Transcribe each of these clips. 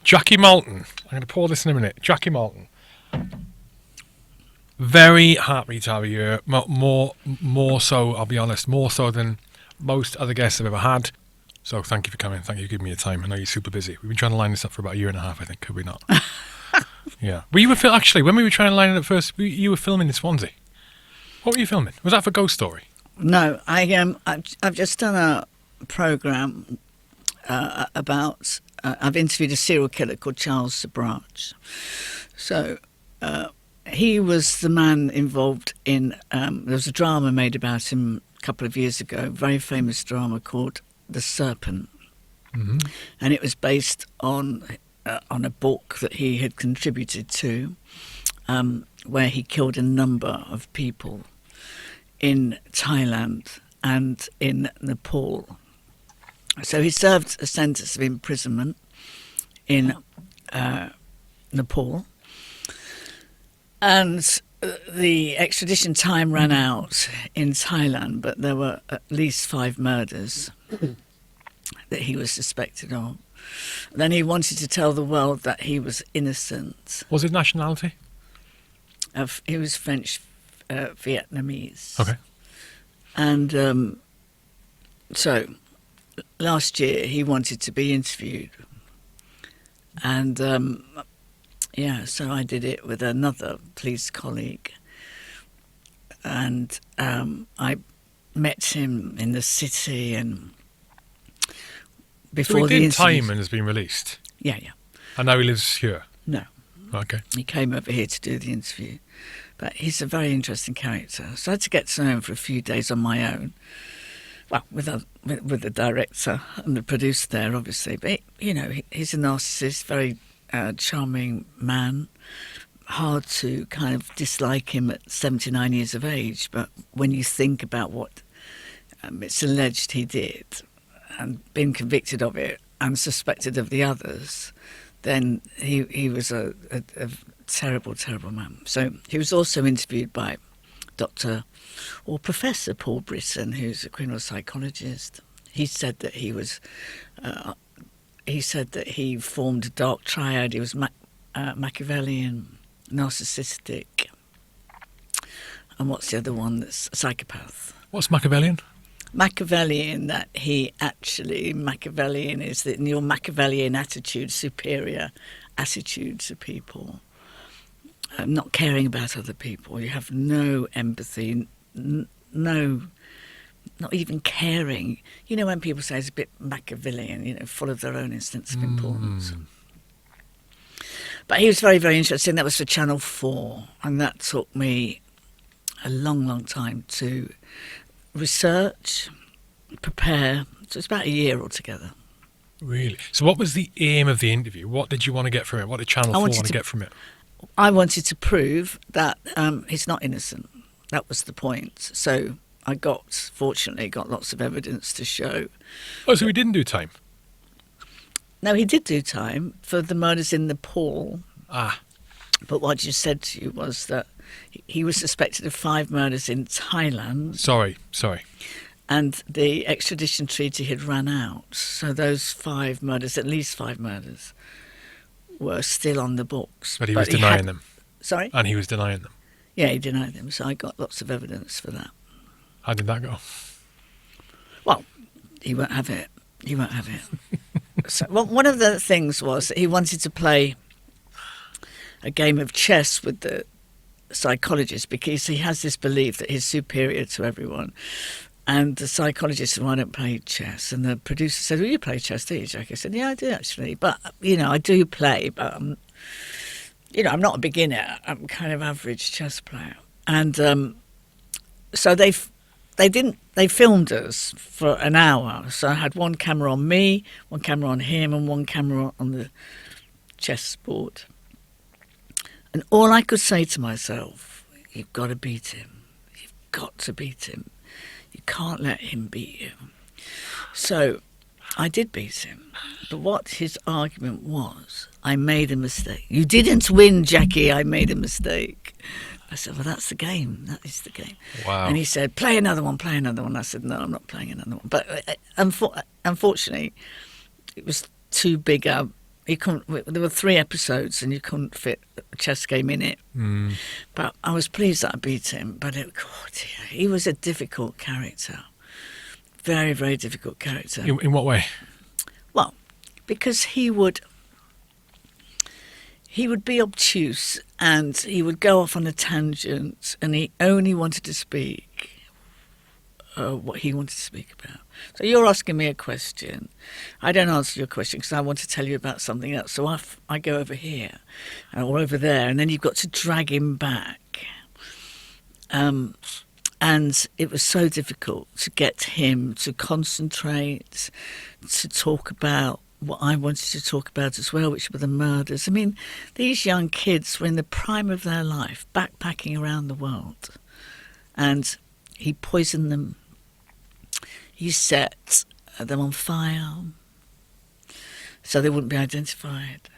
Jackie Malton. I'm going to pour this in a minute. Jackie Malton. Very happy to have you here. More so, I'll be honest, more so than most other guests I've ever had. So thank you for coming. Thank you for giving me your time. I know you're super busy. We've been trying to line this up for about a year and a half, I think. Could we not? Yeah. Actually, when we were trying to line it up first, you were filming in Swansea. What were you filming? Was that for Ghost Story? No, I've just done a programme about. I've interviewed a serial killer called Charles Sabraj. So he was the man involved in. There was a drama made about him a couple of years ago. A very famous drama called The Serpent, and it was based on a book that he had contributed to, where he killed a number of people in Thailand and in Nepal. So he served a sentence of imprisonment in Nepal, and the extradition time ran out in Thailand, but there were at least 5 murders that he was suspected of. Then he wanted to tell the world that he was innocent. Was his nationality? He was French, Vietnamese. Okay. And so last year he wanted to be interviewed. And so I did it with another police colleague. And I met him in the city and before the interview. Time and has been released? Yeah. And now he lives here? No. Okay. He came over here to do the interview. But he's a very interesting character. So I had to get to know him for a few days on my own. Well, with the director and the producer there, obviously. But, he's a narcissist, very charming man. Hard to kind of dislike him at 79 years of age. But when you think about what it's alleged he did and been convicted of it and suspected of the others, then he was a terrible, terrible man. So he was also interviewed by Dr. or Professor Paul Britton, who's a criminal psychologist. He said that he was. He said that he formed a dark triad. He was Machiavellian, narcissistic, and what's the other one? That's a psychopath. What's Machiavellian? Machiavellian is that in your Machiavellian attitude, superior attitude to people, not caring about other people. You have no empathy, not even caring. You know when people say it's a bit Machiavellian, full of their own sense of importance. But he was very, very interesting. That was for Channel 4, and that took me a long, long time to research, prepare. So it's about a year altogether. Really? So what was the aim of the interview? What did you want to get from it? What did Channel 4 want to get from it? I wanted to prove that he's not innocent. That was the point. So I fortunately got lots of evidence to show. Oh, so he didn't do time? No, he did do time for the murders in Nepal. Ah. But what you said to you was that he was suspected of 5 murders in Thailand. Sorry. And the extradition treaty had run out. So those 5 murders, at least 5 murders, were still on the books. But he was denying them. Sorry? And he was denying them. Yeah, he denied them. So I got lots of evidence for that. How did that go? Well, he won't have it. So one of the things was that he wanted to play a game of chess with the psychologist because he has this belief that he's superior to everyone. And the psychologist said, "Why don't play chess?" And the producer said, "Well, you play chess, do you, Jack?" I said, "Yeah, I do actually. But, I do play, but, I'm not a beginner. I'm kind of average chess player." And so they filmed us for an hour. So I had one camera on me, one camera on him, and one camera on the chessboard. And all I could say to myself, you've got to beat him. You've got to beat him. You can't let him beat you. So I did beat him. But what his argument was, I made a mistake. You didn't win, Jackie. I made a mistake. I said, well, that's the game. That is the game. Wow. And he said, play another one. I said, no, I'm not playing another one. But unfortunately, it was too big a You couldn't. There were 3 episodes, and you couldn't fit a chess game in it. But I was pleased that I beat him. But God, he was a difficult character, very, very difficult character. In what way? Well, because he would be obtuse, and he would go off on a tangent, and he only wanted to speak what he wanted to speak about. So you're asking me a question. I don't answer your question because I want to tell you about something else. So I go over here or over there, and then you've got to drag him back. And it was so difficult to get him to concentrate, to talk about what I wanted to talk about as well, which were the murders. I mean, these young kids were in the prime of their life, backpacking around the world. And he poisoned them. He set them on fire so they wouldn't be identified.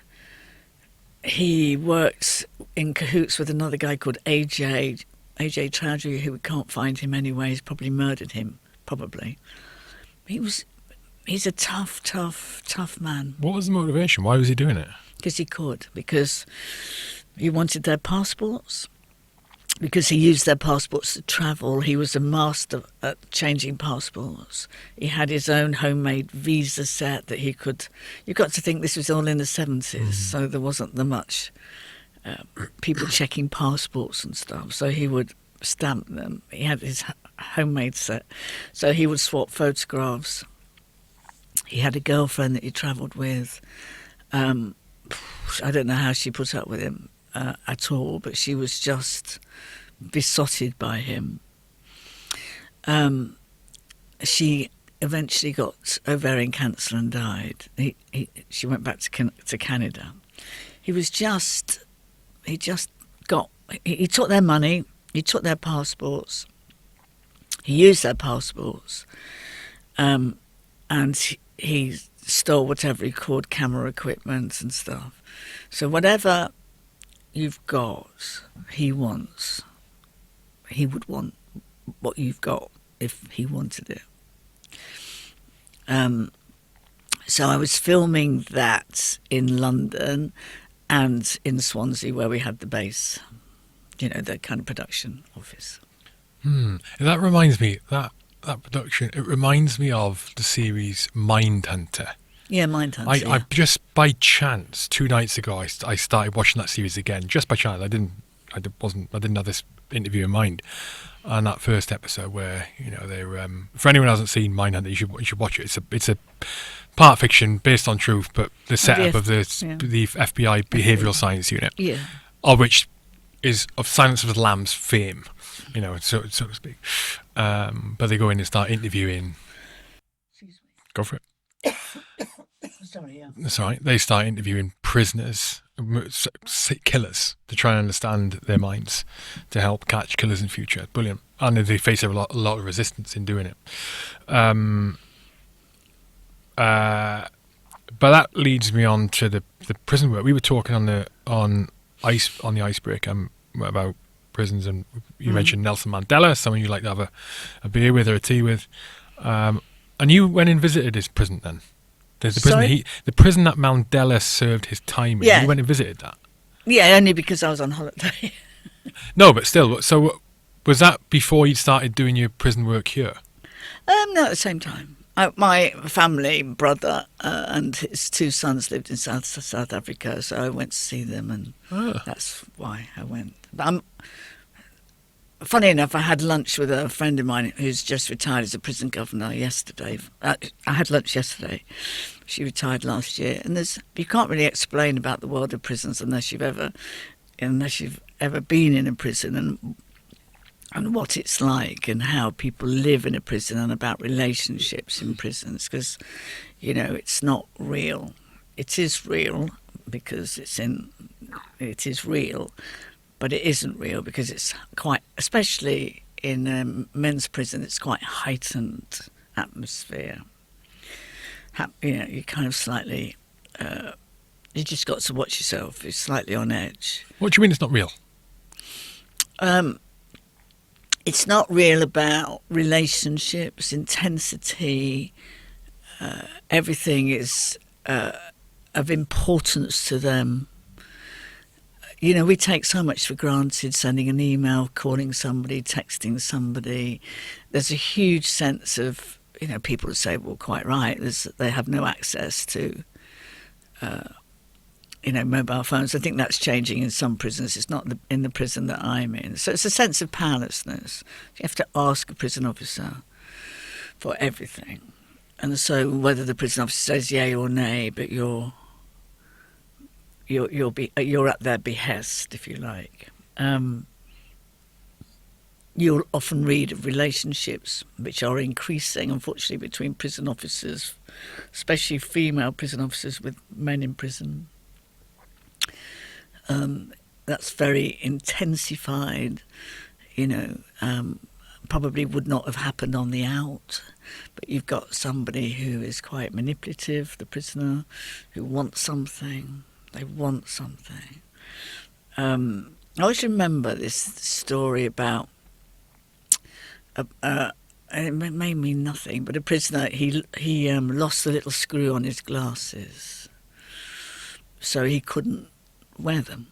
He worked in cahoots with another guy called AJ Chowdhury, who we can't find him anyway. He's probably murdered him, probably. He's a tough man. What was the motivation? Why was he doing it? Because he wanted their passports. Because he used their passports to travel. He was a master at changing passports. He had his own homemade visa set that he could... You've got to think this was all in the 70s, so there wasn't the much people checking passports and stuff. So he would stamp them. He had his homemade set. So he would swap photographs. He had a girlfriend that he travelled with. I don't know how she put up with him at all, but she was just besotted by him. She eventually got ovarian cancer and died. She went back to Canada. He took their money, he took their passports, he used their passports, and he stole whatever he could, camera equipment and stuff. So whatever you've got, he wants. He would want what you've got if he wanted it. So I was filming that in London and in Swansea, where we had the base, the kind of production office. That reminds me, that production, it reminds me of the series Mindhunter. Yeah, Mindhunter. I just by chance 2 nights ago I started watching that series again, just by chance. I didn't have this interview in mind. And that first episode where they're for anyone who hasn't seen Mindhunter, you should watch it. It's a part fiction based on truth, but the setup of the FBI behavioural science unit, of which is of Silence of the Lambs fame, so to speak. But they go in and start interviewing. Excuse me. Go for it. Sorry, yeah. That's all right. They start interviewing prisoners, killers, to try and understand their minds, to help catch killers in future. Brilliant. And they face a lot of resistance in doing it. But that leads me on to the prison work. We were talking on the icebreaker about prisons, and you mentioned Nelson Mandela, someone you like to have a beer with or a tea with. And you went and visited his prison then? There's the prison. The prison that Mandela served his time in. Yeah. You went and visited that. Yeah, only because I was on holiday. No, but still. So was that before you started doing your prison work here? No, at the same time. My family, brother, and his 2 sons lived in South Africa, so I went to see them, and that's why I went. But funny enough, I had lunch with a friend of mine who's just retired as a prison governor yesterday. I had lunch yesterday. She retired last year, and you can't really explain about the world of prisons unless you've ever been in a prison and what it's like and how people live in a prison and about relationships in prisons, because it's not real. It is real because it is real. But it isn't real because it's quite, especially in men's prison, it's quite heightened atmosphere. You kind of slightly, you just got to watch yourself. You're slightly on edge. What do you mean it's not real? It's not real about relationships, intensity. Everything is of importance to them. You know, we take so much for granted, sending an email, calling somebody, texting somebody. There's a huge sense of, you know, people would say, well, quite right, they have no access to, you know, mobile phones. I think that's changing in some prisons. It's not in the prison that I'm in. So it's a sense of powerlessness. You have to ask a prison officer for everything. And so whether the prison officer says yay or nay, but you're at their behest, if you like. You'll often read of relationships which are increasing, unfortunately, between prison officers, especially female prison officers with men in prison. That's very intensified, you know, probably would not have happened on the out, but you've got somebody who is quite manipulative, the prisoner, who wants something. They want something. I always remember this story about, and it may mean nothing, but a prisoner, he lost a little screw on his glasses, so he couldn't wear them.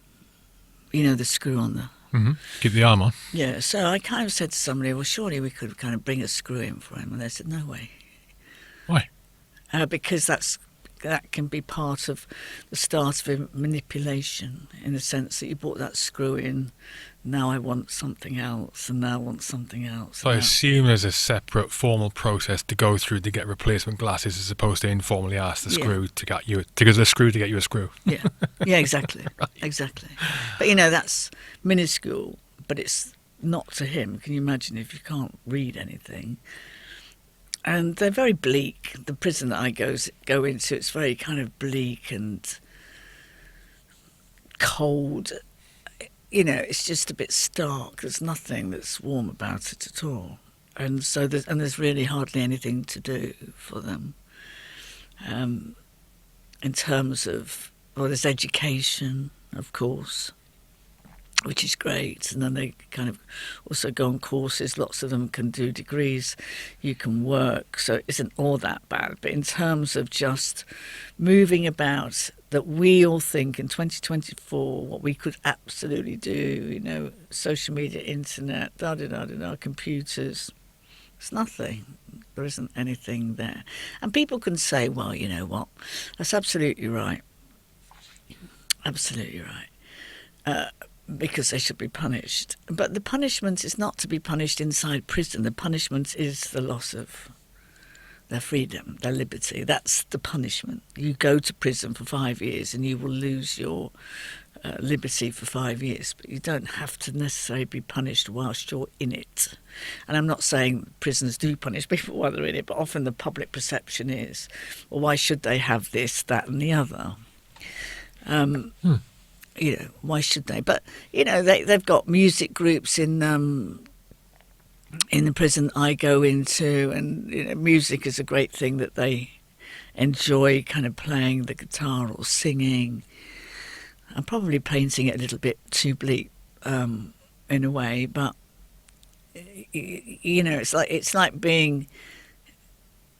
You know, the screw on the... Mm-hmm. Keep the arm on. Yeah, so I kind of said to somebody, well, surely we could kind of bring a screw in for him. And they said, no way. Why? Because that can be part of the start of manipulation, in the sense that you brought that screw in, now I want something else, and now I want something else. So I assume there's a separate formal process to go through to get replacement glasses, as opposed to informally ask the screw to get you to get you a screw. Yeah, exactly. Right. Exactly. But, you know, that's minuscule, but it's not to him. Can you imagine if you can't read anything? And they're very bleak. The prison that I go into, it's very kind of bleak and cold. You know, it's just a bit stark. There's nothing that's warm about it at all. And so there's really hardly anything to do for them. In terms of, well, there's education, of course, which is great. And then they kind of also go on courses. Lots of them can do degrees. You can work. So it isn't all that bad. But in terms of just moving about, that we all think in 2024 what we could absolutely do, you know, social media, internet, computers, it's nothing. There isn't anything there. And people can say, well, you know what, that's absolutely right. Absolutely right. Because they should be punished. But the punishment is not to be punished inside prison. The punishment is the loss of their freedom, their liberty. That's the punishment. You go to prison for 5 years and you will lose your liberty for 5 years. But you don't have to necessarily be punished whilst you're in it. And I'm not saying prisons do punish people while they're in it, but often the public perception is, well, why should they have this, that and the other? You know, why should they? But, you know, they've got music groups in the prison I go into, and, you know, music is a great thing that they enjoy, kind of playing the guitar or singing. I'm probably painting it a little bit too bleak in a way, but, you know, it's like being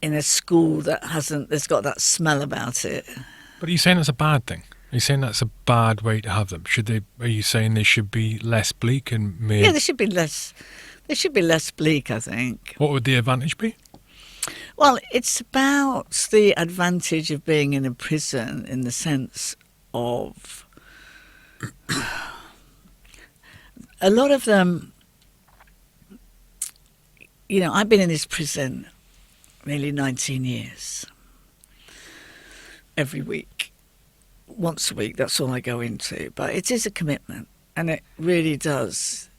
in a school that's got that smell about it. But are you saying that's a bad thing? Are you saying that's a bad way to have them? Are you saying they should be less bleak and made... Yeah, they should be less bleak, I think. What would the advantage be? Well, it's about the advantage of being in a prison in the sense of a lot of them, you know, I've been in this prison nearly 19 years. Every week. Once a week, that's all I go into. But it is a commitment, and it really does.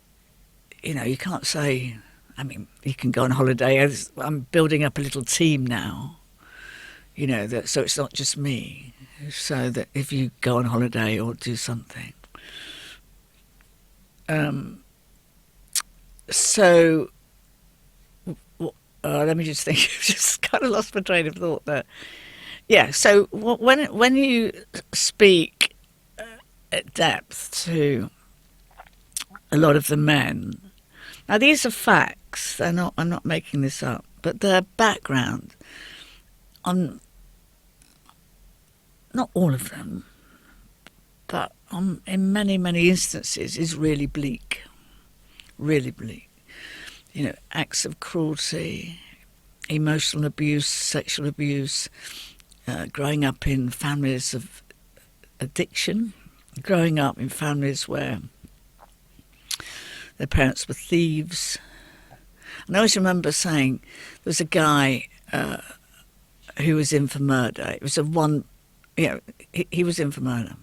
You know, you can't say, I mean, you can go on holiday. I'm building up a little team now, you know, so it's not just me. So that if you go on holiday or do something. Let me just think. I've just kind of lost my train of thought there. Yeah, so when you speak at depth to a lot of the men, now these are facts. I'm not making this up, but their background on not all of them, but in many, many instances is really bleak. Really bleak. You know, acts of cruelty, emotional abuse, sexual abuse, growing up in families of addiction, growing up in families where their parents were thieves. And I always remember saying there was a guy who was in for murder. It was he was in for murder.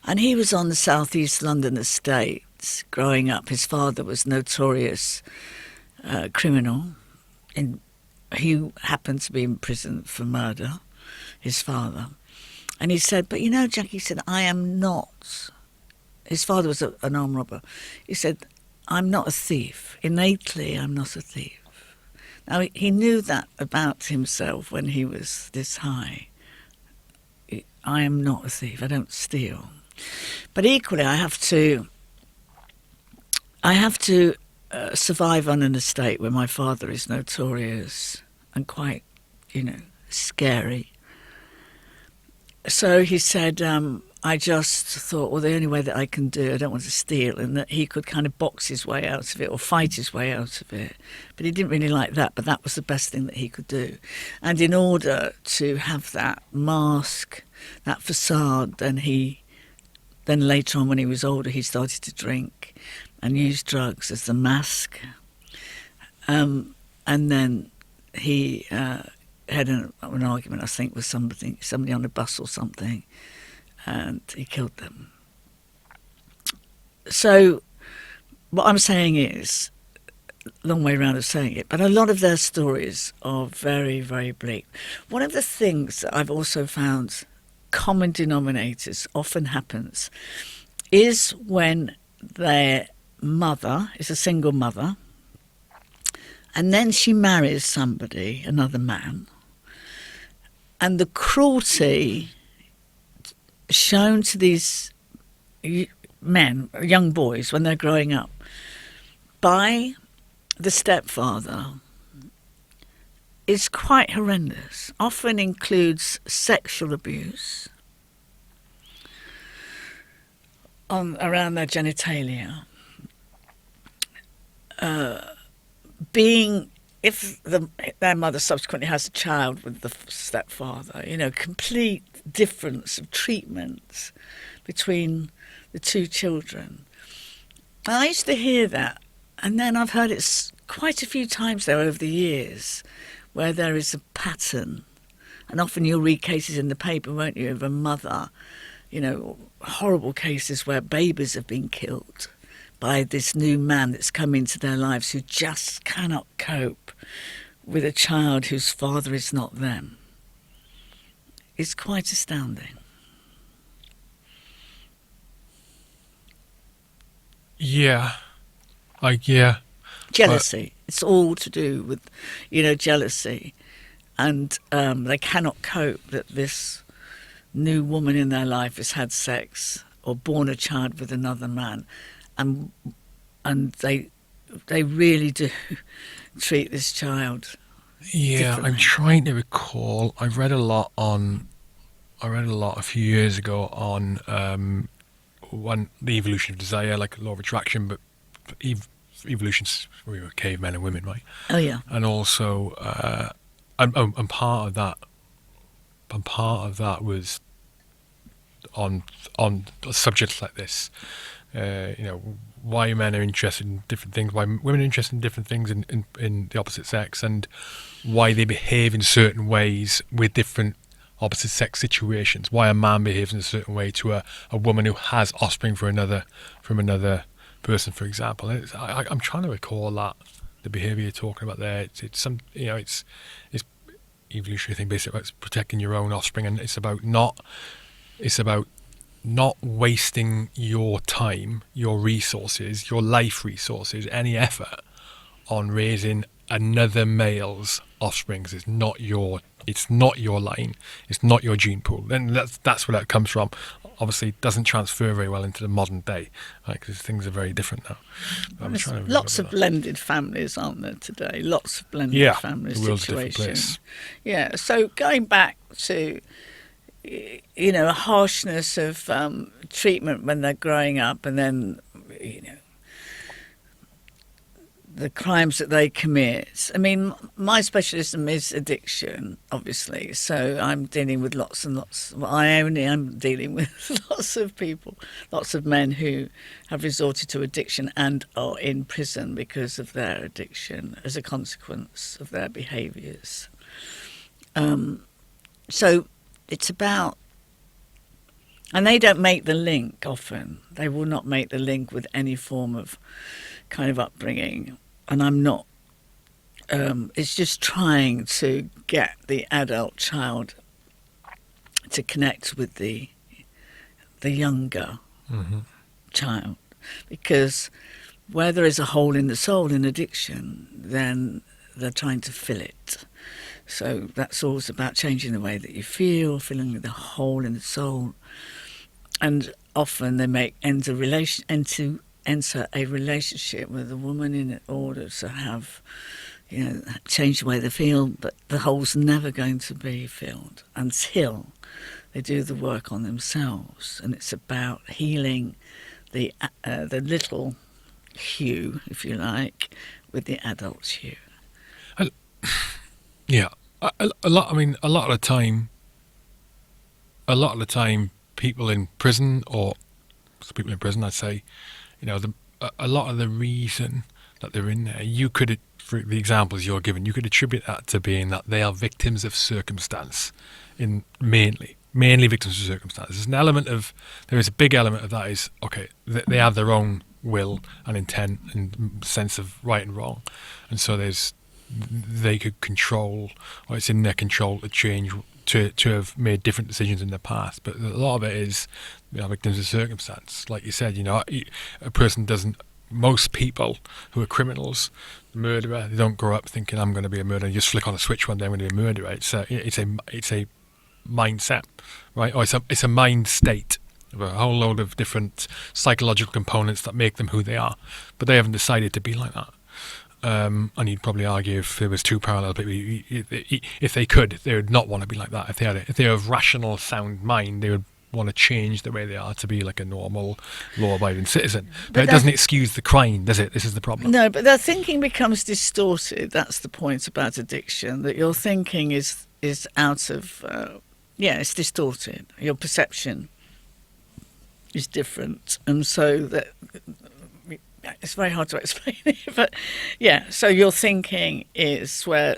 And he was on the southeast London estates growing up. His father was notorious criminal. He happened to be in prison for murder, his father. And he said, but you know, Jack, he said, I am not. His father was an armed robber. He said, I'm not a thief. Innately, I'm not a thief. Now, he knew that about himself when he was this high. I am not a thief. I don't steal. But equally, I have to survive on an estate where my father is notorious and quite, scary. So he said, I just thought, well, the only way that I can do, I don't want to steal, and that he could kind of box his way out of it or fight his way out of it. But he didn't really like that, but that was the best thing that he could do. And in order to have that mask, that facade, then later on when he was older, he started to drink and use drugs as the mask. And then he had an argument, I think, with somebody on a bus or something, and he killed them. So what I'm saying is, long way round of saying it, but a lot of their stories are very, very bleak. One of the things that I've also found common denominators often happens is when their mother is a single mother and then she marries somebody, another man, and the cruelty shown to these men, young boys, when they're growing up by the stepfather is quite horrendous. Often includes sexual abuse around their genitalia. If their mother subsequently has a child with the stepfather, complete difference of treatment between the two children. And I used to hear that, and then I've heard it quite a few times there over the years, where there is a pattern. And often you'll read cases in the paper, won't you, of a mother, horrible cases where babies have been killed by this new man that's come into their lives who just cannot cope with a child whose father is not them. It's quite astounding. Yeah. Jealousy. It's all to do with, jealousy. And they cannot cope that this new woman in their life has had sex or born a child with another man. And they really do treat this child differently. I'm trying to recall. I read a lot a few years ago on the evolution of desire, like law of attraction, but evolution's, we were cavemen and women, right? Oh yeah. And also, and part of that was on subjects like this. Why men are interested in different things, why women are interested in different things in the opposite sex, and why they behave in certain ways with different opposite sex situations. Why a man behaves in a certain way to a woman who has offspring from another person, for example. And I'm trying to recall that the behaviour you're talking about there. It's some it's evolutionary thing basically about protecting your own offspring, and it's about not wasting your time, your resources, your life resources, any effort on raising another male's offspring. It's not your line, it's not your gene pool. And that's where that comes from. Obviously, it doesn't transfer very well into the modern day, right? Because things are very different now. There's lots of blended families, aren't there today? Lots of blended family the world's situations. a different place. Yeah. So going back to a harshness of treatment when they're growing up, and then, the crimes that they commit. I mean, my specialism is addiction, obviously, so I'm dealing with lots and lots. Well, I'm dealing with lots of people, lots of men who have resorted to addiction and are in prison because of their addiction as a consequence of their behaviours. So it's about, and they don't make the link often. They will not make the link with any form of kind of upbringing. And I'm not. It's just trying to get the adult child to connect with the younger child, because where there is a hole in the soul in addiction, then they're trying to fill it. So that's always about changing the way that you feel, filling the hole in the soul, and often they enter a relationship with a woman in order to have, change the way they feel, but the hole's never going to be filled until they do the work on themselves. And it's about healing the little Hugh, if you like, with the adult Hugh. Yeah, a lot of the time, people in prison, I'd say, a lot of the reason that they're in there, you could, for the examples you're giving, you could attribute that to being that they are victims of circumstance, mainly victims of circumstance. There is a big element of that is, okay, they have their own will and intent and sense of right and wrong, and so they could control, or it's in their control to change, to have made different decisions in the past. But a lot of it is victims of circumstance. Like you said, a person doesn't. Most people who are criminals, murderer, they don't grow up thinking I'm going to be a murderer. You just flick on a switch one day, I'm going to be a murderer. It's a mindset, right? Or it's a mind state of a whole load of different psychological components that make them who they are. But they haven't decided to be like that. And you'd probably argue if there was two parallel people, if they could, they would not want to be like that. If they have rational, sound mind, they would want to change the way they are to be like a normal, law-abiding citizen. But it doesn't excuse the crime, does it? This is the problem. No, but their thinking becomes distorted. That's the point about addiction, that your thinking is out of, it's distorted. Your perception is different. And so that... it's very hard to explain it, but so your thinking is where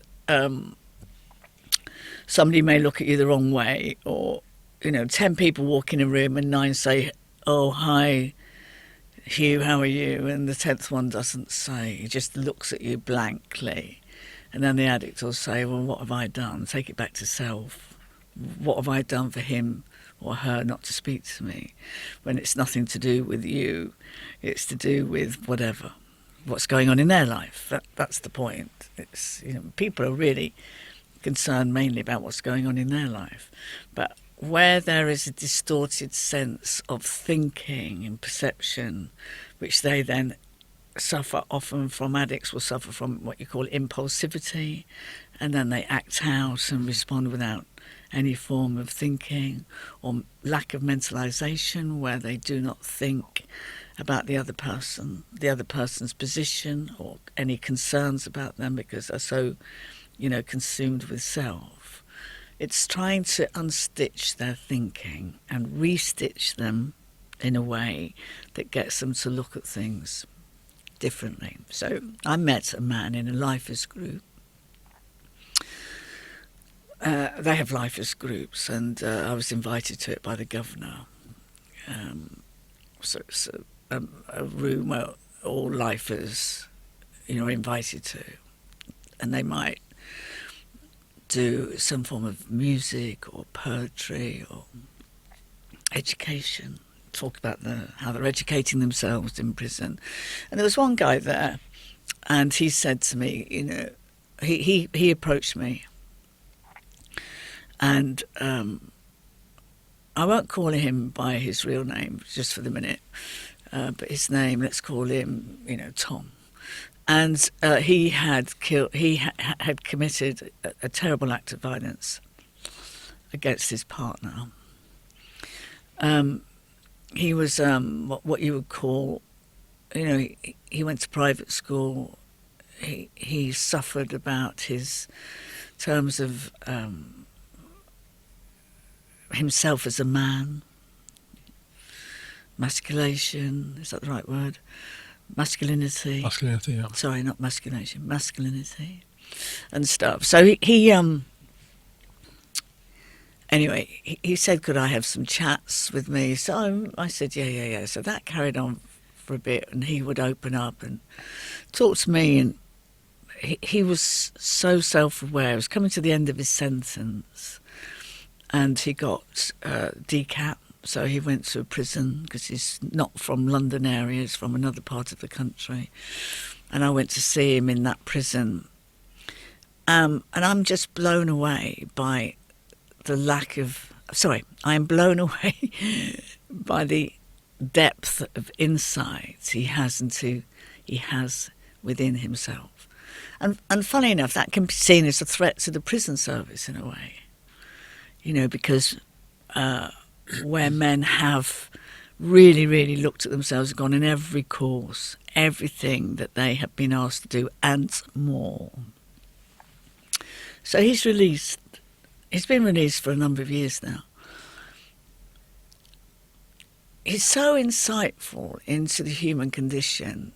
somebody may look at you the wrong way, or 10 people walk in a room and 9 say, "Oh, hi Hugh, how are you?" and the 10th one doesn't say, he just looks at you blankly. And then the addict will say, "Well, what have I done?" Take it back to self. What have I done for him or her not to speak to me? When it's nothing to do with you, it's to do with what's going on in their life. That's the point. It's people are really concerned mainly about what's going on in their life, but where there is a distorted sense of thinking and perception, which they then suffer often from, addicts will suffer from what you call impulsivity, and then they act out and respond without any form of thinking, or lack of mentalisation, where they do not think about the other person's position or any concerns about them because they're so, consumed with self. It's trying to unstitch their thinking and restitch them in a way that gets them to look at things differently. So I met a man in a lifers group. They have lifers groups, and I was invited to it by the governor. So it's a room where all lifers, are invited to, and they might do some form of music or poetry or education, talk about how they're educating themselves in prison. And there was one guy there, and he said to me, he approached me, and I won't call him by his real name just for the minute, but his name, let's call him, Tom. And he had committed a terrible act of violence against his partner, He was what you would call, he went to private school. He suffered about his terms of himself as a man, masculation. Is that the right word? Masculinity. Masculinity, yeah. Sorry, not masculation. Masculinity and stuff. So he anyway, he said, could I have some chats with me? So I said, yeah. So that carried on for a bit, and he would open up and talk to me, and he was so self-aware. He was coming to the end of his sentence, and he got DCAT, so he went to a prison, because he's not from London area, he's from another part of the country. And I went to see him in that prison. And I'm just blown away by I'm blown away by the depth of insight he has within himself. And funny enough, that can be seen as a threat to the prison service in a way. Because where men have really, really looked at themselves and gone in every course, everything that they have been asked to do and more. So he's released. He's been released for a number of years now. He's so insightful into the human condition,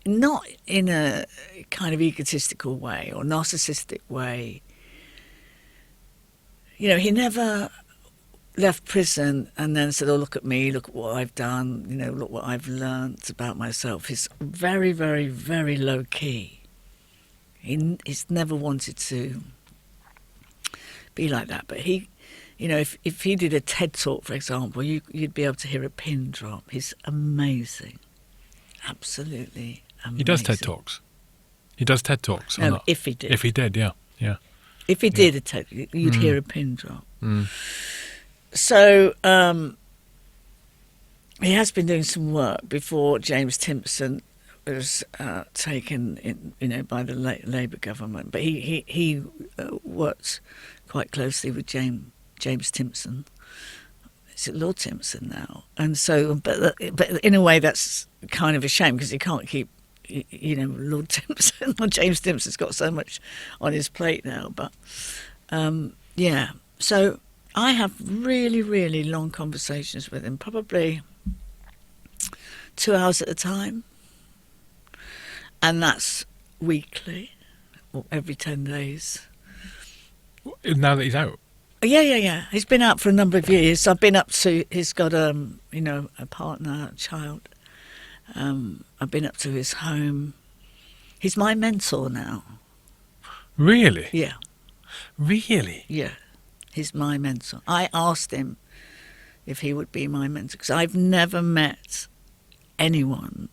not in a kind of egotistical way or narcissistic way. He never left prison and then said, oh, look at me, look at what I've done, look what I've learnt about myself. He's very, very, very low key. He's never wanted to be like that. But he, if he did a TED talk, for example, you'd be able to hear a pin drop. He's amazing. Absolutely amazing. He does TED Talks. He does TED Talks. No, if he did. If he did, yeah. If he did a TED, you'd hear a pin drop. Mm. So he has been doing some work before James Timpson was taken in, by the Labour government. But he worked quite closely with James Timpson. Is it Lord Timpson now? And so, but in a way, that's kind of a shame, because he can't keep, Lord Timpson or James Timpson's got so much on his plate now. But yeah, so I have really, really long conversations with him, probably 2 hours at a time. And that's weekly, or every 10 days. Now that he's out? Yeah. He's been out for a number of years. I've been up to, he's got, a partner, a child. I've been up to his home. He's my mentor now. Really? Yeah. Really? Yeah. He's my mentor. I asked him if he would be my mentor, because I've never met anyone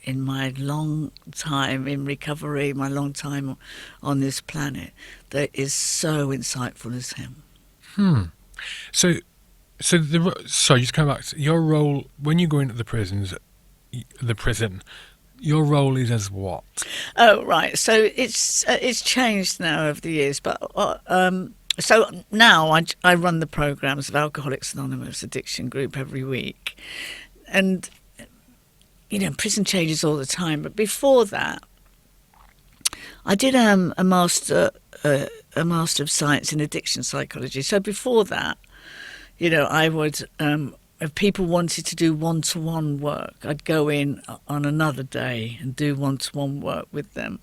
in my long time in recovery, my long time on this planet, that is so insightful as him. So just come back to your role when you go into the prison. Your role is as what? Oh, right. So it's changed now over the years, but so now I run the programs of Alcoholics Anonymous Addiction Group every week, and prison changes all the time. But before that, I did a master of science in addiction psychology. So before that, I would, if people wanted to do one-to-one work, I'd go in on another day and do one-to-one work with them,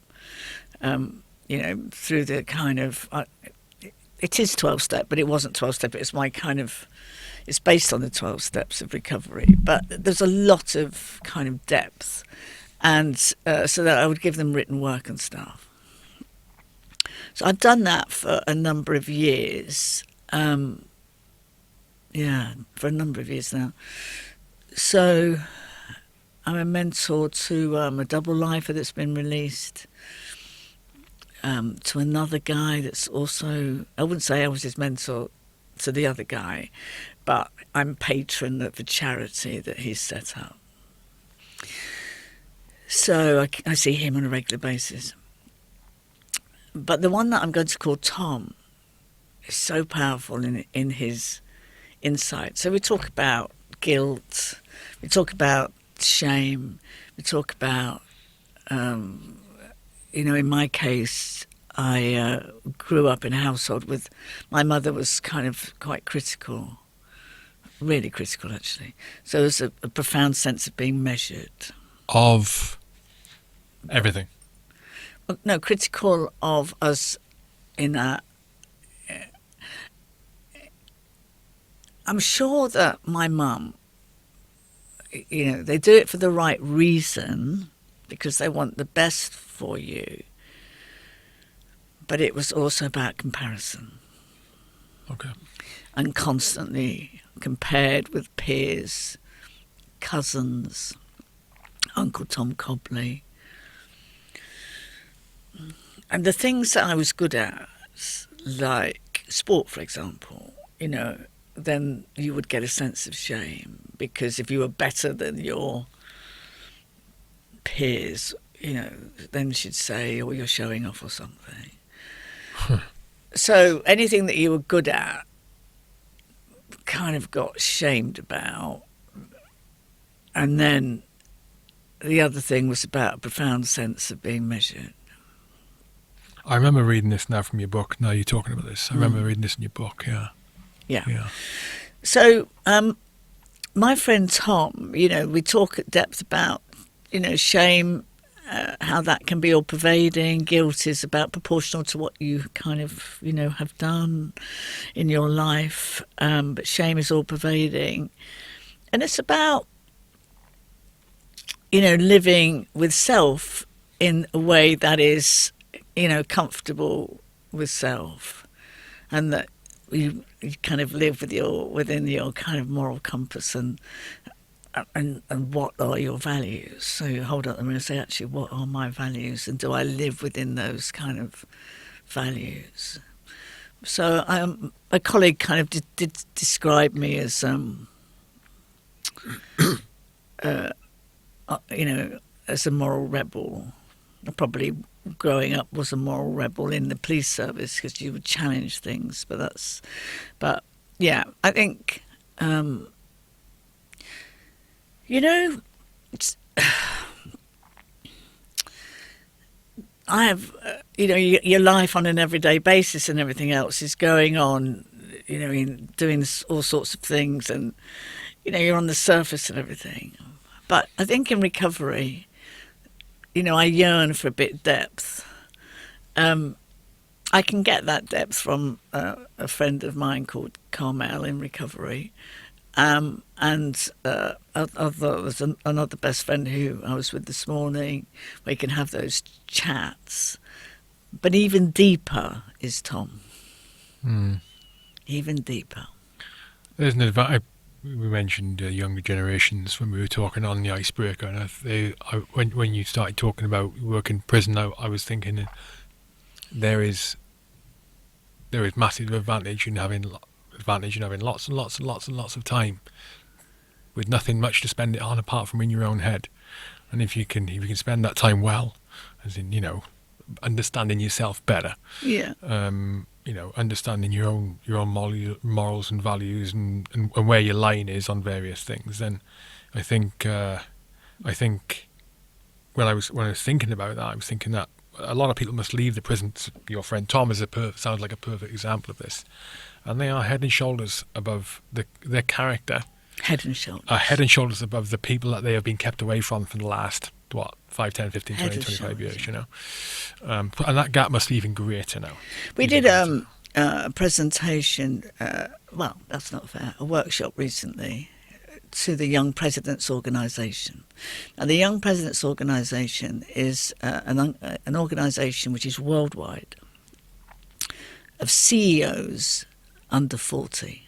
through the kind of, it is 12-step, but it wasn't 12-step. It's my kind of, it's based on the 12 steps of recovery. But there's a lot of kind of depth. And so that I would give them written work and stuff. So I've done that for a number of years. For a number of years now. So I'm a mentor to a double lifer that's been released, to another guy that's also, I wouldn't say I was his mentor to the other guy, but I'm patron of a charity that he's set up. So I see him on a regular basis. But the one that I'm going to call Tom is so powerful in his insight. So we talk about guilt, we talk about shame, we talk about, in my case, I grew up in a household with, my mother was kind of quite critical, really critical actually. So there's a profound sense of being measured. Of everything. Well, no, critical of us in a... I'm sure that my mum, they do it for the right reason because they want the best for you. But it was also about comparison. Okay. And constantly compared with peers, cousins, Uncle Tom Cobley. And the things that I was good at, like sport, for example, then you would get a sense of shame because if you were better than your peers, then she'd say, oh, you're showing off or something. So anything that you were good at kind of got shamed about. And then the other thing was about a profound sense of being measured. I remember reading this now from your book. Now you're talking about this. I remember reading this in your book, yeah. Yeah. So my friend Tom, we talk at depth about, shame, how that can be all pervading. Guilt is about proportional to what you kind of, have done in your life. But shame is all pervading. And it's about, living with self in a way that is, comfortable with self, and that you kind of live within your kind of moral compass and what are your values. So you hold up them and say, actually, what are my values, and do I live within those kind of values? So a colleague kind of did describe me as as a moral rebel. I probably growing up was a moral rebel in the police service because you would challenge things. But yeah, I think, it's, I have, your life on an everyday basis and everything else is going on, in doing all sorts of things, and, you're on the surface and everything. But I think in recovery, I yearn for a bit of depth. I can get that depth from a friend of mine called Carmel in recovery. And there's another best friend who I was with this morning. We can have those chats. But even deeper is Tom. Even deeper. There's an advice. We mentioned younger generations when we were talking on the icebreaker, and when you started talking about work in prison, I was thinking there is massive advantage in having lots and lots and lots and lots of time with nothing much to spend it on apart from in your own head. And if you can spend that time well, as in understanding yourself better, understanding your own morals and values and where your line is on various things, then I think when I was thinking about that, I was thinking that a lot of people must leave the prison. Your friend Tom sounds like a perfect example of this, and they are head and shoulders above their character. Head and shoulders. Head and shoulders above the people that they have been kept away from the last 5, 10, 15, 20, 25 years, and that gap must be even greater now. We did a presentation, well, that's not fair, a workshop recently to the Young Presidents Organisation. Now, the Young Presidents Organisation is an organisation which is worldwide of CEOs under 40.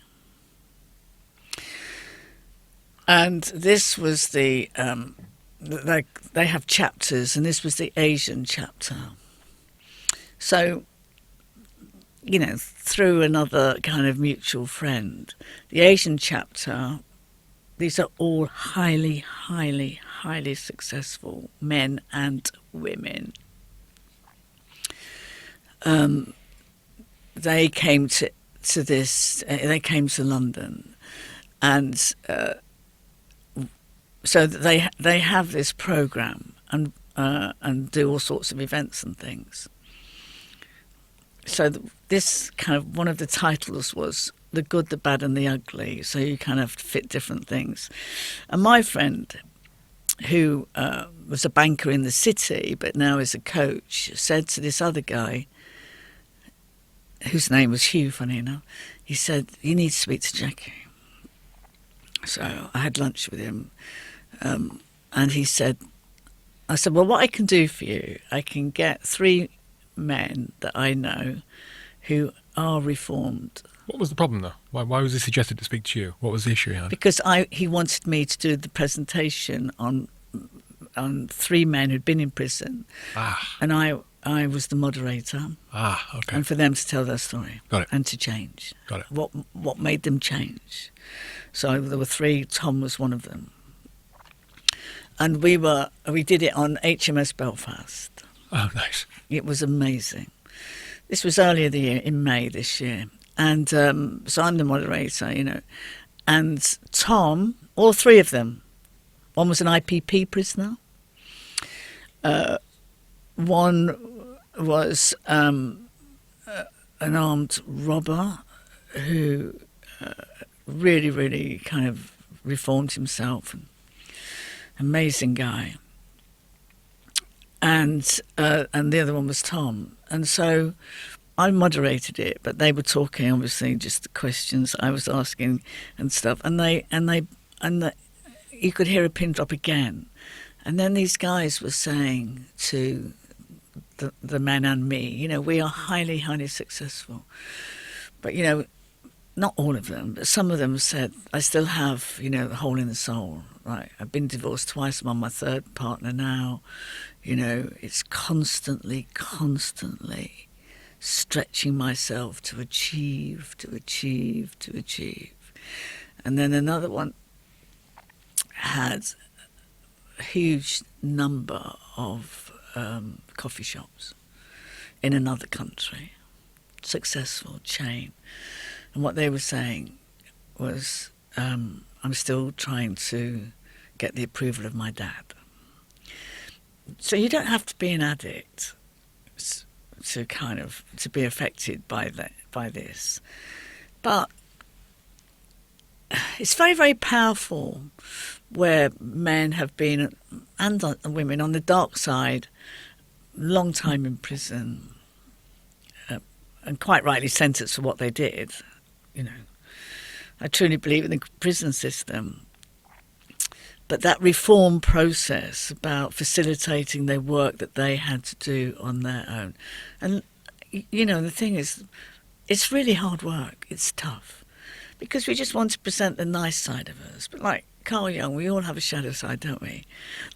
And this was they have chapters, and this was the Asian chapter. So, through another kind of mutual friend, the Asian chapter, these are all highly, highly, highly successful men and women. They came to to this. They came to London, and so they have this program and do all sorts of events and things. So this kind of one of the titles was The Good, the Bad and the Ugly. So you kind of fit different things. And my friend, who was a banker in the city but now is a coach, said to this other guy, whose name was Hugh, funny enough, he said, "You need to speak to Jackie." So I had lunch with him, and he said, I said, "Well, what I can do for you, I can get 3 men that I know who are reformed." What was the problem, though? Why was he suggested to speak to you? What was the issue he had? Because he wanted me to do the presentation on 3 men who'd been in prison, and I was the moderator. Okay. And for them to tell their story. Got it. And to change. Got it. What made them change? So there were 3. Tom was one of them, and we did it on HMS Belfast. Oh, nice. It was amazing. This was earlier the year, in May this year. And so I'm the moderator, you know. And Tom, all 3 of them, one was an IPP prisoner. One was an armed robber who really, really kind of reformed himself. Amazing guy. And the other one was Tom. And so I moderated it, but they were talking, obviously, just the questions I was asking and stuff. And you could hear a pin drop again. And then these guys were saying to the men and me, you know, we are highly, highly successful. But, you know, not all of them, but some of them said, I still have, you know, the hole in the soul. Right, I've been divorced twice. I'm on my 3rd partner now. You know, it's constantly stretching myself to achieve. And then another one had a huge number of coffee shops in another country, successful chain. And what they were saying was, I'm still trying to get the approval of my dad. So you don't have to be an addict to be affected by this, but it's very, very powerful where men have been, and women, on the dark side, long time in prison, and quite rightly sentenced for what they did. You know, I truly believe in the prison system. But that reform process about facilitating their work that they had to do on their own. And, you know, the thing is, it's really hard work. It's tough. Because we just want to present the nice side of us. But like Carl Jung, we all have a shadow side, don't we?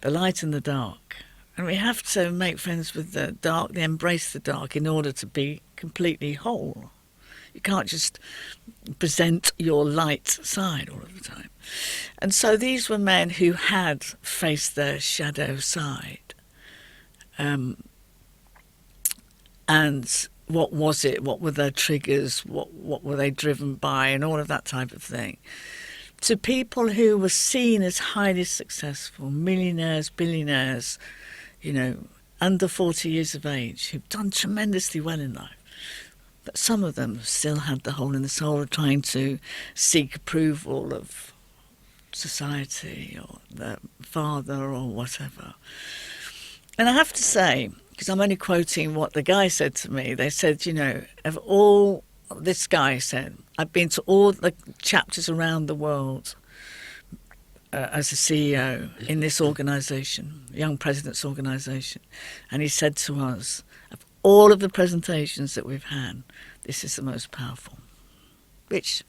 The light and the dark. And we have to make friends with the dark, embrace the dark in order to be completely whole. You can't just present your light side all of the time. And so these were men who had faced their shadow side. And what was it? What were their triggers? What were they driven by? And all of that type of thing. To people who were seen as highly successful, millionaires, billionaires, you know, under 40 years of age, who've done tremendously well in life. But some of them still had the hole in the soul of trying to seek approval of society or their father or whatever. And I have to say, because I'm only quoting what the guy said to me, they said, you know, of all, this guy said, I've been to all the chapters around the world as a CEO in this organisation, Young Presidents Organisation, and he said to us, of all of the presentations that we've had, this is the most powerful. Which,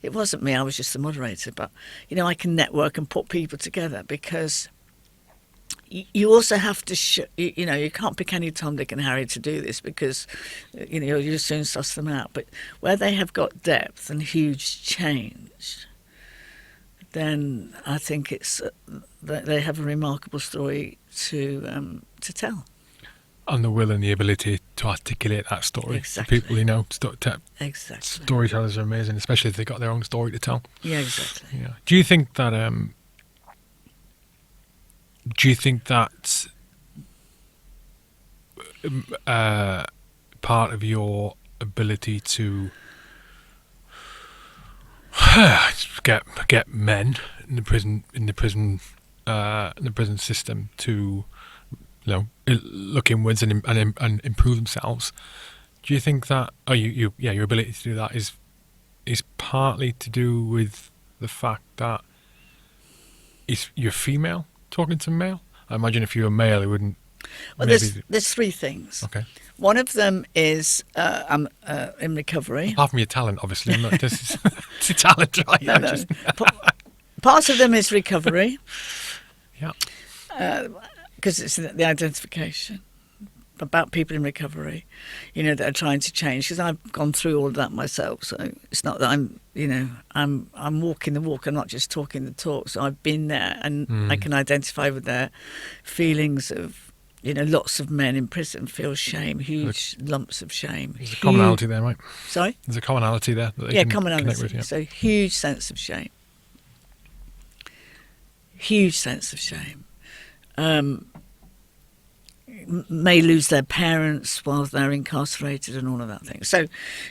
it wasn't me, I was just the moderator, but, you know, I can network and put people together because you also have to, you know, you can't pick any Tom, Dick and Harry to do this because, you know, you'll soon suss them out. But where they have got depth and huge change, then I think it's they have a remarkable story to tell. And the will and the ability to articulate that story Exactly. for people. Exactly. Storytellers are amazing, especially if they've got their own story to tell. Yeah, exactly. Yeah. Do you think that part of your ability to get men in the prison system to look inwards and improve themselves? Do you think that your ability to do that is partly to do with the fact that you're female talking to male? I imagine if you were male, it wouldn't. Well, maybe... there's three things. Okay. One of them is I'm in recovery. Apart from your talent, obviously. I'm not, it's a talent, right? No. Part of them is recovery. Yeah. Because it's the identification about people in recovery, that are trying to change. Because I've gone through all of that myself, so it's not that I'm walking the walk. I'm not just talking the talk. So I've been there, and I can identify with their feelings of, lots of men in prison feel shame, huge lumps of shame. There's a commonality there, right? Sorry? There's a commonality there that they can commonality. Connect with, yeah. So huge sense of shame. Huge sense of shame. May lose their parents while they're incarcerated and all of that thing. So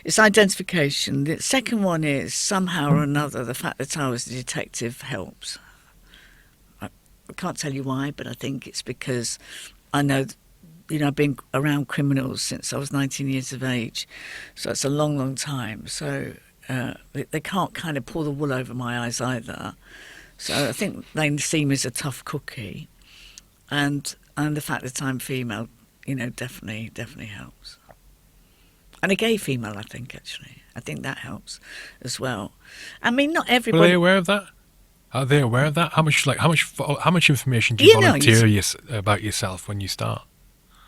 it's identification. The second one is somehow or another the fact that I was a detective helps. I can't tell you why, but I think it's because I know, I've been around criminals since I was 19 years of age. So it's a long, long time. So they can't kind of pull the wool over my eyes either. So I think they see me as a tough cookie. And the fact that I'm female, definitely helps. And a gay female, I think, actually. I think that helps as well. I mean, not everybody... Are they aware of that? Are they aware of that? How much information do you volunteer about yourself when you start?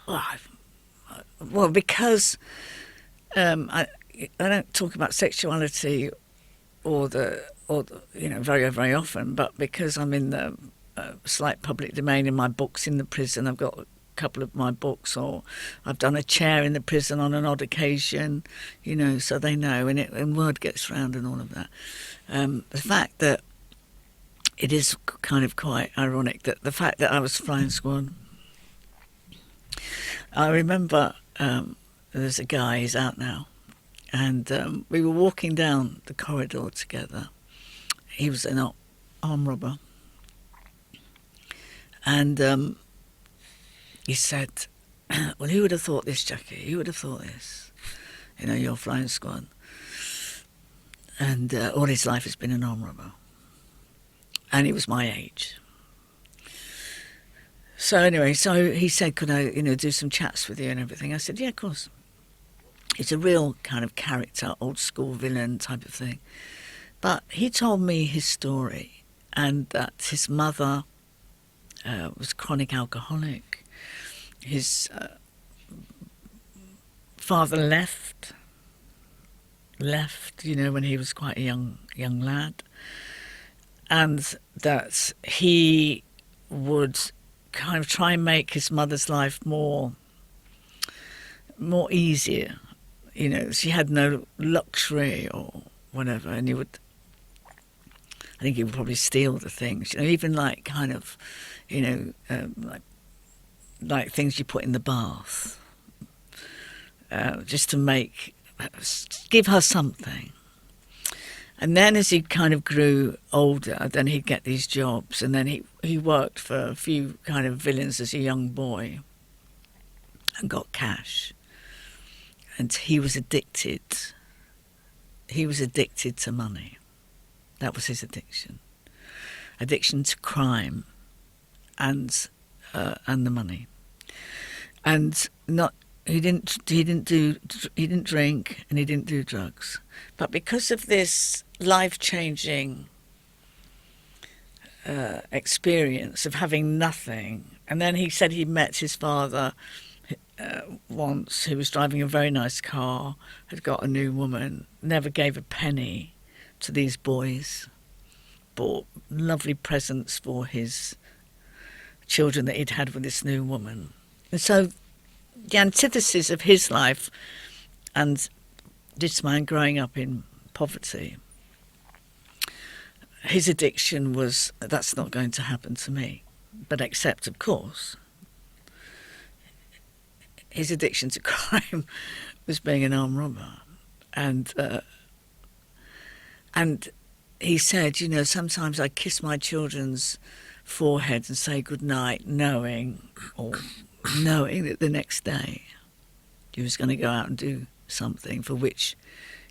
Well, because I don't talk about sexuality or the very, very often, but because I'm in the slight public domain in my books in the prison, I've got a couple of my books, or I've done a chair in the prison on an odd occasion, so they know, and word gets round and all of that. The fact that it is kind of quite ironic that the fact that I was flying squad. I remember there's a guy, he's out now, and we were walking down the corridor together. He was an armed robber. And he said, well, who would have thought this, Jackie? Who would have thought this? You're flying squad. And all his life has been an armed robber. And he was my age. So anyway, he said, could I, do some chats with you and everything? I said, yeah, of course. It's a real kind of character, old school villain type of thing. But he told me his story, and that his mother was chronic alcoholic. His father left, when he was quite a young lad, and that he would kind of try and make his mother's life more easier. She had no luxury or whatever, and I think he would probably steal the things, even like kind of, like things you put in the bath, just to give her something. And then as he kind of grew older, then he'd get these jobs, and then he worked for a few kind of villains as a young boy and got cash. And he was addicted. He was addicted to money. That was his addiction. Addiction to crime and the money. And he didn't drink and he didn't do drugs. But because of this life-changing experience of having nothing, and then he said he met his father once, who was driving a very nice car, had got a new woman, never gave a penny to these boys, bought lovely presents for his children that he'd had with this new woman. And so the antithesis of his life and this man growing up in poverty. His addiction was, that's not going to happen to me. But except, of course, his addiction to crime was being an armed robber. And he said, you know, sometimes I kiss my children's foreheads and say goodnight, knowing that the next day he was going to go out and do something for which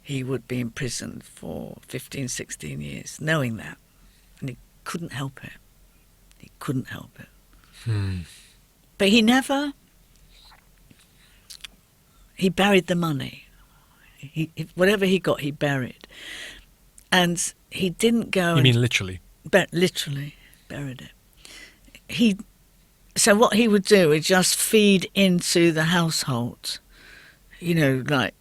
he would be imprisoned for 15, 16 years, knowing that. And he couldn't help it. He couldn't help it. But he buried the money. Whatever he got, he buried. And he didn't go... You mean literally? Literally buried it. So what he would do is just feed into the household. You know, like,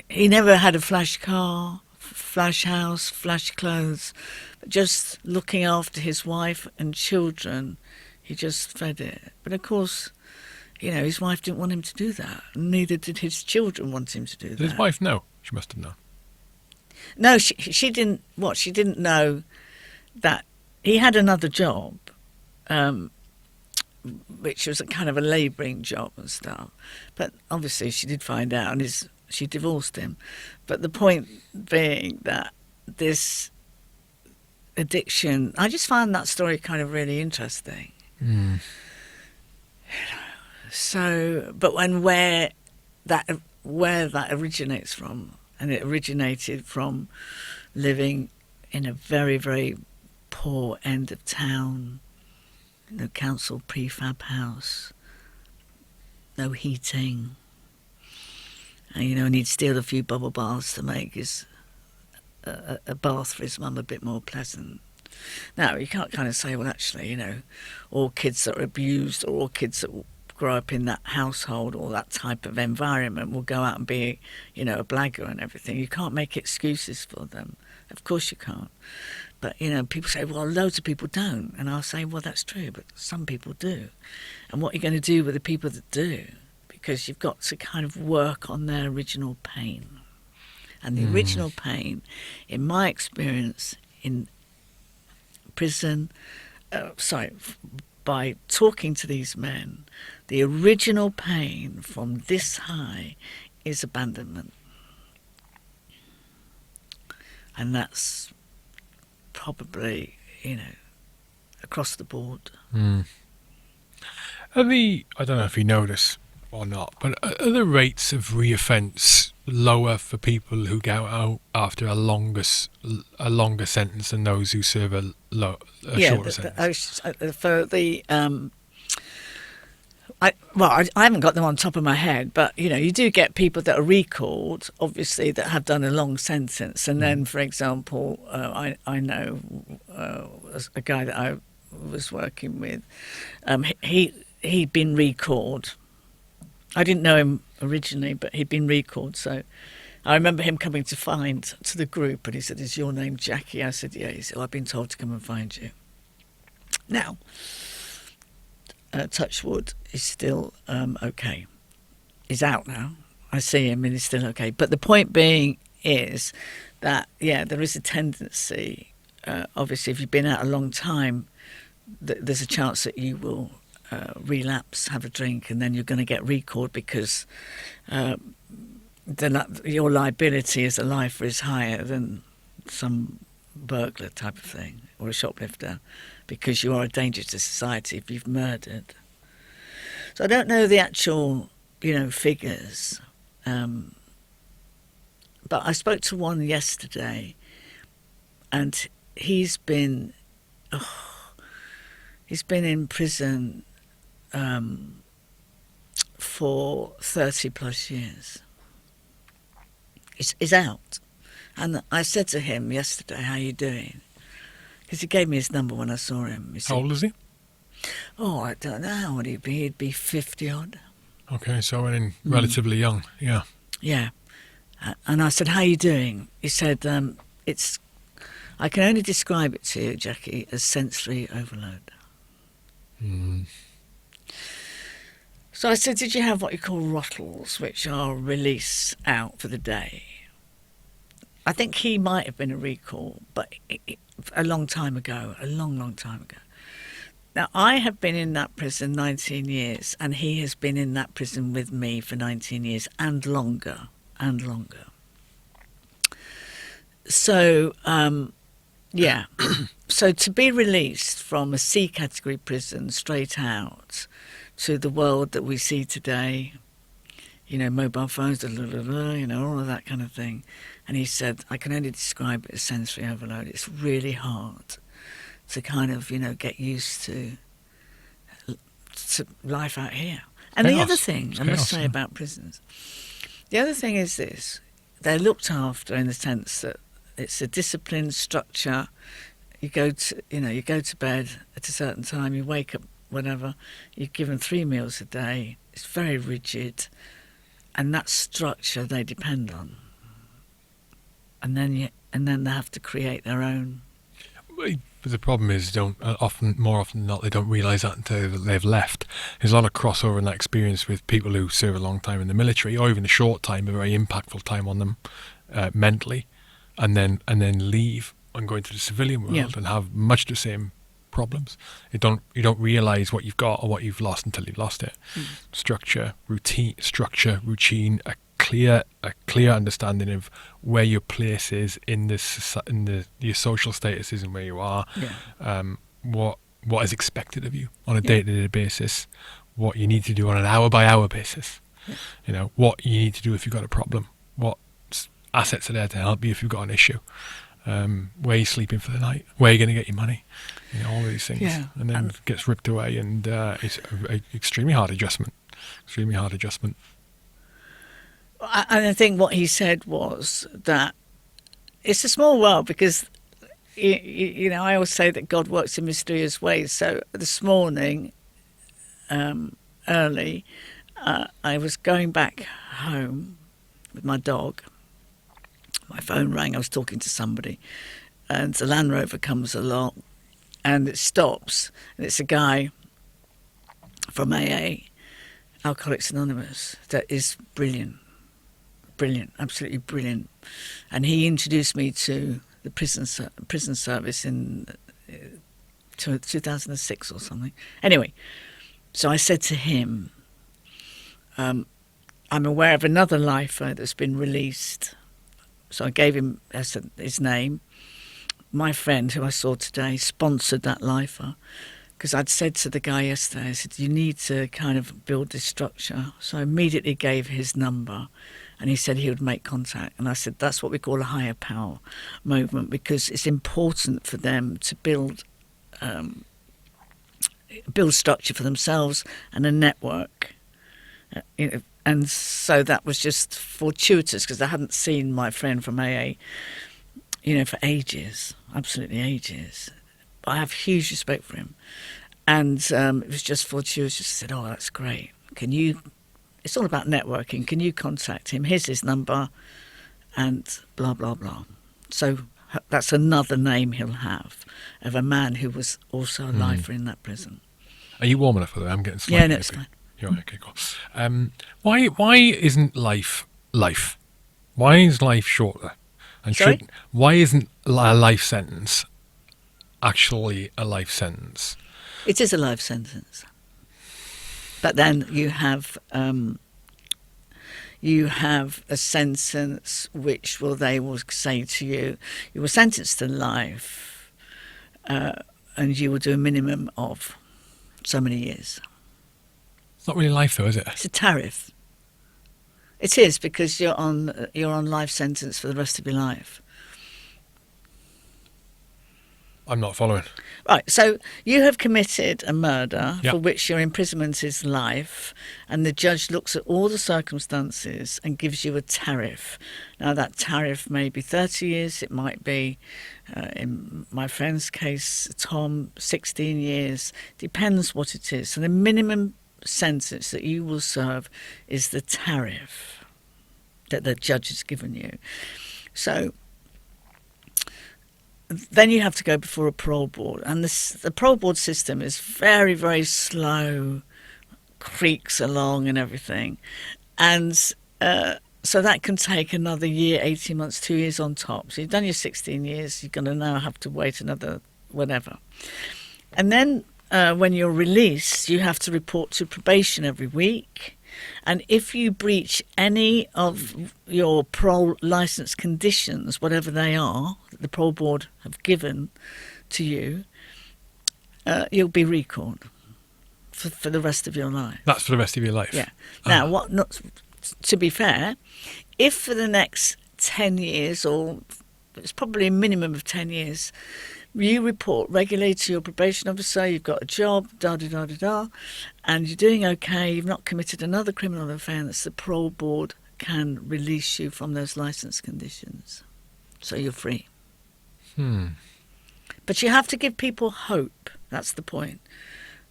he never had a flash car, flash house, flash clothes, but just looking after his wife and children, he just fed it. But of course, you know, his wife didn't want him to do that. Neither did his children want him to do that. Did his wife know? She must have known. No, she didn't. What? She didn't know that he had another job, which was a kind of a labouring job and stuff. But obviously, she did find out, and she divorced him. But the point being that this addiction, I just found that story kind of really interesting. So, but where that originates from. And it originated from living in a very, very poor end of town, no council prefab house, no heating. And, you know, and he'd steal a few bubble baths to make a bath for his mum a bit more pleasant. Now, you can't kind of say, well, actually, you know, all kids that are abused or all kids that grow up in that household or that type of environment will go out and be, you know, a blagger and everything. You can't make excuses for them. Of course you can't. But, you know, people say, well, loads of people don't. And I'll say, well, that's true, but some people do. And what are you going to do with the people that do? Because you've got to kind of work on their original pain. And the original pain, in my experience, in prison, by talking to these men, the original pain from this high is abandonment. And that's probably, you know, across the board. I don't know if you know this or not, but are the rates of reoffence lower for people who get out after a longer sentence than those who serve a shorter sentence? I haven't got them on top of my head, but, you know, you do get people that are recalled, obviously, that have done a long sentence. And then, for example, I know a guy that I was working with, he'd been recalled. I didn't know him originally, but he'd been recalled. So I remember him coming to the group, and he said, "Is your name Jackie?" I said, "Yeah." He said, "I've been told to come and find you." Now, touch wood, he's still okay. He's out now. I see him and he's still okay. But the point being is that, yeah, there is a tendency, obviously, if you've been out a long time, there's a chance that you will relapse, have a drink, and then you're going to get recalled because your liability as a lifer is higher than some burglar type of thing or a shoplifter, because you are a danger to society if you've murdered. So I don't know the actual, you know, figures, but I spoke to one yesterday, and he's been in prison for 30 plus years. He's out. And I said to him yesterday, "How are you doing?" Because he gave me his number when I saw him. He said, How old is he? Oh, I don't know. How would he be? He'd be 50 odd. Okay, so relatively young, yeah. Yeah. And I said, "How are you doing?" He said, I can only describe it to you, Jackie, as sensory overload. So I said, did you have what you call rottles, which are release out for the day? I think he might have been a recall, but a long time ago, a long, long time ago. Now, I have been in that prison 19 years, and he has been in that prison with me for 19 years and longer, and longer. So, yeah. So to be released from a C category prison straight out to the world that we see today, you know, mobile phones, you know, all of that kind of thing. And he said, I can only describe it as sensory overload. It's really hard to kind of, you know, get used to life out here. And the other thing I must say about prisons, the other thing is this: they're looked after in the sense that it's a disciplined structure. You go to bed at a certain time, you wake up whenever. You're given 3 meals a day. It's very rigid, and that structure they depend on. And then they have to create their own. But the problem is, more often than not, they don't realise that until they've left. There's a lot of crossover in that experience with people who serve a long time in the military, or even a short time, a very impactful time on them mentally, and then leave and go into the civilian world and have much the same problems. You don't realise what you've got or what you've lost until you've lost it. Structure, routine, a clear understanding of where your place is in your social status is and where you are. What is expected of you on a day-to-day basis, what you need to do on an hour-by-hour basis. You know, what you need to do if you've got a problem, what assets are there to help you if you've got an issue, where you're sleeping for the night, where you're going to get your money, you know, all of these things. And then it gets ripped away, and it's an extremely hard adjustment. And I think what he said was that it's a small world, because, you know, I always say that God works in mysterious ways. So this morning, early, I was going back home with my dog. My phone rang, I was talking to somebody, and the Land Rover comes along, and it stops, and it's a guy from AA, Alcoholics Anonymous, that is brilliant, absolutely brilliant. And he introduced me to the prison service in 2006 or something. Anyway, so I said to him, I'm aware of another lifer that's been released. So I gave him his name. My friend, who I saw today, sponsored that lifer, because I'd said to the guy yesterday, I said, you need to kind of build this structure. So I immediately gave his number, and he said he would make contact. And I said, that's what we call a higher power movement, because it's important for them to build structure for themselves and a network. You know, and so that was just fortuitous, because I hadn't seen my friend from AA, you know, for ages, absolutely ages. I have huge respect for him. And it was just fortuitous. I said, oh, that's great. It's all about networking. Can you contact him? Here's his number, and blah, blah, blah. So that's another name he'll have, of a man who was also a lifer in that prison. Are you warm enough for that? I'm getting slightly... Yeah, no, it's fine. You're right, okay, cool. Why isn't life? Why is life shorter? And Sorry? Why isn't a life sentence actually a life sentence? It is a life sentence. But then you have a sentence which they will say to you, you were sentenced to life, and you will do a minimum of so many years. It's not really life, though, is it? It's a tariff. It is, because you're on life sentence for the rest of your life. I'm not following. Right, so you have committed a murder Yep. for which your imprisonment is life, and the judge looks at all the circumstances and gives you a tariff. Now, that tariff may be 30 years, it might be, in my friend's case, Tom, 16 years, depends what it is. So the minimum sentence that you will serve is the tariff that the judge has given you. So then you have to go before a parole board, and the parole board system is very, very slow creaks along and everything. And so that can take another year, 18 months, 2 years on top. So you've done your 16 years, you're going to now have to wait another whatever. And then when you're released, you have to report to probation every week. And if you breach any of your parole licence conditions, whatever they are, that the parole board have given to you, you'll be recalled for the rest of your life. That's for the rest of your life? Yeah. Now, to be fair, if for the next 10 years, or it's probably a minimum of 10 years, you report regularly to your probation officer, you've got a job, and you're doing okay, you've not committed another criminal offence, the parole board can release you from those licence conditions. So you're free. But you have to give people hope. That's the point.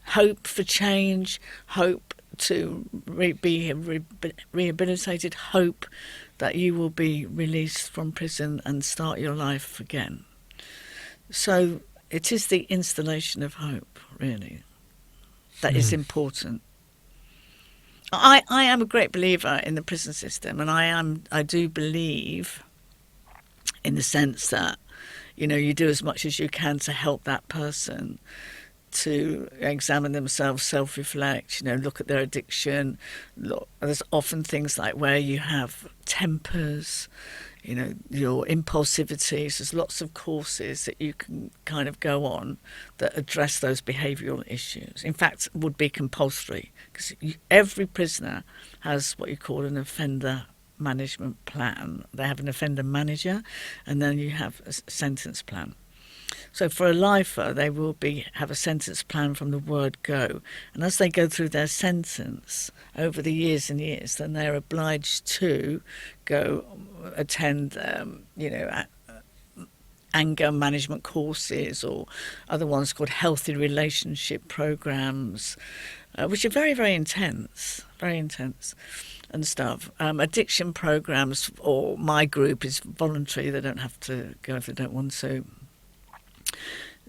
Hope for change, hope to be rehabilitated, hope that you will be released from prison and start your life again. So it is the installation of hope, really, that is important. I am a great believer in the prison system, and I do believe in the sense that, you know, you do as much as you can to help that person to examine themselves, self-reflect, you know, look at their addiction. Look, there's often things like where you have tempers, you know, your impulsivities. There's lots of courses that you can kind of go on that address those behavioural issues. In fact, would be compulsory, because every prisoner has what you call an offender management plan. They have an offender manager, and then you have a sentence plan. So for a lifer, they will have a sentence plan from the word go. And as they go through their sentence over the years and years, then they're obliged to go attend, anger management courses, or other ones called healthy relationship programs, which are very, very intense and stuff. Addiction programs, or my group is voluntary. They don't have to go if they don't want to.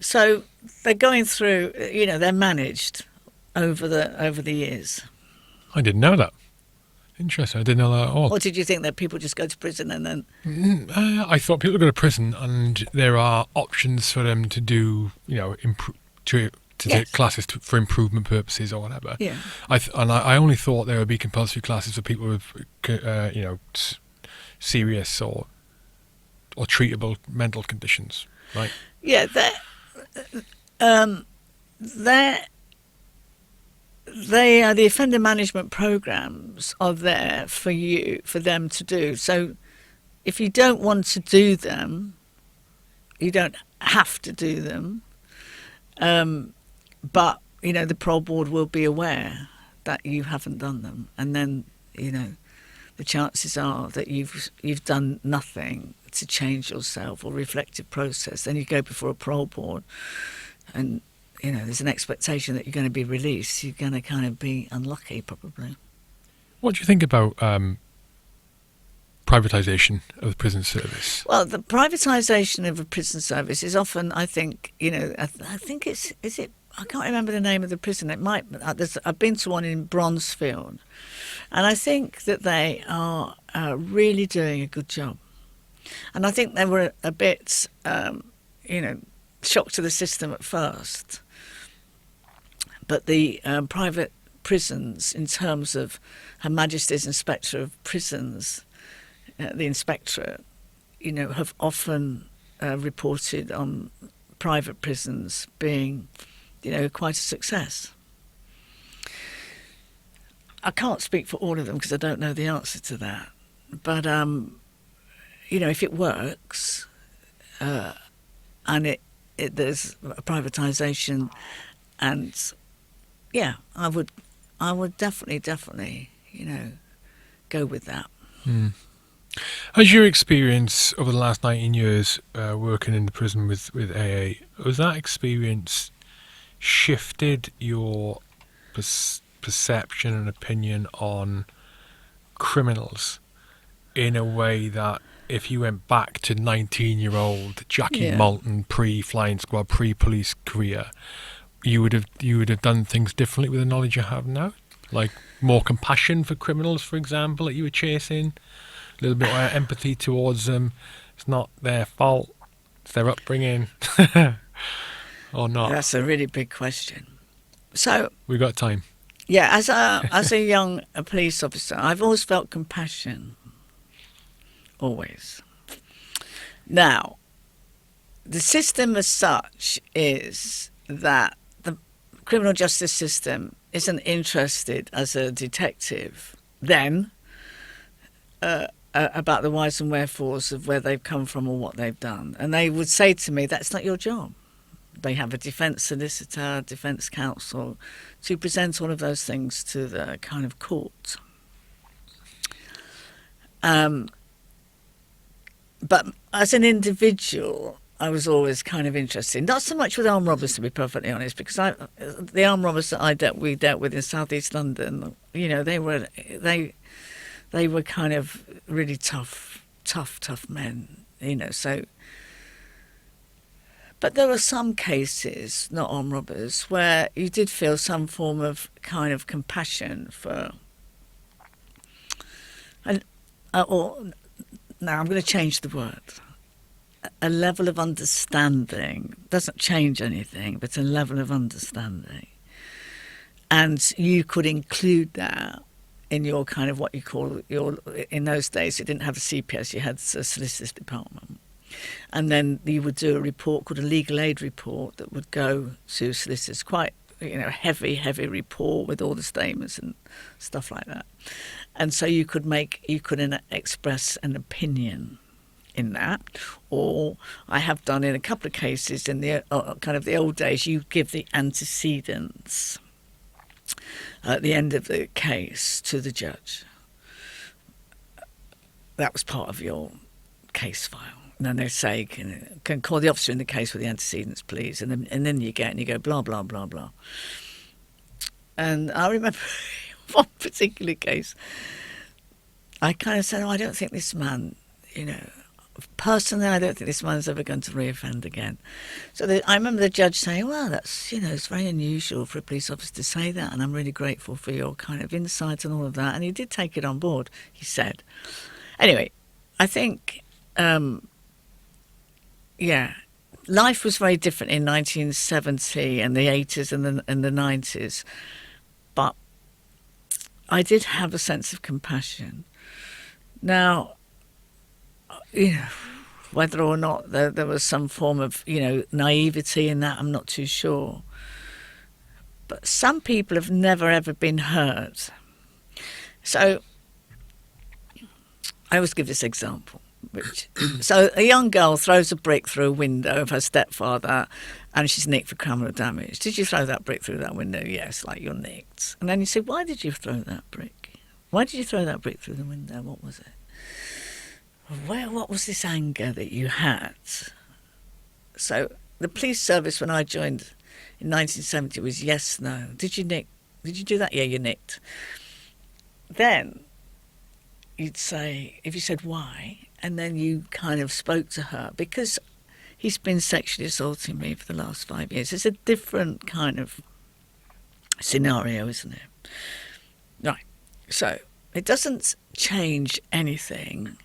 So they're going through, you know, they're managed over the years. I didn't know that. Interesting. I didn't know that at all. Or did you think that people just go to prison and then? I thought people go to prison and there are options for them to do, you know, to take classes for improvement purposes or whatever. Yeah. I only thought there would be compulsory classes for people with, serious or treatable mental conditions, right? Yeah, they are the offender management programs are there for them to do. So if you don't want to do them, you don't have to do them. But, you know, the parole board will be aware that you haven't done them. And then, you know, the chances are that you've done nothing to change yourself or reflective process. Then you go before a parole board and, you know, there's an expectation that you're going to be released. You're going to kind of be unlucky, probably. What do you think about privatisation of the prison service? Well, the privatisation of a prison service is often, I think, you know, I think is it, I can't remember the name of the prison. It might, I've been to one in Bronzefield, and I think that they are really doing a good job. And I think they were a bit, shocked to the system at first. But the private prisons, in terms of Her Majesty's Inspector of Prisons, the inspectorate, you know, have often reported on private prisons being, you know, quite a success. I can't speak for all of them because I don't know the answer to that. But, you know, if it works and there's a privatisation, and yeah, I would definitely, you know, go with that. Has your experience over the last 19 years working in the prison with AA, has that experience shifted your perception and opinion on criminals in a way that if you went back to 19-year-old Jackie Malton, pre-flying squad, pre-police career, you would have done things differently with the knowledge you have now? Like more compassion for criminals, for example, that you were chasing? A little bit more empathy towards them. It's not their fault. It's their upbringing. Or not? That's a really big question. So, We've got time. yeah, as a young police officer, I've always felt compassion. Always. Now, the system as such is that the criminal justice system isn't interested as a detective then about the whys and wherefores of where they've come from or what they've done. And they would say to me, that's not your job. They have a defence solicitor, defence counsel to present all of those things to the kind of court. But as an individual, I was always kind of interested. Not so much with armed robbers, to be perfectly honest, because the armed robbers that we dealt with in southeast London, you know, they were kind of really tough men, you know. So, but there were some cases, not armed robbers, where you did feel some form of kind of compassion for, now I'm going to change the word. A level of understanding doesn't change anything, but a level of understanding. And you could include that in your kind of what you call in those days, you didn't have a CPS, you had a solicitor's department. And then you would do a report called a legal aid report that would go to solicitors, quite, you know, heavy report with all the statements and stuff like that. And so you could express an opinion in that, or I have done in a couple of cases in the kind of the old days, you give the antecedents at the end of the case to the judge. That was part of your case file. And then they say, can call the officer in the case with the antecedents, please. And then you go, blah, blah, blah, blah. And I remember one particular case, I kind of said, I don't think this man, you know, personally, I don't think this man's ever going to reoffend again. So I remember the judge saying, well, that's, you know, it's very unusual for a police officer to say that, and I'm really grateful for your kind of insight and all of that. And he did take it on board, he said. Anyway, I think, life was very different in 1970 and the 80s and the 90s. But I did have a sense of compassion. Now, you know, whether or not there was some form of, you know, naivety in that, I'm not too sure. But some people have never, ever been hurt. So I always give this example. So a young girl throws a brick through a window of her stepfather and she's nicked for criminal damage. Did you throw that brick through that window? Yes, like you're nicked. And then you say, why did you throw that brick? Why did you throw that brick through the window? What was it? What was this anger that you had? So the police service when I joined in 1970 was yes, no. Did you nick? Did you do that? Yeah, you nicked. Then you'd say, if you said why, and then you kind of spoke to her, because he's been sexually assaulting me for the last 5 years. It's a different kind of scenario, isn't it? Right. So it doesn't change anything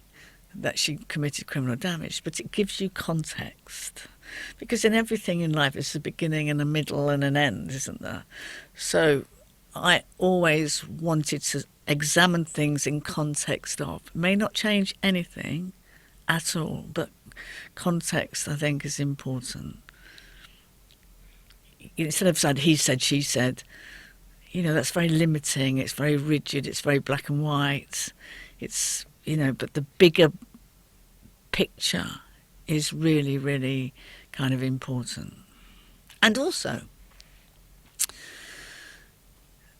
that she committed criminal damage, but it gives you context. Because in everything in life, there's a beginning and a middle and an end, isn't there? So I always wanted to examine things in context of. It may not change anything at all, but context, I think, is important. Instead of saying he said, she said, you know, that's very limiting, it's very rigid, it's very black and white. It's, you know, but the bigger picture is really, really kind of important. And also,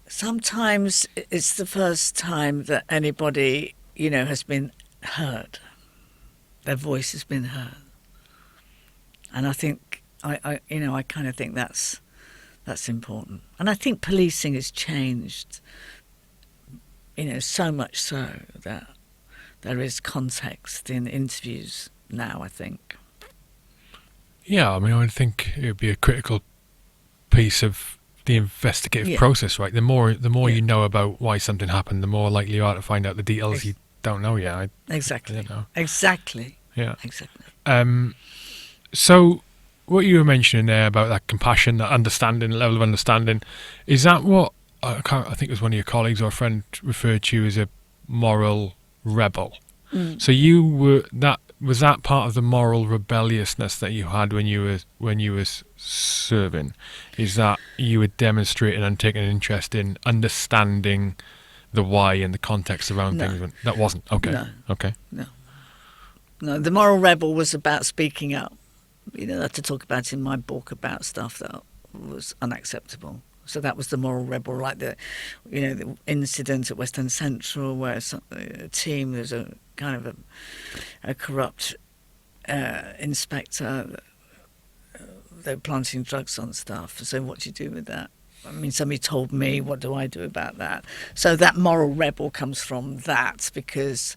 sometimes it's the first time that anybody, you know, has been heard. Their voice has been heard. And I think, I kind of think that's important. And I think policing has changed, you know, so much so that there is context in interviews now, I think. Yeah, I mean, I think it would be a critical piece of the investigative Yeah. process, right? The more Yeah. you know about why something happened, the more likely you are to find out the details you don't know yet. I Exactly. don't know. Exactly. Yeah. Exactly. So, what you were mentioning there about that compassion, that understanding, level of understanding, is that what I think it was one of your colleagues or a friend referred to you as a moral rebel? So you were that. Was that part of the moral rebelliousness that you had when you were serving? Is that you were demonstrating and taking an interest in understanding the why and the context around No. things? That wasn't okay. No. Okay. No. No. The moral rebel was about speaking up. You know, I had to talk about in my book about stuff that was unacceptable. So that was the moral rebel, like the incident at West End Central where a team, there's a kind of a corrupt inspector. They were planting drugs on stuff. So what do you do with that? I mean, somebody told me, what do I do about that? So that moral rebel comes from that, because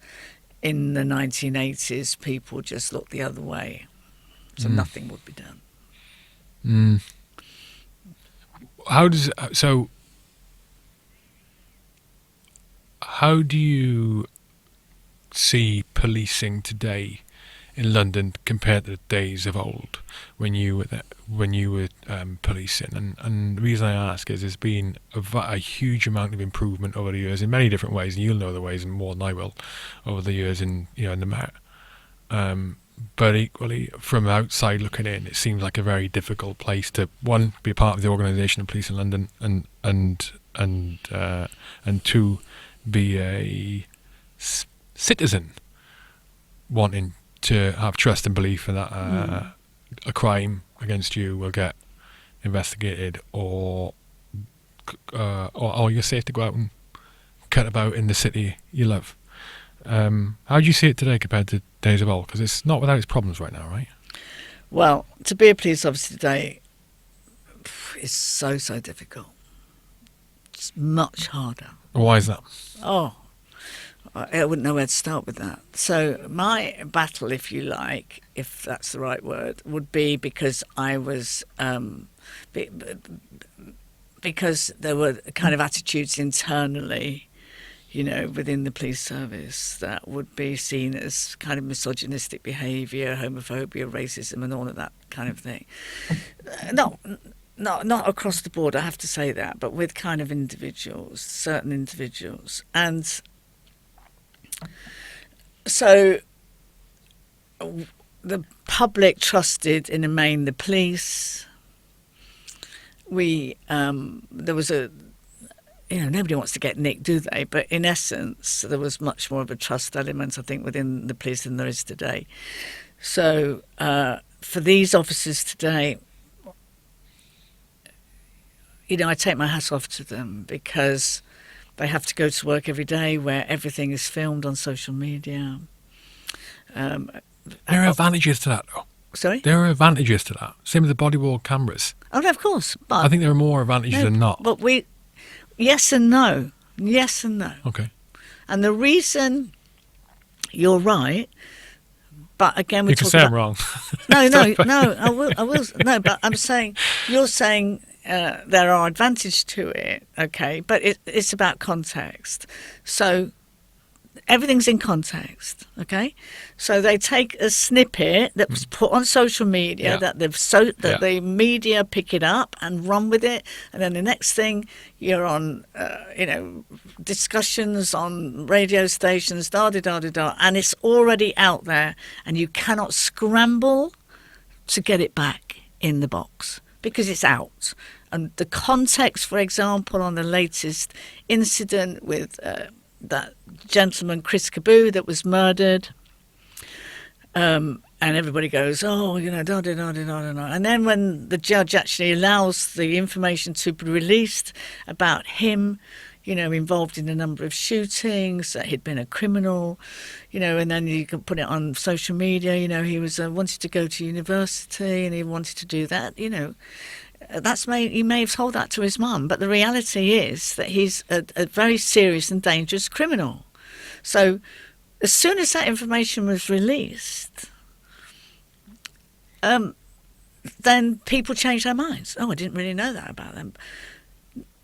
in the 1980s, people just looked the other way. So nothing would be done. How do you see policing today in London compared to the days of old when you were policing? And the reason I ask is there's been a huge amount of improvement over the years in many different ways, and you'll know the ways more than I will over the years in the Met. But equally, from outside looking in, it seems like a very difficult place to, one, be a part of the organisation of police in London, and two, be a citizen wanting to have trust and belief in that a crime against you will get investigated, or you're safe to go out and cut about in the city you love. How do you see it today compared to days of old? Because it's not without its problems right now, right? Well, to be a police officer today is so difficult. It's much harder. Why is that? Oh, I wouldn't know where to start with that. So my battle, if you like, if that's the right word, would be because I was because there were kind of attitudes internally, within the police service that would be seen as kind of misogynistic behaviour, homophobia, racism, and all of that kind of thing. Not across the board, I have to say that, but with kind of certain individuals. And so the public trusted, in the main, the police. There was nobody wants to get nicked, do they? But in essence, there was much more of a trust element, I think, within the police than there is today. So for these officers today, I take my hat off to them, because they have to go to work every day where everything is filmed on social media. There are advantages to that, though. Sorry? There are advantages to that. Same with the body-worn cameras. Oh, no, of course. But I think there are more advantages than not. But yes and no. Yes and no. Okay. And the reason you're right, but again, you can say I'm wrong. No, I will. No, but I'm saying, you're saying there are advantages to it, okay, but it's about context. So everything's in context, okay? So they take a snippet that was put on social media, that the media pick it up and run with it, and then the next thing you're on, discussions on radio stations, and it's already out there, and you cannot scramble to get it back in the box because it's out. And the context, for example, on the latest incident with that gentleman, Chris Caboo, that was murdered, and everybody goes, and then when the judge actually allows the information to be released about him, involved in a number of shootings, that he'd been a criminal, and then you can put it on social media, he was wanted to go to university and he wanted to do that, he may have told that to his mum, but the reality is that he's a very serious and dangerous criminal. So as soon as that information was released, then people changed their minds. Oh, I didn't really know that about them.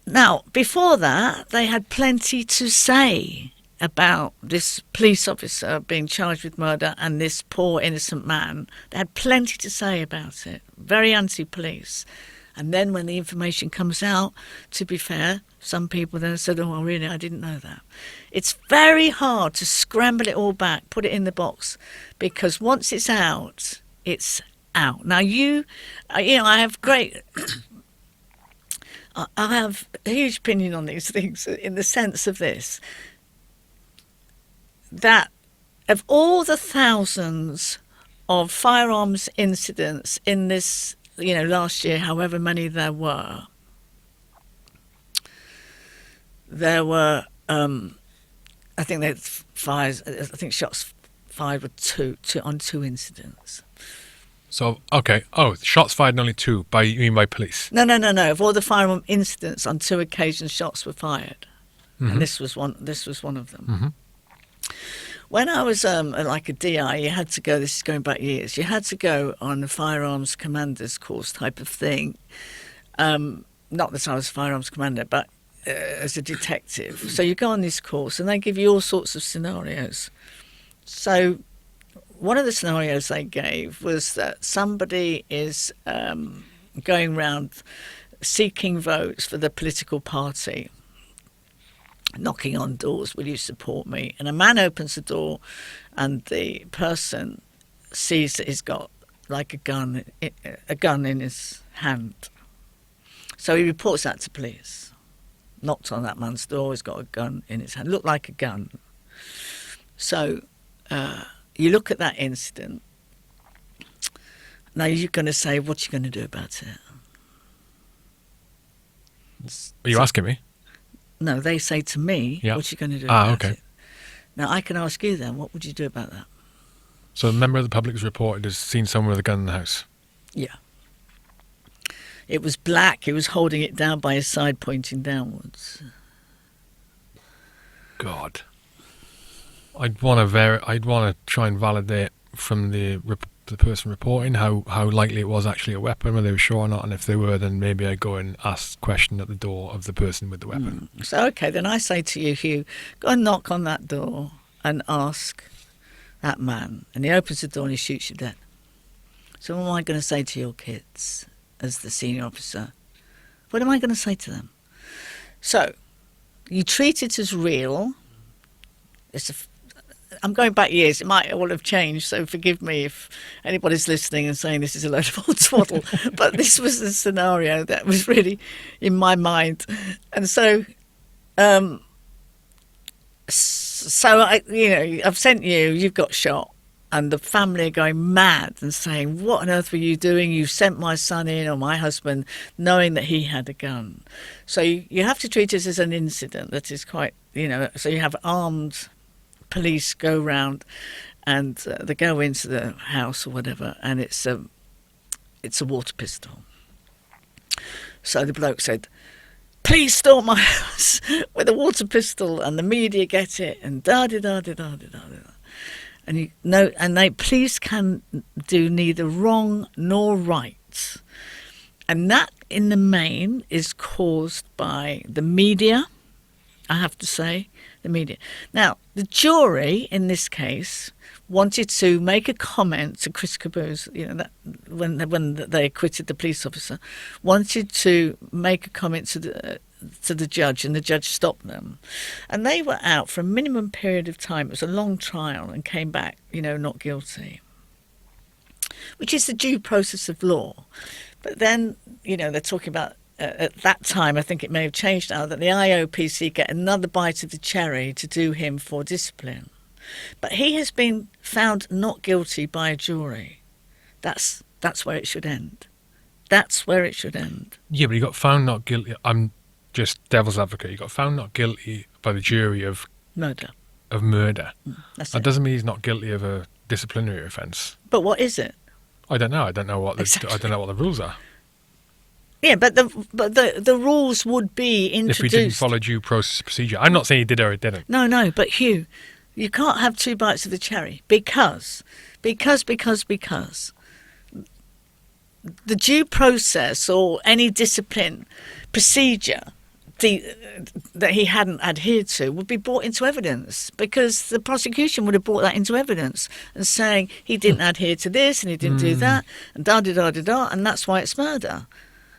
Now, before that, they had plenty to say about this police officer being charged with murder and this poor innocent man. They had plenty to say about it. Very anti-police. And then when the information comes out, to be fair, some people then said, oh, well, really, I didn't know that. It's very hard to scramble it all back, put it in the box, because once it's out, it's out. Now, I have I have a huge opinion on these things in the sense of this, that of all the thousands of firearms incidents in this, last year, however many there were, I think shots fired were two on two incidents. So, okay. Oh, shots fired, only two. You mean by police? No. Of all the firearm incidents, on two occasions, shots were fired, and this was one of them. Mm-hmm. When I was like a DI, you had to go. This is going back years. You had to go on a firearms commander's course type of thing. Not that I was a firearms commander, but as a detective. So you go on this course, and they give you all sorts of scenarios. So one of the scenarios they gave was that somebody is going around seeking votes for the political party, knocking on doors, will you support me? And a man opens the door, and the person sees that he's got like a gun in his hand. So he reports that to police. Knocked on that man's door, he's got a gun in his hand, looked like a gun. So you look at that incident. Now you're going to say, what are you going to do about it? Are you asking me? No, they say to me, yeah. What are you going to do about okay. it? Now I can ask you then, what would you do about that? So a member of the public has reported has seen someone with a gun in the house? Yeah. It was black. He was holding it down by his side, pointing downwards. God. I'd want to try and validate from the person reporting how likely it was actually a weapon, whether they were sure or not, and if they were, then maybe I'd go and ask question at the door of the person with the weapon. So, okay, then I say to you, Hugh, go and knock on that door and ask that man. And he opens the door and he shoots you dead. So what am I going to say to your kids as the senior officer? What am I going to say to them? So, you treat it as real. I'm going back years. It might all have changed, so forgive me if anybody's listening and saying this is a load of old twaddle. But this was the scenario that was really in my mind. And so, I've sent you, you've got shot. And the family are going mad and saying, what on earth were you doing? You sent my son in, or my husband, knowing that he had a gun. So you have to treat it as an incident that is quite, so you have armed police go round and they go into the house or whatever, and it's a water pistol. So the bloke said, please storm my house with a water pistol, and the media get it, and da-da-da-da-da-da-da. And they police can do neither wrong nor right. And that, in the main, is caused by the media, I have to say, the media. Now, the jury, in this case, wanted to make a comment to Chris Caboose, that when they acquitted the police officer, wanted to make a comment to the judge, and the judge stopped them. And they were out for a minimum period of time. It was a long trial, and came back, not guilty, which is the due process of law. But then, they're talking about, at that time, I think it may have changed now, that the IOPC get another bite of the cherry to do him for discipline. But he has been found not guilty by a jury. That's where it should end. That's where it should end. Yeah, but he got found not guilty. I'm just devil's advocate. He got found not guilty by the jury of murder. That doesn't mean he's not guilty of a disciplinary offence. But what is it? I don't know. I don't know what the rules are. Yeah, but the rules would be introduced if we didn't follow due process procedure. I'm not saying he did or he didn't. No. But Hugh, you can't have two bites of the cherry because the due process or any discipline procedure that he hadn't adhered to would be brought into evidence, because the prosecution would have brought that into evidence and saying he didn't adhere to this and he didn't do that and da-da-da-da-da, and that's why it's murder.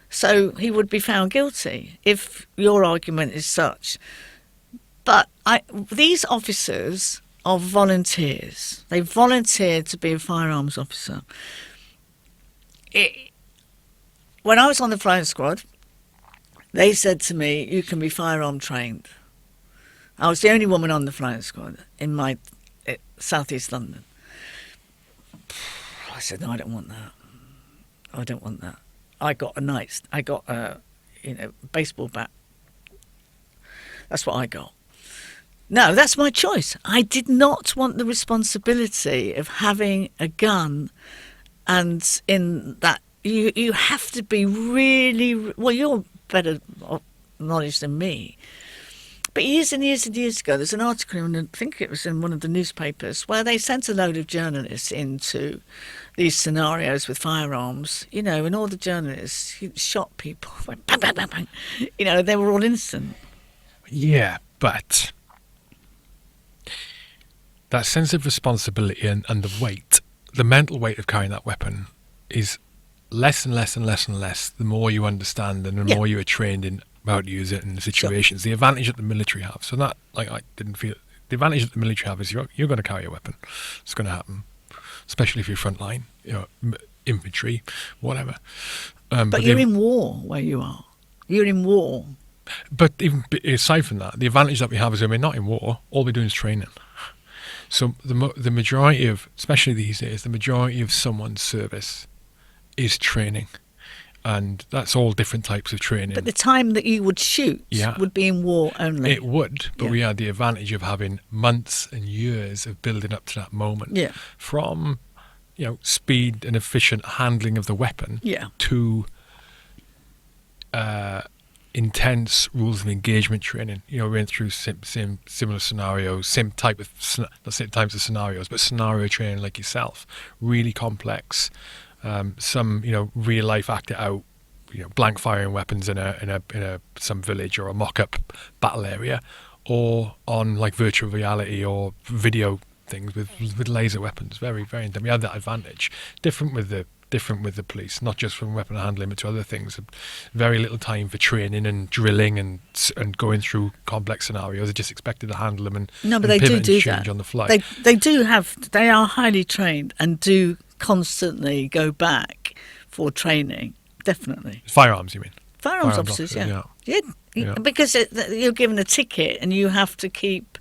So he would be found guilty if your argument is such. But these officers are volunteers. They volunteered to be a firearms officer. When I was on the flying squad, they said to me, you can be firearm trained. I was the only woman on the flying squad in my southeast London. I said, no, I don't want that. I don't want that. I got a baseball bat. That's what I got. No, that's my choice. I did not want the responsibility of having a gun, and in that you have to be really, well, you're better knowledge than me. But years and years and years ago, there's an article, I think it was in one of the newspapers, where they sent a load of journalists into these scenarios with firearms, and all the journalists shot people, went bang, bang, bang, bang. They were all innocent. Yeah, but that sense of responsibility and the weight, the mental weight of carrying that weapon is less and less and less and less the more you understand and the more you are trained in how to use it in the situations. Sure. The advantage that the military have. So that, I didn't feel... The advantage that the military have is you're going to carry a weapon. It's going to happen, especially if you're frontline, infantry, whatever. But you're in war where you are. You're in war. But even aside from that, the advantage that we have is when we're not in war, all we're doing is training. So the majority of, especially these days, the majority of someone's service is training. And that's all different types of training. But the time that you would shoot would be in war only. It would, but we had the advantage of having months and years of building up to that moment. Yeah. From, speed and efficient handling of the weapon to intense rules of engagement training. We went through similar scenarios, not same types of scenarios, but scenario training like yourself. Really complex. Some real life act it out, blank firing weapons in some village or a mock-up battle area, or on like virtual reality or video things with laser weapons. Very, very intense. We had that advantage. Different with the police, not just from weapon handling, but to other things. Very little time for training and drilling and going through complex scenarios. They just expected to handle them and they pivot do and change that on the fly. They are highly trained and do constantly go back for training. Definitely. Firearms, you mean? Firearms officers, yeah. Because you're given a ticket and you have to keep.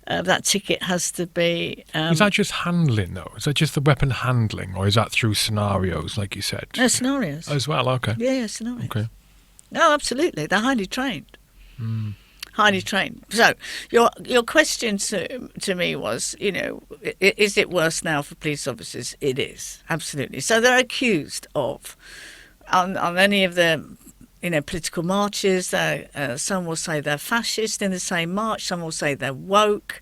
That ticket has to be... is that just handling, though? Is that just the weapon handling, or is that through scenarios, like you said? No, scenarios. As well, okay. Yeah, scenarios. Okay. No, absolutely. They're highly trained. Highly trained. So your question to me was, is it worse now for police officers? It is, absolutely. So they're accused of, on any of the... political marches. Some will say they're fascist in the same march. Some will say they're woke.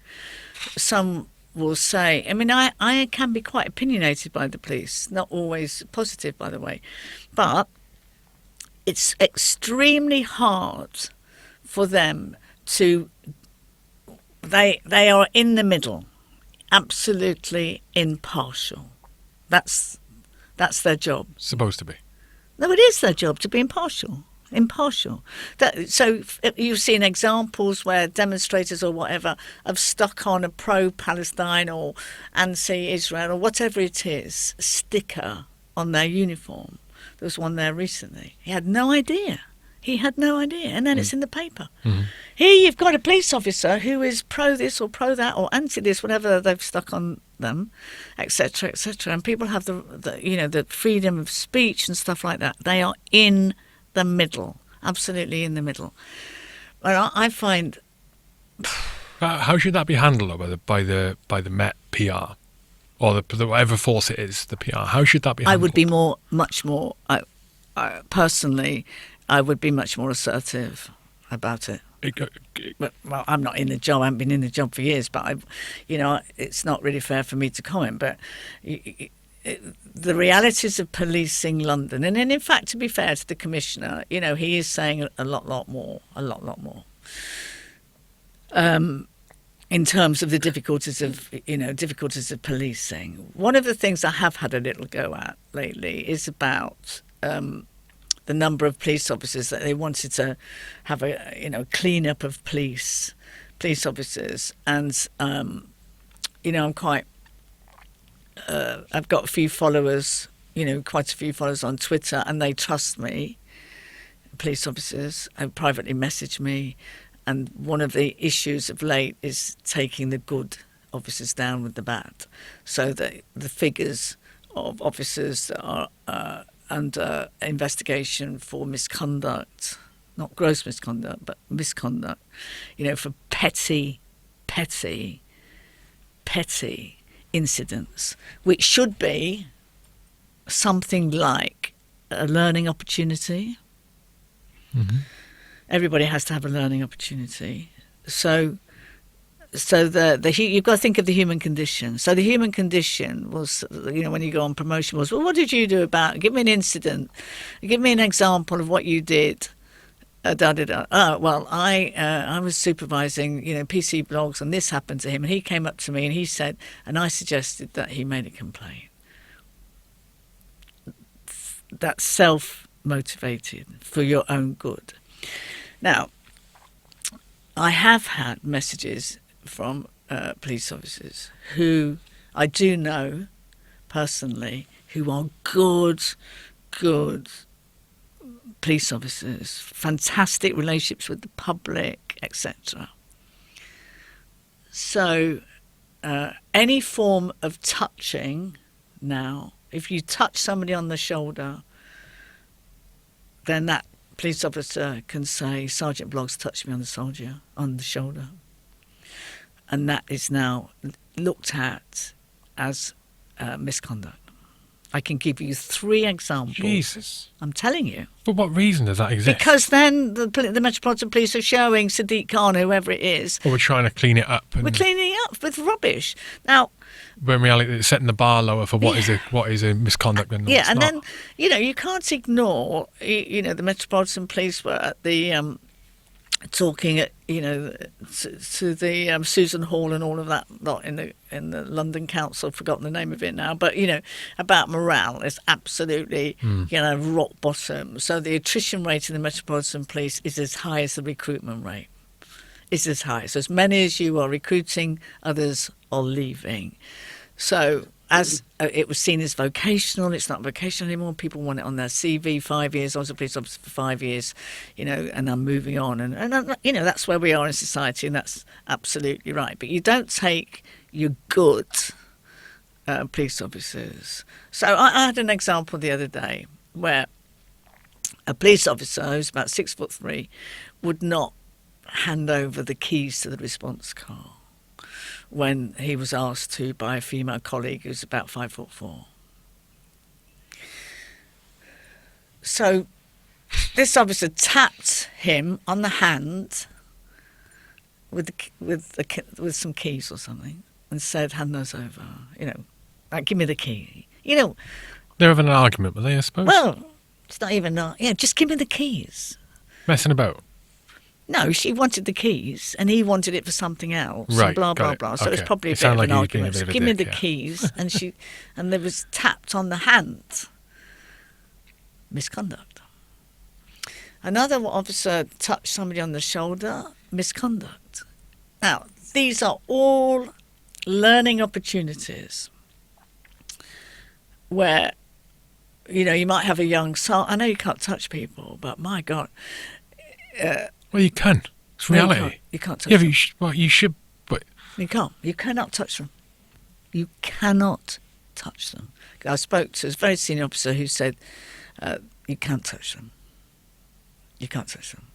Some will say... I can be quite opinionated by the police. Not always positive, by the way. But it's extremely hard for them to... They are in the middle. Absolutely impartial. That's their job. Supposed to be. No, it is their job to be impartial. So you've seen examples where demonstrators or whatever have stuck on a pro-Palestine or anti-Israel or whatever it is sticker on their uniform. There was one there recently. He had no idea. And then it's in the paper. Mm-hmm. Here you've got a police officer who is pro this or pro that or anti this, whatever they've stuck on them, etc., etc. And people have the freedom of speech and stuff like that. They are in the middle, absolutely in the middle. Well, I find... How should that be handled by the Met PR or the whatever force it is, the PR? How should that be handled? I would be much more personally. I would be much more assertive about it. Well, I'm not in the job. I haven't been in the job for years, but it's not really fair for me to comment. But the realities of policing London, and in fact, to be fair to the commissioner, he is saying a lot more. In terms of the difficulties of policing. One of the things I have had a little go at lately is about the number of police officers that they wanted to have a clean up of police officers, and I'm quite. I've got a few followers, quite a few followers on Twitter, and they trust me. Police officers have privately messaged me. And one of the issues of late is taking the good officers down with the bad. So that the figures of officers that are under investigation for misconduct, not gross misconduct, but misconduct, for petty incidents, which should be something like a learning opportunity. Mm-hmm. Everybody has to have a learning opportunity. So you've got to think of the human condition. So the human condition was, when you go on promotion, was, well, what did you do about? Give me an incident. Give me an example of what you did. Oh, well, I was supervising, PC blogs, and this happened to him, and he came up to me and he said, and I suggested that he made a complaint. That's self-motivated for your own good. Now, I have had messages from police officers who I do know personally, who are good police officers, fantastic relationships with the public, etc. So any form of touching now, if you touch somebody on the shoulder, then that police officer can say, Sergeant Bloggs touched me on the shoulder. And that is now looked at as misconduct. I can give you 3 examples. Jesus. I'm telling you. For what reason does that exist? Because then the Metropolitan Police are showing Sadiq Khan, whoever it is. Or we're trying to clean it up. We're cleaning it up with rubbish. Now, when in reality, it's setting the bar lower for what is a misconduct and yeah, and not. then you can't ignore. The Metropolitan Police were at the talking at to the Susan Hall and all of that lot in the London Council. I've forgotten the name of it now, but about morale is absolutely rock bottom. So the attrition rate in the Metropolitan Police is as high as the recruitment rate. It's as high. So as many as you are recruiting, others are leaving. So as it was seen as vocational, it's not vocational anymore. People want it on their CV. 5 years, I was a police officer for 5 years, and I'm moving on. And that's where we are in society, and that's absolutely right. But you don't take your good police officers. So I had an example the other day where a police officer who's about 6'3" would not hand over the keys to the response car when he was asked to by a female colleague who's about 5'4". So this officer tapped him on the hand with some keys or something and said, "Hand those over. Like, give me the key." They're having an argument, were they? I suppose. Well, it's not even that. Yeah, just give me the keys. Messing about. No, she wanted the keys, and he wanted it for something else. Right, and blah blah it. blah. So Okay. it was probably a It bit of sounded an like he was being a argument. bit So of a give me dick, the yeah. keys, and there was tapped on the hand. Misconduct. Another officer touched somebody on the shoulder. Misconduct. Now, these are all learning opportunities where, you might have a young soul. I know you can't touch people, but my God. Well, you can. It's reality. No, you can't touch Yeah, them. but you should. But You can't. You cannot touch them. You cannot touch them. I spoke to a very senior officer who said, you can't touch them. You can't touch them.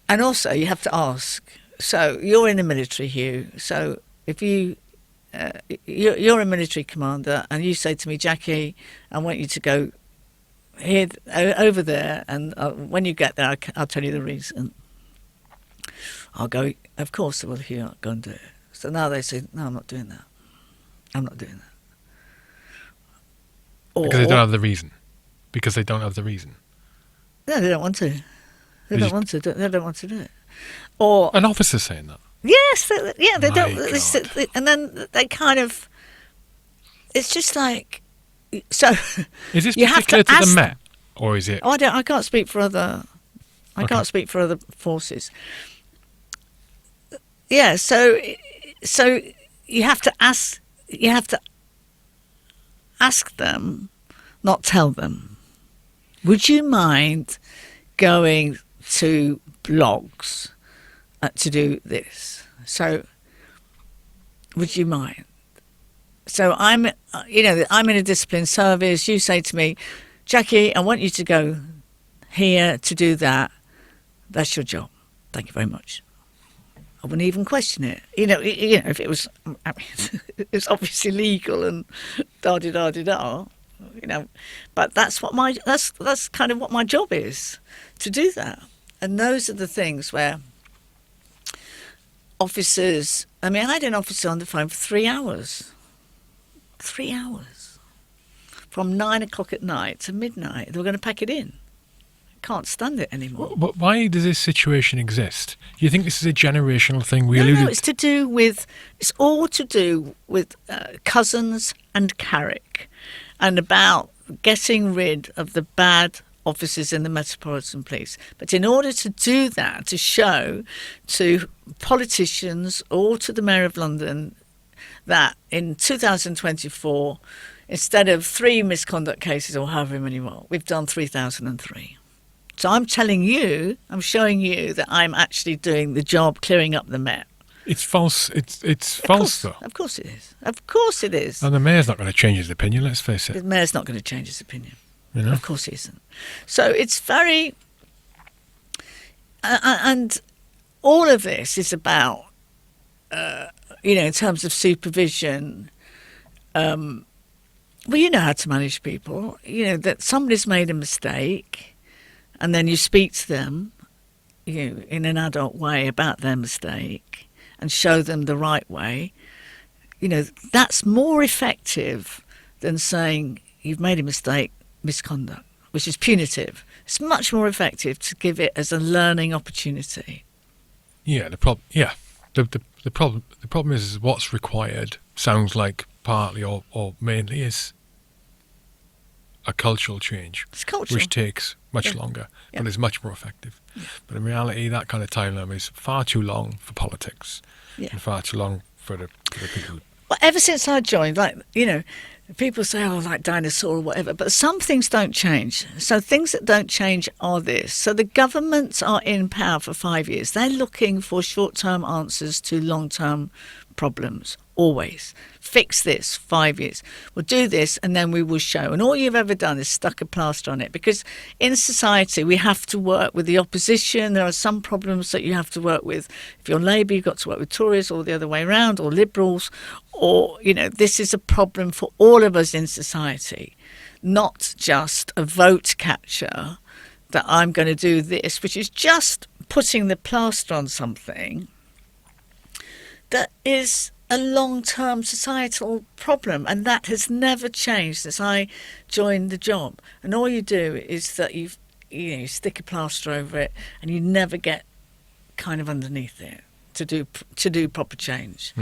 And also, you have to ask. So you're in the military, Hugh. So if you're a military commander, and you say to me, "Jackie, I want you to go here, over there, and when you get there, I'll tell you the reason." I'll go, "Of course, Hugh, I'll go and do it." So now they say, "No, I'm not doing that. I'm not doing that." Because they Or don't have the reason. Because they don't have the reason. no, they don't want to. They They don't just- want to. They don't want to do it. Or An officer's saying that. yes, they My don't. God. And then they kind of. It's just like so. Is this You have particular to to the ask Met? Or is it... Oh, I don't. I can't speak for other. I Okay. can't speak for other forces. Yeah. So you have to ask. You have to ask them, not tell them. Would you mind going to blogs to do this? So, would you mind? So I'm in a discipline service. You say to me, Jackie, I want you to go here to do that. That's your job. Thank you very much. I wouldn't even question it. If it was, I mean, it's obviously legal and da-di-da-di-da, but that's kind of what my job is, to do that. And those are the things where officers, I mean, I had an officer on the phone for 3 hours. 3 hours. From 9 o'clock at night to midnight. They were going to pack it in. Can't stand it anymore. But why does this situation exist? Do you think this is a generational thing? No, it's all to do with Cousins and Carrick, and about getting rid of the bad officers in the Metropolitan Police. But in order to do that, to show to politicians or to the Mayor of London that in 2024, instead of 3 misconduct cases or however many more, we've done 3,003. So I'm showing you that I'm actually doing the job, clearing up the Met. It's false. It's false, though. Of course it is. Of course it is. And the mayor's not going to change his opinion, let's face The it. Mayor's not going to change his opinion. You know? Of course he isn't. So it's very... and all of this is about, in terms of supervision, well, you know how to manage people. That somebody's made a mistake, and then you speak to them, in an adult way about their mistake and show them the right way. That's more effective than saying you've made a mistake, misconduct, which is punitive. It's much more effective to give it as a learning opportunity. Yeah, the problem is what's required sounds like partly or mainly is a cultural change, It's cultural. which takes much longer, but is much more effective. Yeah. But in reality, that kind of time limit is far too long for politics and far too long for the people. Well, ever since I joined, people say, oh, like dinosaur or whatever, but some things don't change. So things that don't change are this. So the governments are in power for 5 years. They're looking for short-term answers to long-term problems, always. Fix this, 5 years. We'll do this and then we will show. And all you've ever done is stuck a plaster on it, because in society we have to work with the opposition. There are some problems that you have to work with. If you're Labour, you've got to work with Tories, or the other way around, or Liberals, or, this is a problem for all of us in society, not just a vote catcher that I'm going to do this, which is just putting the plaster on something that is a long-term societal problem, and that has never changed since I joined the job. And all you do is that you stick a plaster over it, and you never get kind of underneath it to do proper change.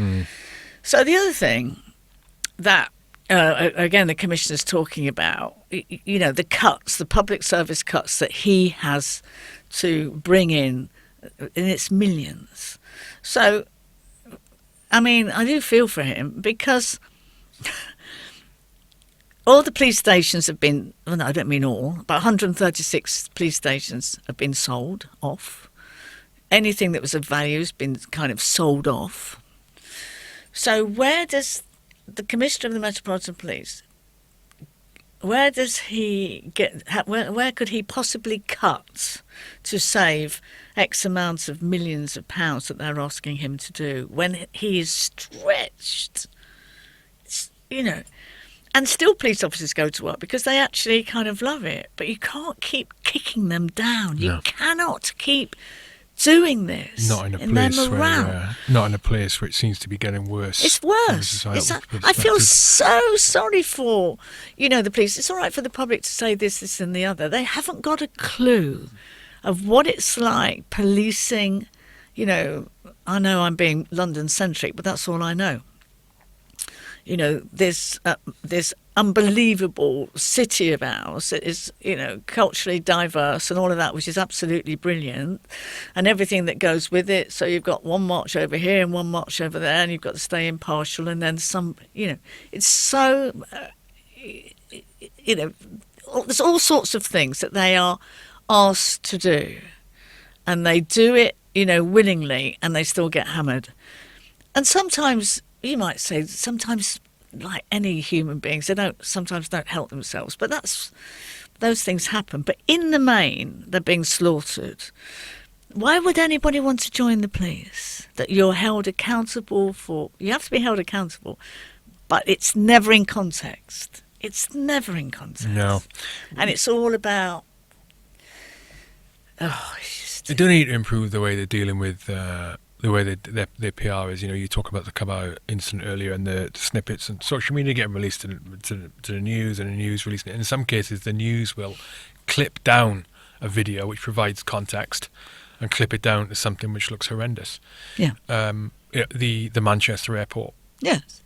So the other thing that again the Commissioner's talking about, the cuts, the public service cuts that he has to bring in, and it's millions. So I mean, I do feel for him, because all the police stations have been, well, no, I don't mean all, but 136 police stations have been sold off. Anything that was of value has been kind of sold off. So where does the Commissioner of the Metropolitan Police, where does he get, where could he possibly cut to save X amount of millions of pounds that they're asking him to do, when he is stretched, and still police officers go to work because they actually kind of love it, but you can't keep kicking them down. You cannot keep doing this. Not in a in their place morale. where, not in a place where it seems to be getting worse. It's from a worse. societal I feel perspective. so sorry for, the police. It's all right for the public to say this, and the other. They haven't got a clue of what it's like policing. I know I'm being London-centric, but that's all I know. This unbelievable city of ours that is, culturally diverse and all of that, which is absolutely brilliant, and everything that goes with it. So you've got one march over here and one march over there, and you've got to stay impartial, and then some, it's so, there's all sorts of things that they are asked to do, and they do it, willingly, and they still get hammered. And sometimes, you might say, sometimes, like any human beings, they sometimes don't help themselves. But those things happen. But in the main, they're being slaughtered. Why would anybody want to join the police? That you're held accountable for. You have to be held accountable, but it's never in context. It's never in context. No. And it's all about. They do need to improve the way they're dealing with the way their PR is. You talk about the Cabot incident earlier and the snippets and social media getting released to the news, and the news releasing it. In some cases, the news will clip down a video which provides context and clip it down to something which looks horrendous. Yeah. The Manchester airport. Yes.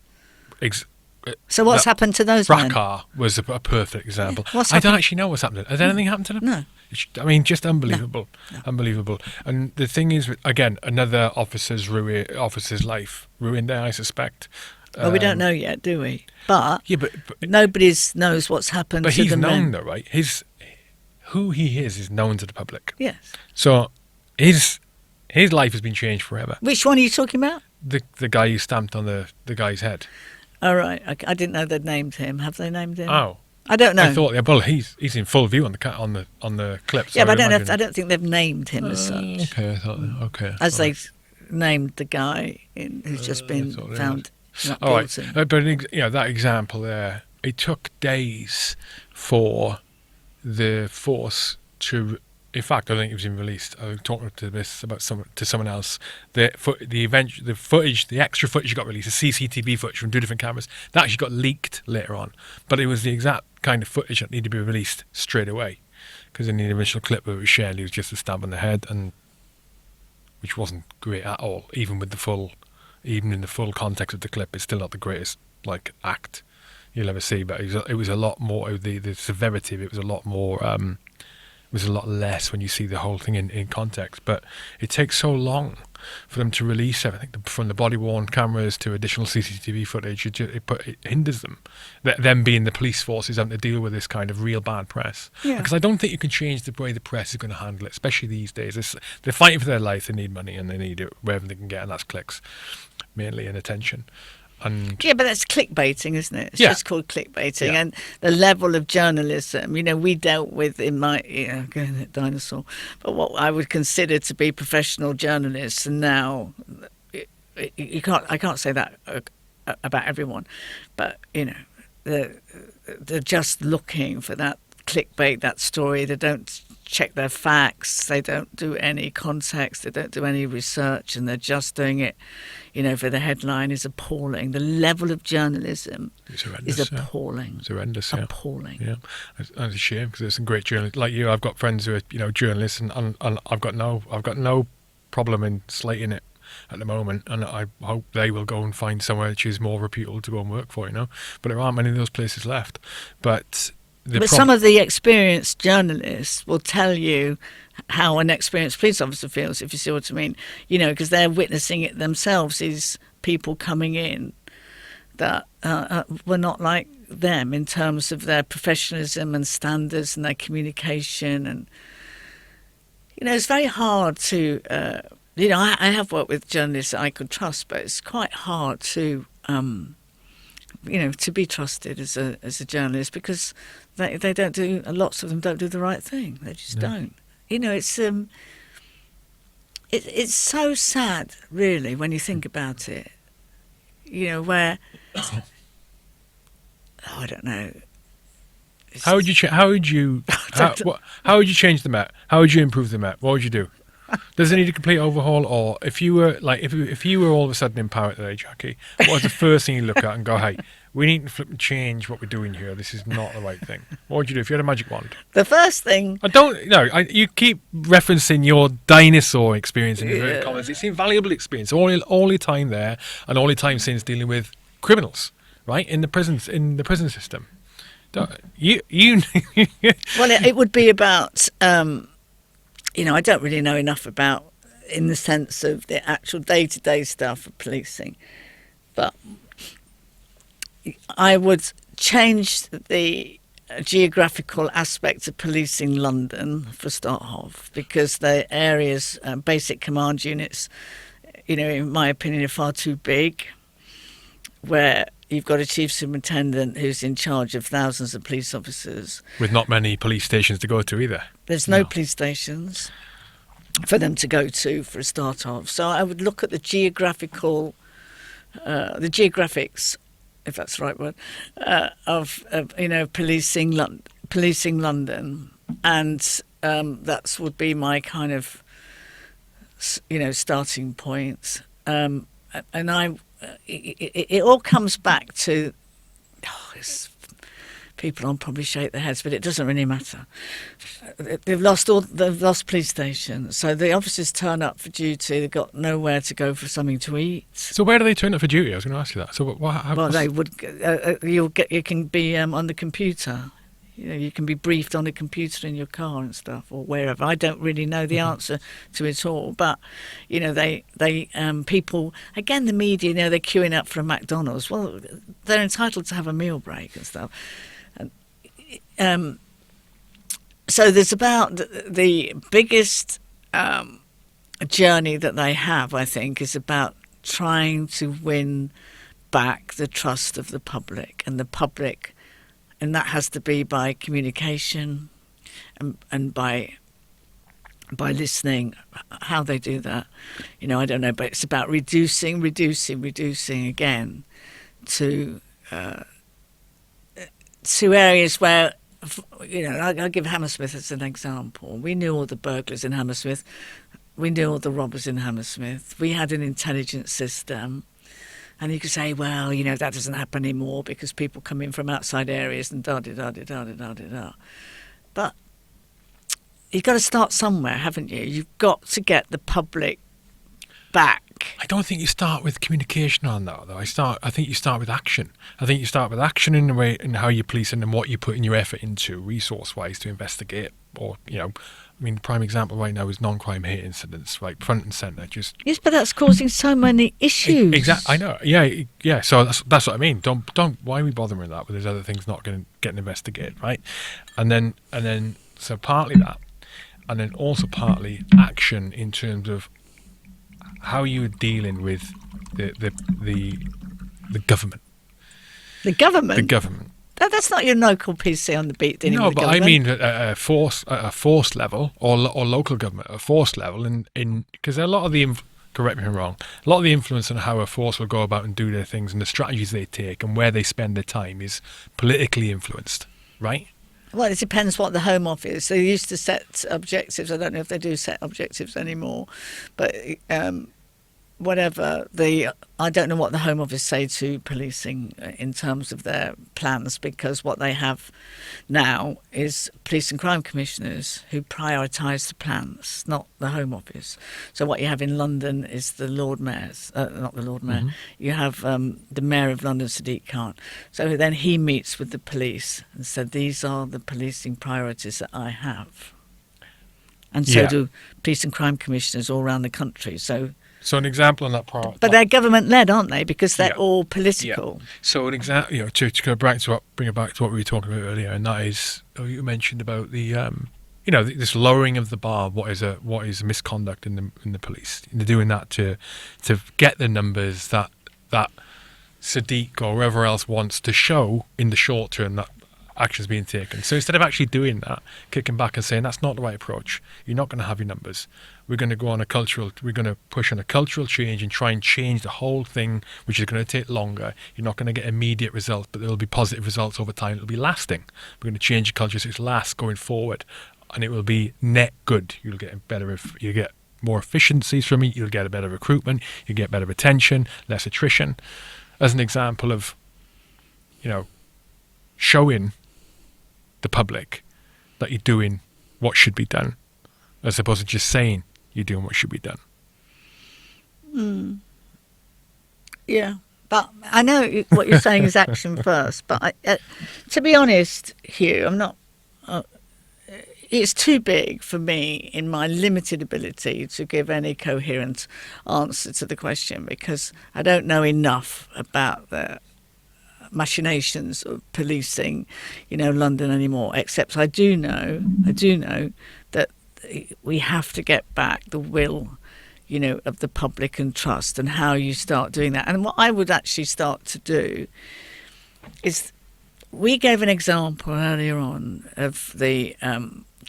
So what's happened to those men? Rakkar was a perfect example. Yeah. I don't actually know what's happened. Has anything happened to them? No. Just unbelievable. No. Unbelievable. And the thing is, again, another officer's life ruined there, I suspect. Well, we don't know yet, do we? But, yeah, but nobody knows what's happened to the men. But he's known, though, right? Who he is known to the public. Yes. So his life has been changed forever. Which one are you talking about? The guy who stamped on the guy's head. Oh, right. I didn't know they'd named him. Have they named him? Oh. I don't know. I thought, he's in full view on the clip. So yeah, but I don't think they've named him as such. Okay, I thought, okay. As they named the guy who's just been found not guilty. Right. But that example there, it took days for the force to. In fact, I think it was released. I was talking to someone else. The extra footage got released, the CCTV footage from 2 different cameras, that actually got leaked later on. But it was the exact kind of footage that needed to be released straight away, because in the original clip that was shared, it was just a stab on the head, and which wasn't great at all. Even in the full context of the clip, it's still not the greatest act you'll ever see. But it was a lot more. The severity of it was a lot more. Was a lot less when you see the whole thing in context. But it takes so long for them to release everything, from the body-worn cameras to additional CCTV footage. It hinders them. Them being the police forces having to deal with this kind of real bad press. Yeah. Because I don't think you can change the way the press is going to handle it, especially these days. They're fighting for their life. They need money, and they need it wherever they can get, and that's clicks, mainly, and attention. Yeah, but that's clickbaiting, isn't it? It's just called clickbaiting. Yeah. And the level of journalism, we dealt with in my, going at dinosaur, but what I would consider to be professional journalists, and now I can't say that about everyone, but they're just looking for that clickbait, that story. They don't check their facts. They don't do any context. They don't do any research, and they're just doing it. For the headline is appalling. The level of journalism is appalling. It's horrendous. Yeah. Appalling. Yeah, it's a shame, because there's some great journalists like you. I've got friends who are journalists, and I've got no problem in slating it at the moment, and I hope they will go and find somewhere which is more reputable to go and work for. But there aren't many of those places left. But some of the experienced journalists will tell you how an experienced police officer feels, if you see what I mean. Because they're witnessing it themselves, these people coming in that were not like them in terms of their professionalism and standards and their communication. And, it's very hard to, I have worked with journalists that I could trust, but it's quite hard to, to be trusted as a journalist, because they don't do, lots of them don't do the right thing. They just don't. It's so sad, really, when you think about it. Where I don't know. How would you change the Met? How would you improve the Met? What would you do? Does it need a complete overhaul? Or if you were if you were all of a sudden in power today, Jackie, what is the first thing you look at and go, hey, we need to flip and change what we're doing here. This is not the right thing. What would you do if you had a magic wand? The first thing. You keep referencing your dinosaur experience in inverted commas. It's invaluable experience. All your time there, and all your time since dealing with criminals, right, in the prison system. You Well, it would be about. I don't really know enough about, in the sense of the actual day-to-day stuff of policing, but I would change the geographical aspect of policing London for start off, because the areas, basic command units, in my opinion, are far too big, where you've got a chief superintendent who's in charge of thousands of police officers. With not many police stations to go to either. There's no police stations for them to go to for a start off. So I would look at the geographics, if that's the right word, of policing London, and that would be my kind of starting point. And it all comes back to people will probably shake their heads, but it doesn't really matter. They've lost police stations, so the officers turn up for duty. They've got nowhere to go for something to eat. So where do they turn up for duty? I was going to ask you that. So They would. You can be on the computer. You can be briefed on a computer in your car and stuff, or wherever. I don't really know the answer to it all, but people, again, the media, they're queuing up for a McDonald's. Well, they're entitled to have a meal break and stuff. So there's about the biggest journey that they have, I think, is about trying to win back the trust of the public, and that has to be by communication and by listening. How they do that, I don't know, but it's about reducing again to areas where, I'll give Hammersmith as an example. We knew all the burglars in Hammersmith. We knew all the robbers in Hammersmith. We had an intelligence system. And you could say, well, that doesn't happen anymore because people come in from outside areas and da-da-da-da-da-da-da-da. But you've got to start somewhere, haven't you? You've got to get the public back. I don't think you start with communication on that, though. I think you start with action. I think you start with action in the way in how you police and what you put in your effort into, resource-wise, to investigate. Or, prime example right now is non-crime hate incidents, right, front and centre. Yes, but that's causing so many issues. Exactly. I know. Yeah. So that's what I mean. Don't. Why are we bothering with that? When there's other things not getting investigated, right? And then, so partly that, and then also partly action in terms of how you're dealing with the government. The government. The government. That's not your local PC on the beat dealing with the government. No, but I mean a force level or local government, a force level, in because a lot of the correct me if I'm wrong, a lot of the influence on how a force will go about and do their things and the strategies they take and where they spend their time is politically influenced, right? Well, it depends what the Home Office. They used to set objectives. I don't know if they do set objectives anymore, but whatever I don't know what the Home Office say to policing in terms of their plans, because what they have now is police and crime commissioners who prioritise the plans, not the Home Office. So what you have in London is the Lord Mayor's, not the Lord Mayor. Mm-hmm. You have the Mayor of London, Sadiq Khan. So then he meets with the police and said, these are the policing priorities that I have. And so do police and crime commissioners all around the country. So an example on that part. But they're government-led, aren't they? Because they're all political. Yeah. So an example, to go back to bring it back to what we were talking about earlier, and that is, you mentioned about the, this lowering of the bar. What is misconduct in the police? And they're doing that to get the numbers that Sadiq or whoever else wants to show in the short term that action's being taken. So instead of actually doing that, kicking back and saying that's not the right approach, you're not going to have your numbers. We're going to we're going to push on a cultural change and try and change the whole thing, which is going to take longer. You're not going to get immediate results, but there will be positive results over time. It'll be lasting. We're going to change the culture so it's lasts going forward, and it will be net good. You'll get better if you get more efficiencies from it. You'll get a better recruitment. You get better retention, less attrition. As an example of, showing the public that you're doing what should be done, as opposed to just saying you're doing what should be done. Yeah, but I know what you're saying is action first. But to be honest, Hugh, I'm not. It's too big for me in my limited ability to give any coherent answer to the question, because I don't know enough about the machinations of policing, London anymore. Except I do know that we have to get back the will, of the public and trust, and how you start doing that. And what I would actually start to do is, we gave an example earlier on of the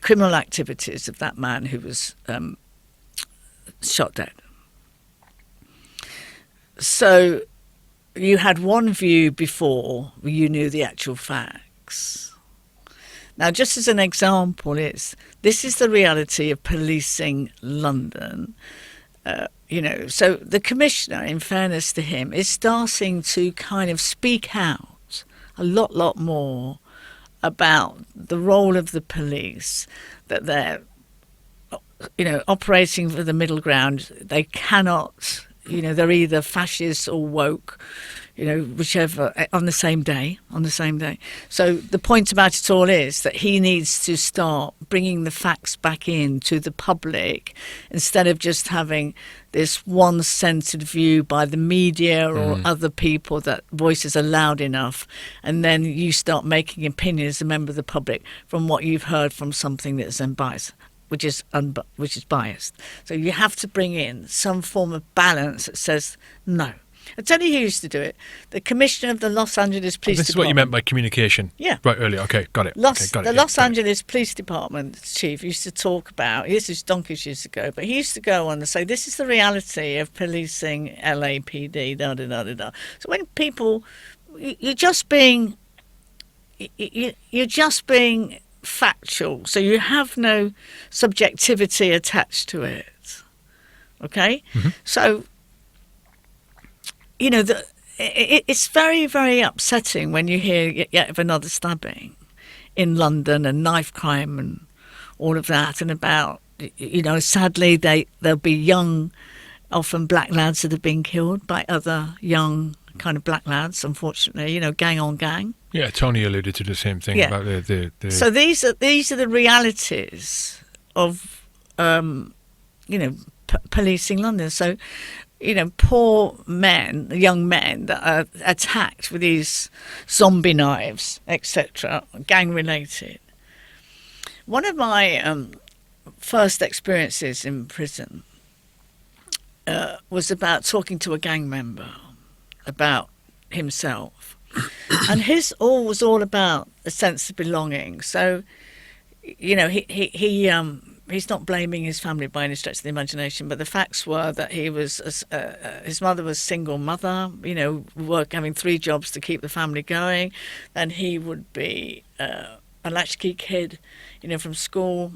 criminal activities of that man who was shot dead. So you had one view before you knew the actual facts. Now, just as an example, this is the reality of policing London. So the commissioner, in fairness to him, is starting to kind of speak out a lot more about the role of the police, that they're, operating for the middle ground. They cannot, they're either fascist or woke, whichever, on the same day. So the point about it all is that he needs to start bringing the facts back in to the public, instead of just having this one-centred view by the media or other people that voices are loud enough, and then you start making opinions as a member of the public from what you've heard from something that's unbiased, which is biased. So you have to bring in some form of balance that says no. I'll tell you who used to do it. The commissioner of the Los Angeles Police Department. This is what you meant by communication. Yeah. Right, earlier. Okay, got it. The Los Angeles Police Department chief used to talk about, this is donkeys years ago, but he used to go on and say, this is the reality of policing LAPD, da-da-da-da-da. So when people, you're just being factual, so you have no subjectivity attached to it. Okay? Mm-hmm. So, it's very, very upsetting when you hear yet of another stabbing in London, and knife crime and all of that, and about, sadly there'll be young, often black lads that have been killed by other young kind of black lads, unfortunately, gang on gang. Yeah, Tony alluded to the same thing about the. So these are the realities of, policing London. So, poor men, young men that are attacked with these zombie knives, etc., gang-related. One of my first experiences in prison was about talking to a gang member about himself. And his was all about a sense of belonging. So, he's not blaming his family by any stretch of the imagination, but the facts were that he was, his mother was single mother, having 3 jobs to keep the family going. Then he would be a latchkey kid, from school.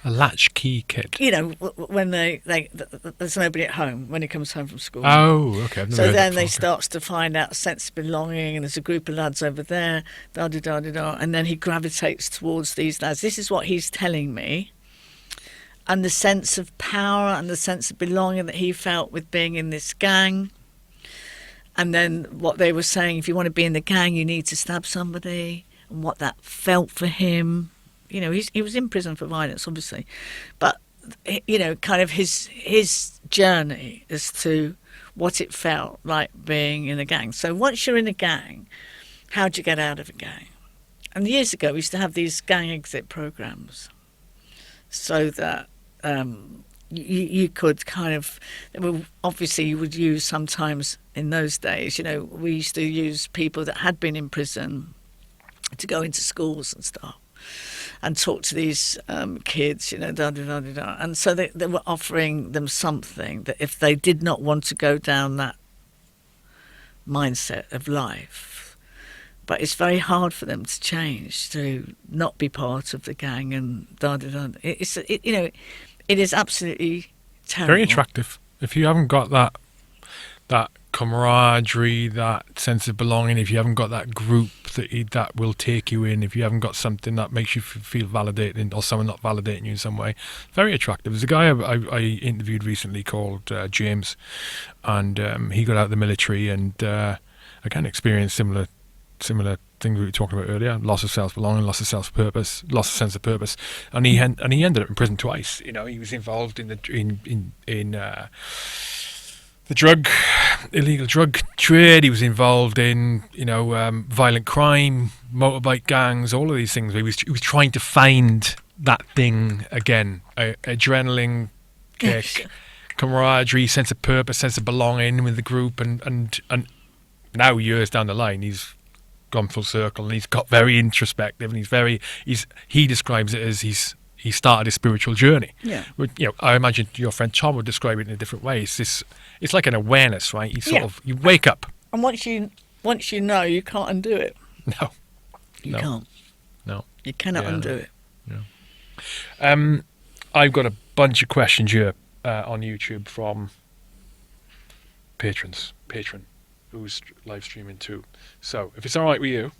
A latchkey kid? When there's nobody at home when he comes home from school. Oh, okay. I've never So heard then that they before. starts to find out a sense of belonging, and there's a group of lads over there, da-da-da-da-da, and then he gravitates towards these lads. This is what he's telling me. And the sense of power and the sense of belonging that he felt with being in this gang. And then what they were saying, if you want to be in the gang, you need to stab somebody, and what that felt for him. He was in prison for violence, obviously. But, kind of his journey as to what it felt like being in a gang. So once you're in a gang, how do you get out of a gang? And years ago, we used to have these gang exit programs, so that you could kind of, obviously you would use sometimes in those days, we used to use people that had been in prison to go into schools and stuff and talk to these kids, da-da-da-da-da. And so they were offering them something that if they did not want to go down that mindset of life, but it's very hard for them to change, to not be part of the gang and da-da-da. It is absolutely terrible. Very attractive. If you haven't got that camaraderie, that sense of belonging, if you haven't got that group that will take you in, if you haven't got something that makes you feel validated or someone not validating you in some way, very attractive. There's a guy I interviewed recently called James, and he got out of the military and again experienced similar things we were talking about earlier: loss of self-belonging, loss of self-purpose, loss of sense of purpose, and he ended up in prison twice. You know, he was involved in the illegal drug trade. He was involved in, violent crime, motorbike gangs, all of these things. He was trying to find that thing again, adrenaline kick, camaraderie, sense of purpose, sense of belonging with the group, and now years down the line, he's gone full circle and he's got very introspective, and he describes it as he started his spiritual journey. Yeah. I imagine your friend Tom would describe it in a different way. It's like an awareness, right? You wake up. And once you know, you can't undo it. No. You can't. No. You cannot undo it. Yeah. I've got a bunch of questions here on YouTube from patron who's live streaming too. So if it's all right with you,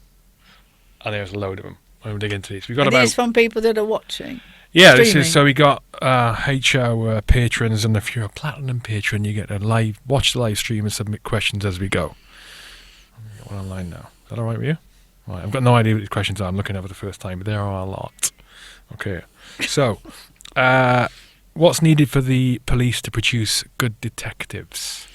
and there's a load of them, I'm going to dig into these. We've got these from people that are watching. Yeah, streaming. this is so we got HO patrons, and if you're a platinum patron, you get to watch the live stream and submit questions as we go. I've got one online now. Is that all right with you? Right, I've got no idea what these questions are. I'm looking at for the first time, but there are a lot. Okay, so what's needed for the police to produce good detectives?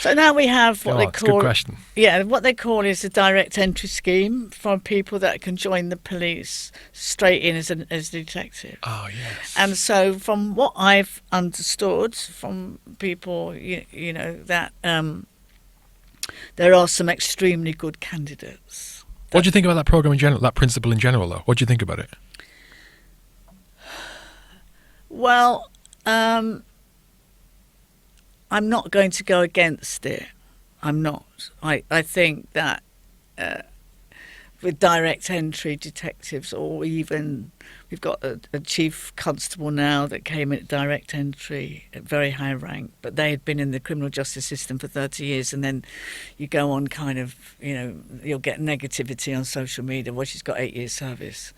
So now we have what they call. Good question. Yeah, what they call is a direct entry scheme for people that can join the police straight in as a detective. Oh yes. And so, from what I've understood from people, that there are some extremely good candidates. What do you think about that program in general? That principle in general, though. What do you think about it? Well, I'm not going to go against it. I'm not. I think that with direct entry detectives, or even we've got a chief constable now that came in at direct entry at very high rank, but they had been in the criminal justice system for 30 years, and then you go on kind of, you'll get negativity on social media. Well, she's got 8 years service.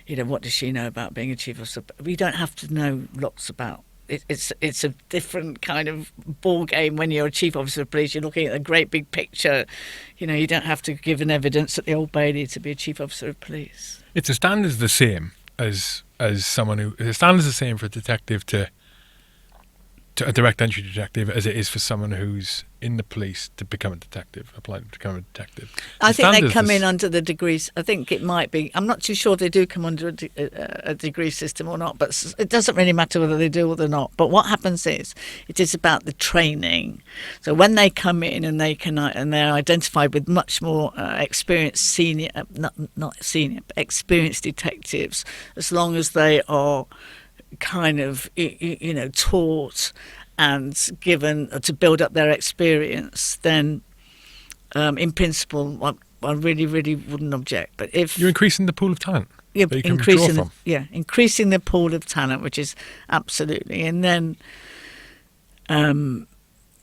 What does she know about being a chief officer? We don't have to know lots about. It's a different kind of ball game when you're a chief officer of police. You're looking at the great big picture. You don't have to give an evidence at the Old Bailey to be a chief officer of police. It's the standards the same as someone who the standards the same for a detective to a direct entry detective as it is for someone who's in the police to become a detective, apply to become a detective. I think they come in under the degrees. I think it might be. I'm not too sure they do come under a degree system or not, but it doesn't really matter whether they do or they're not. But what happens is, it is about the training. So when they come in and they're identified with much more experienced experienced detectives, as long as they are kind of taught and given to build up their experience, then in principle I really wouldn't object. But if you're increasing the pool of talent, increasing the pool of talent, which is absolutely, and then I'm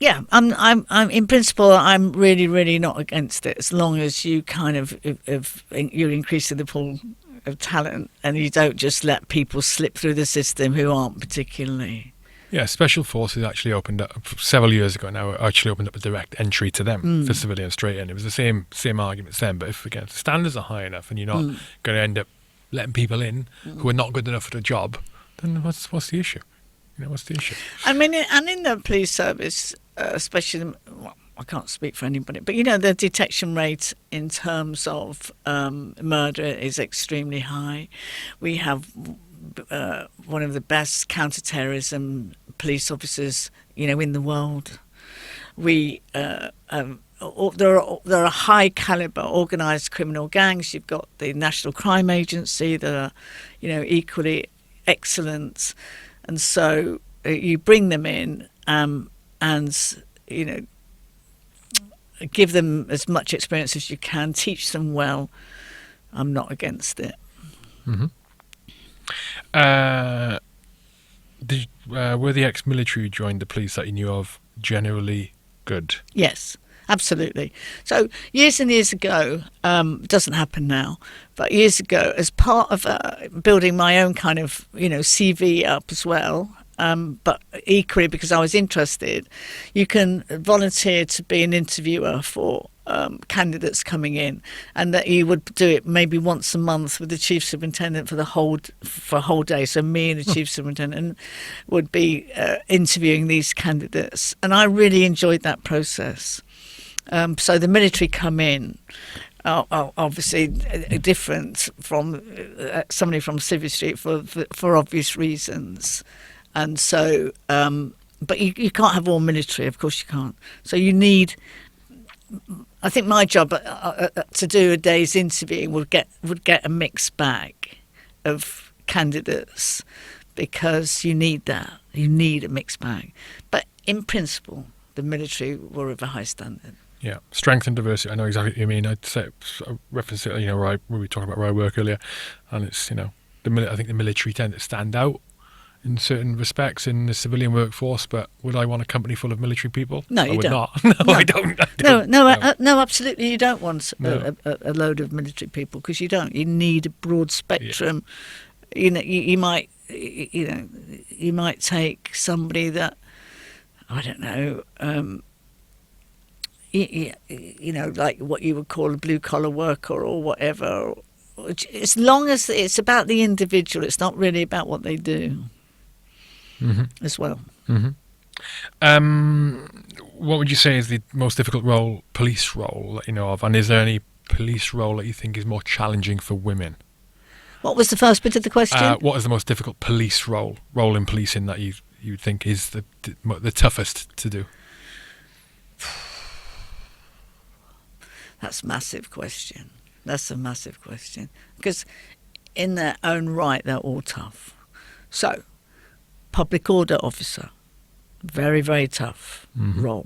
in principle I'm really not against it, as long as you kind of if you're increasing the pool of talent and you don't just let people slip through the system who aren't particularly. Yeah, Special Forces actually opened up several years ago now. Actually opened up a direct entry to them for civilians straight in. It was the same arguments then, but if again the standards are high enough and you're not going to end up letting people in who are not good enough for the job, then what's the issue? What's the issue? I mean, and in the police service, especially. I can't speak for anybody, but the detection rate in terms of murder is extremely high. We have one of the best counter-terrorism police officers, in the world. We there are high caliber organised criminal gangs. You've got the National Crime Agency that are, equally excellent, and so you bring them in and give them as much experience as you can, teach them well. I'm not against it. Mm-hmm. Uh, were the ex-military who joined the police that you knew of generally good? Yes, absolutely. So years and years ago, doesn't happen now, but years ago, as part of building my own kind of CV up as well. But equally, because I was interested, you can volunteer to be an interviewer for candidates coming in, and that you would do it maybe once a month with the chief superintendent for a whole day. So me and the chief superintendent would be interviewing these candidates, and I really enjoyed that process. So the military come in. Obviously different from somebody from Civvy Street for obvious reasons. And so, but you can't have all military, of course you can't. So you need, I think my job to do a day's interviewing would get a mixed bag of candidates, because you need that. You need a mixed bag. But in principle, the military were of a high standard. Yeah, strength and diversity. I know exactly what you mean. I'd say, reference it, where we were talking about where I work earlier, and it's, I think the military tend to stand out in certain respects in the civilian workforce, but would I want a company full of military people? No, I you would don't. not. No, I don't. No, absolutely, you don't want a load of military people, because you don't. You need a broad spectrum. Yeah. You might take somebody that, I don't know, like what you would call a blue collar worker or whatever. As long as it's about the individual, it's not really about what they do. Mm-hmm. As well. Mm-hmm. What would you say is the most difficult police role that you know of, and is there any police role that you think is more challenging for women? What was the first bit of the question? What is the most difficult police role in policing that you think is the toughest to do? That's a massive question. That's a massive question, because in their own right they're all tough. So, public order officer, very, very tough role.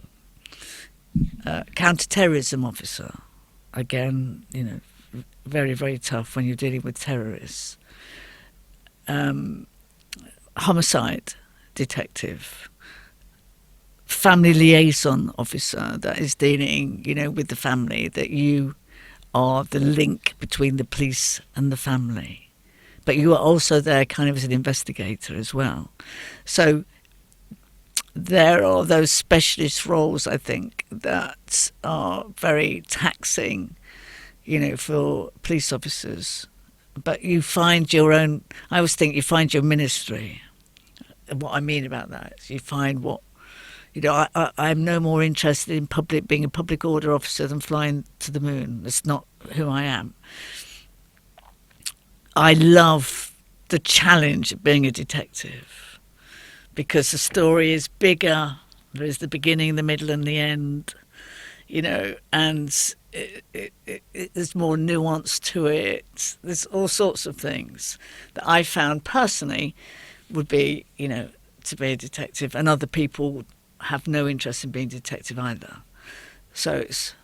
Counter-terrorism officer, again, very, very tough when you're dealing with terrorists. Homicide detective, family liaison officer, that is dealing, with the family, that you are the link between the police and the family. But you are also there kind of as an investigator as well. So there are those specialist roles, I think, that are very taxing, for police officers. But you find your own, I always think you find your ministry. And what I mean about that is you find what, I'm no more interested in being a public order officer than flying to the moon. That's not who I am. I love the challenge of being a detective, because the story is bigger. There is the beginning, the middle, and the end, and there's more nuance to it. There's all sorts of things that I found personally would be, to be a detective, and other people have no interest in being a detective either. So it's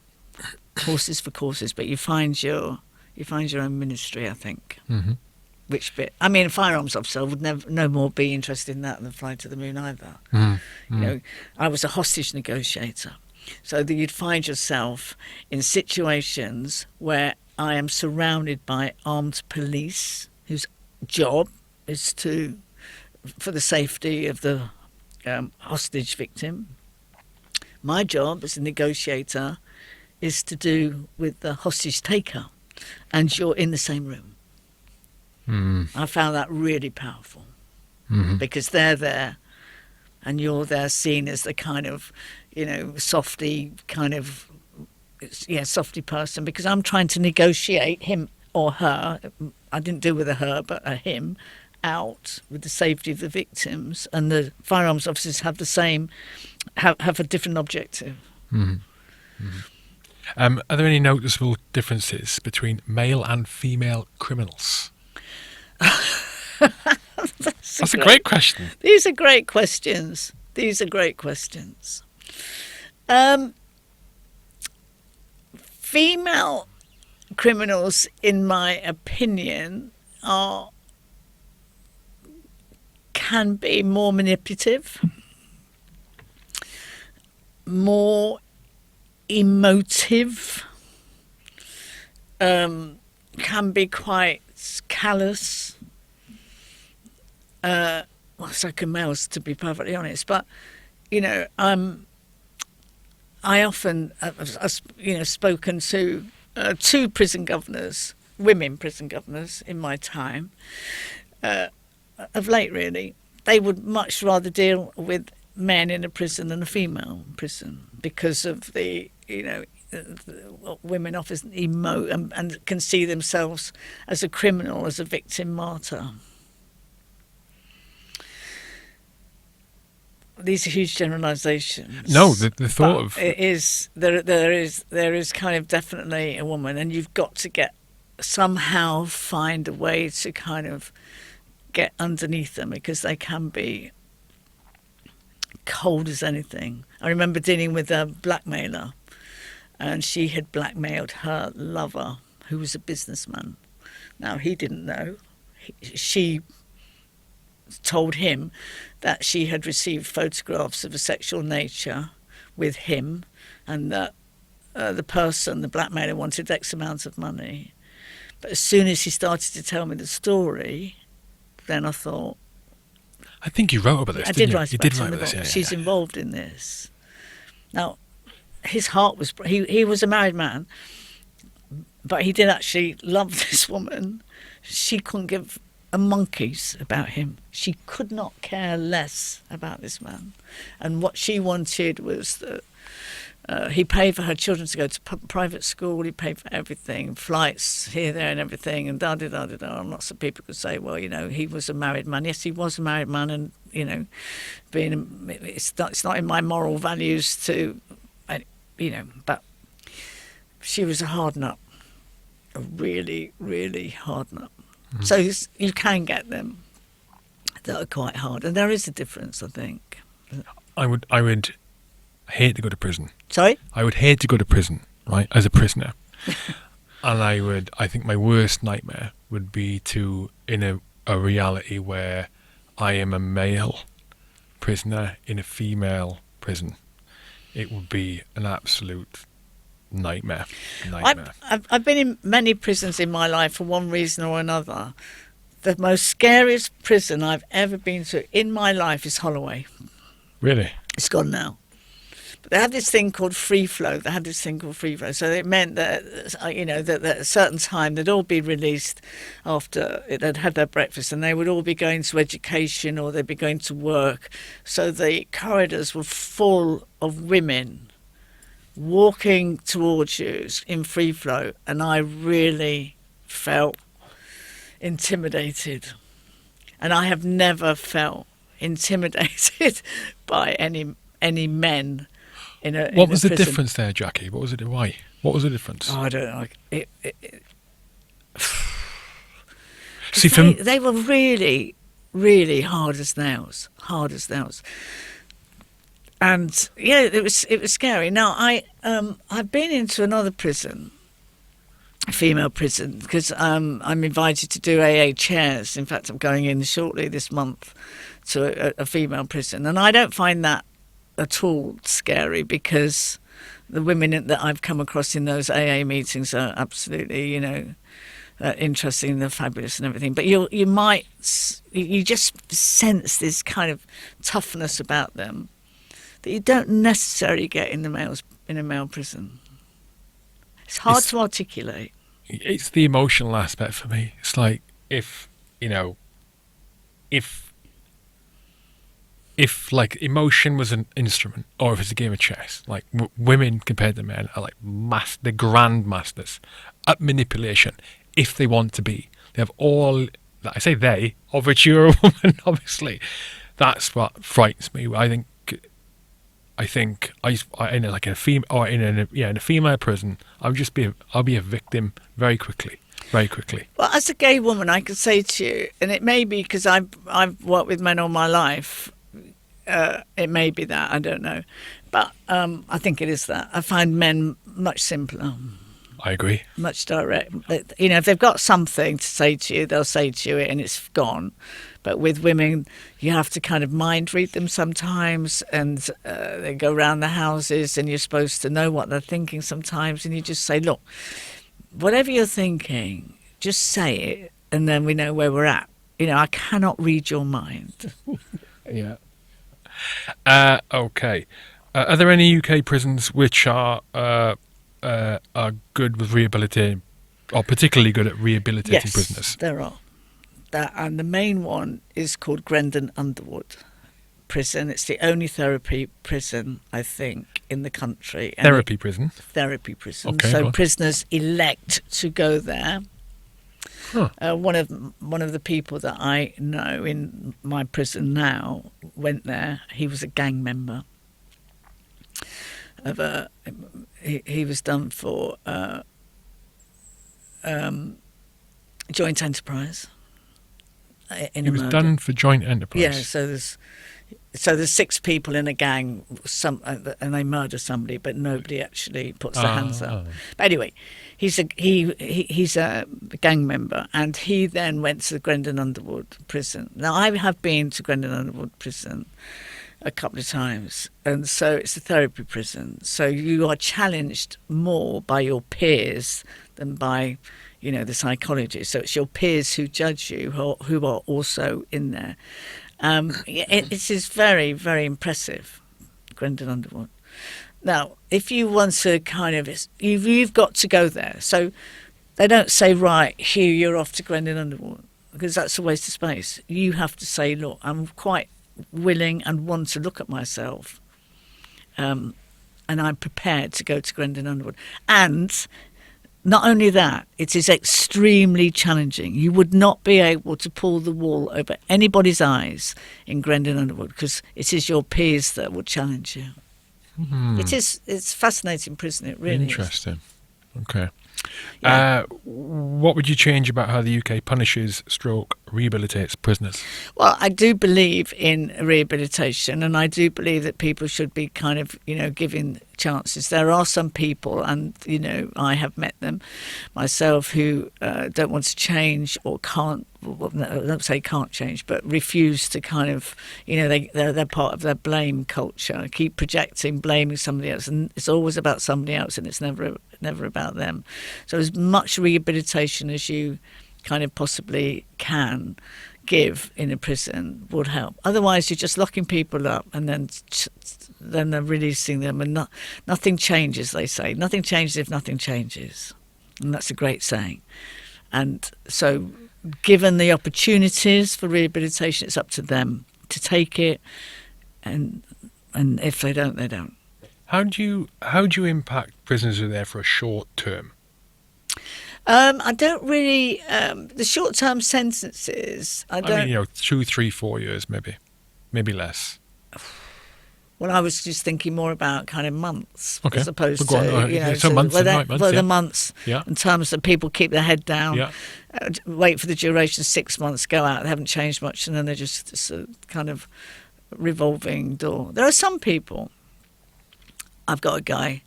horses for courses, but you find your own ministry, I think. Mm-hmm. Which bit? I mean, a firearms officer would no more be interested in that than flying to the moon either. Mm-hmm. I was a hostage negotiator, so that you'd find yourself in situations where I am surrounded by armed police whose job is for the safety of the hostage victim. My job as a negotiator is to do with the hostage taker, and you're in the same room. I found that really powerful, because they're there and you're there seen as the kind of, softy person, because I'm trying to negotiate him or her, I didn't deal with a her, but a him, out with the safety of the victims, and the firearms officers have the same, have a different objective. Mm-hmm. Mm-hmm. Are there any noticeable differences between male and female criminals? That's a great question. These are great questions. Female criminals, in my opinion, are can be more manipulative, more emotive, can be quite callous. Well, so can males, to be perfectly honest. But, you know, I often have spoken to two prison governors, women prison governors, in my time. Of late, really, they would much rather deal with men in a prison than a female prison because of the, women often emote and can see themselves as a criminal, as a victim martyr. These are huge generalisations. No, the thought of it is there is kind of definitely a woman, and you've got to somehow find a way to kind of get underneath them, because they can be cold as anything. I remember dealing with a blackmailer, and she had blackmailed her lover, who was a businessman. Now, he didn't know. She told him that she had received photographs of a sexual nature with him, and that the blackmailer, wanted X amount of money. But as soon as he started to tell me the story, then I thought... I think you wrote about this, didn't you? You did write about this, yeah. She's involved in this. Now, his heart was... He was a married man, but he did actually love this woman. She couldn't give a monkey's about him. She could not care less about this man. And what she wanted was that he paid for her children to go to private school. He paid for everything, flights here, there, and everything. And da-da-da-da-da. And lots of people could say, well, he was a married man. Yes, he was a married man. And, it's not in my moral values to, but she was a hard nut. A really, really hard nut. Mm-hmm. So you can get them that are quite hard. And there is a difference, I think. I would hate to go to prison. Sorry? I would hate to go to prison, right, as a prisoner. And I think my worst nightmare would be in a reality where I am a male prisoner in a female prison. It would be an absolute nightmare. I've been in many prisons in my life for one reason or another. The most scariest prison I've ever been to in my life is Holloway. Really? It's gone now. But they had this thing called free flow. So it meant that, that at a certain time they'd all be released after they'd had their breakfast, and they would all be going to education or they'd be going to work. So the corridors were full of women walking towards you in free flow, and I really felt intimidated. And I have never felt intimidated by any men in a What was the prison. difference there, Jackie? What was it? Why? What was the difference? Oh, I don't know. See, they were really, really hard as nails. And yeah, it was scary. Now I've been into another prison, a female prison, because I'm invited to do AA chairs. In fact, I'm going in shortly this month to a female prison, and I don't find that at all scary, because the women that I've come across in those AA meetings are absolutely, interesting, they're fabulous and everything. But you just sense this kind of toughness about them that you don't necessarily get in a male prison. It's hard to articulate. It's the emotional aspect for me. It's like if like emotion was an instrument, or if it's a game of chess, like women compared to men are like the grand masters at manipulation. If they want to be, they have all. I say they, of which you're a woman, obviously. That's what frightens me. I think in a female prison, I'll be a victim very quickly. Well, as a gay woman, I could say to you, and it may be because I've worked with men all my life. It may be that, I don't know, but I think it is that. I find men much simpler. I agree. much direct. You know, if they've got something to say to you, they'll say to you and it's gone. But with women, you have to kind of mind read them sometimes, and they go around the houses and you're supposed to know what they're thinking sometimes, and you just say, look, whatever you're thinking, just say it, and then we know where we're at. You know, I cannot read your mind. Yeah. Okay. Are there any UK prisons which are good with rehabilitating, or particularly good at rehabilitating prisoners? Yes, there are. And the main one is called Grendon Underwood Prison. It's the only therapy prison, I think, in the country. Therapy prison? Therapy prison. Okay, so prisoners elect to go there. Huh. One of the people that I know in my prison now went there. He was a gang member. He was done for joint enterprise. He was done for joint enterprise. Yeah, so there's 6 people in a gang, and they murder somebody, but nobody actually puts their hands up. But anyway, he's a gang member, and he then went to the Grendon Underwood prison. Now I have been to Grendon Underwood prison a couple of times, and so it's a therapy prison. So you are challenged more by your peers than by, you know, the psychologist. So it's your peers who judge you, who are also in there. It is very, very impressive, Grendon Underwood. Now, if you want to kind of, you've got to go there. So they don't say, right, Hugh, you're off to Grendon Underwood, because that's a waste of space. You have to say, look, I'm quite willing and want to look at myself, and I'm prepared to go to Grendon Underwood. And not only that, it is extremely challenging. You would not be able to pull the wool over anybody's eyes in Grendon Underwood, because it is your peers that will challenge you. It's fascinating prison, it really Interesting. Okay. Yeah. What would you change about how the UK punishes / rehabilitates prisoners? Well, I do believe in rehabilitation, and I do believe that people should be kind of, you know, given chances. There are some people, and, you know, I have met them myself, who don't want to change or can't, well, no, I don't say can't change, but refuse to kind of, you know, they're part of their blame culture, keep projecting, blaming somebody else, and it's always about somebody else, and it's never about them. So as much rehabilitation as you kind of possibly can give in a prison would help. Otherwise, you're just locking people up, and then they're releasing them, and nothing changes, they say. Nothing changes if nothing changes. And that's a great saying. And so given the opportunities for rehabilitation, it's up to them to take it, and if they don't, they don't. How do you impact prisoners who are there for a short term? I don't really. The short-term sentences, I mean, you know, 2, 3, 4 years, maybe less. Well, I was just thinking more about kind of months, okay, as opposed to, you know, so months, the months, yeah. in terms of people keep their head down, yeah. Wait for the duration of 6 months, go out, they haven't changed much, and then they're just this kind of revolving door. There are some people. I've got a guy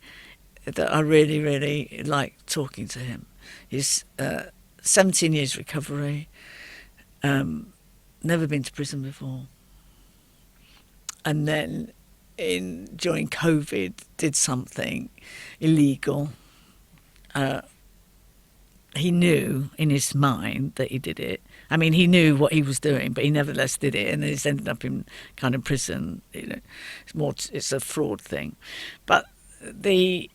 that I really, really like talking to him. He's 17 years recovery, never been to prison before, and then during COVID did something illegal. He knew in his mind that he did it. I mean, he knew what he was doing, but he nevertheless did it, and he's ended up in kind of prison. You know, it's a fraud thing, but the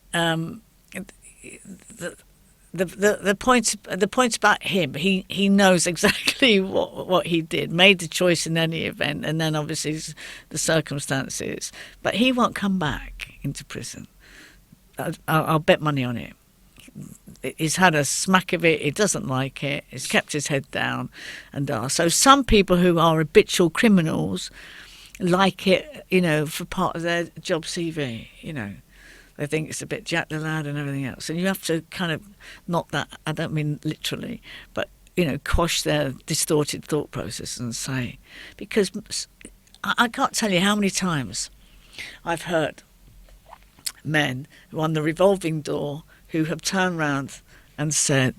point about him, he knows exactly what he did, made the choice in any event, and then obviously the circumstances. But he won't come back into prison. I'll bet money on it. He's had a smack of it. He doesn't like it. He's kept his head down, and so some people who are habitual criminals like it, you know, for part of their job CV. You know, they think it's a bit Jack the Lad and everything else, and you have to kind of not that. I don't mean literally, but you know, quash their distorted thought process and say, because I can't tell you how many times I've heard men who are on the revolving door who have turned round and said,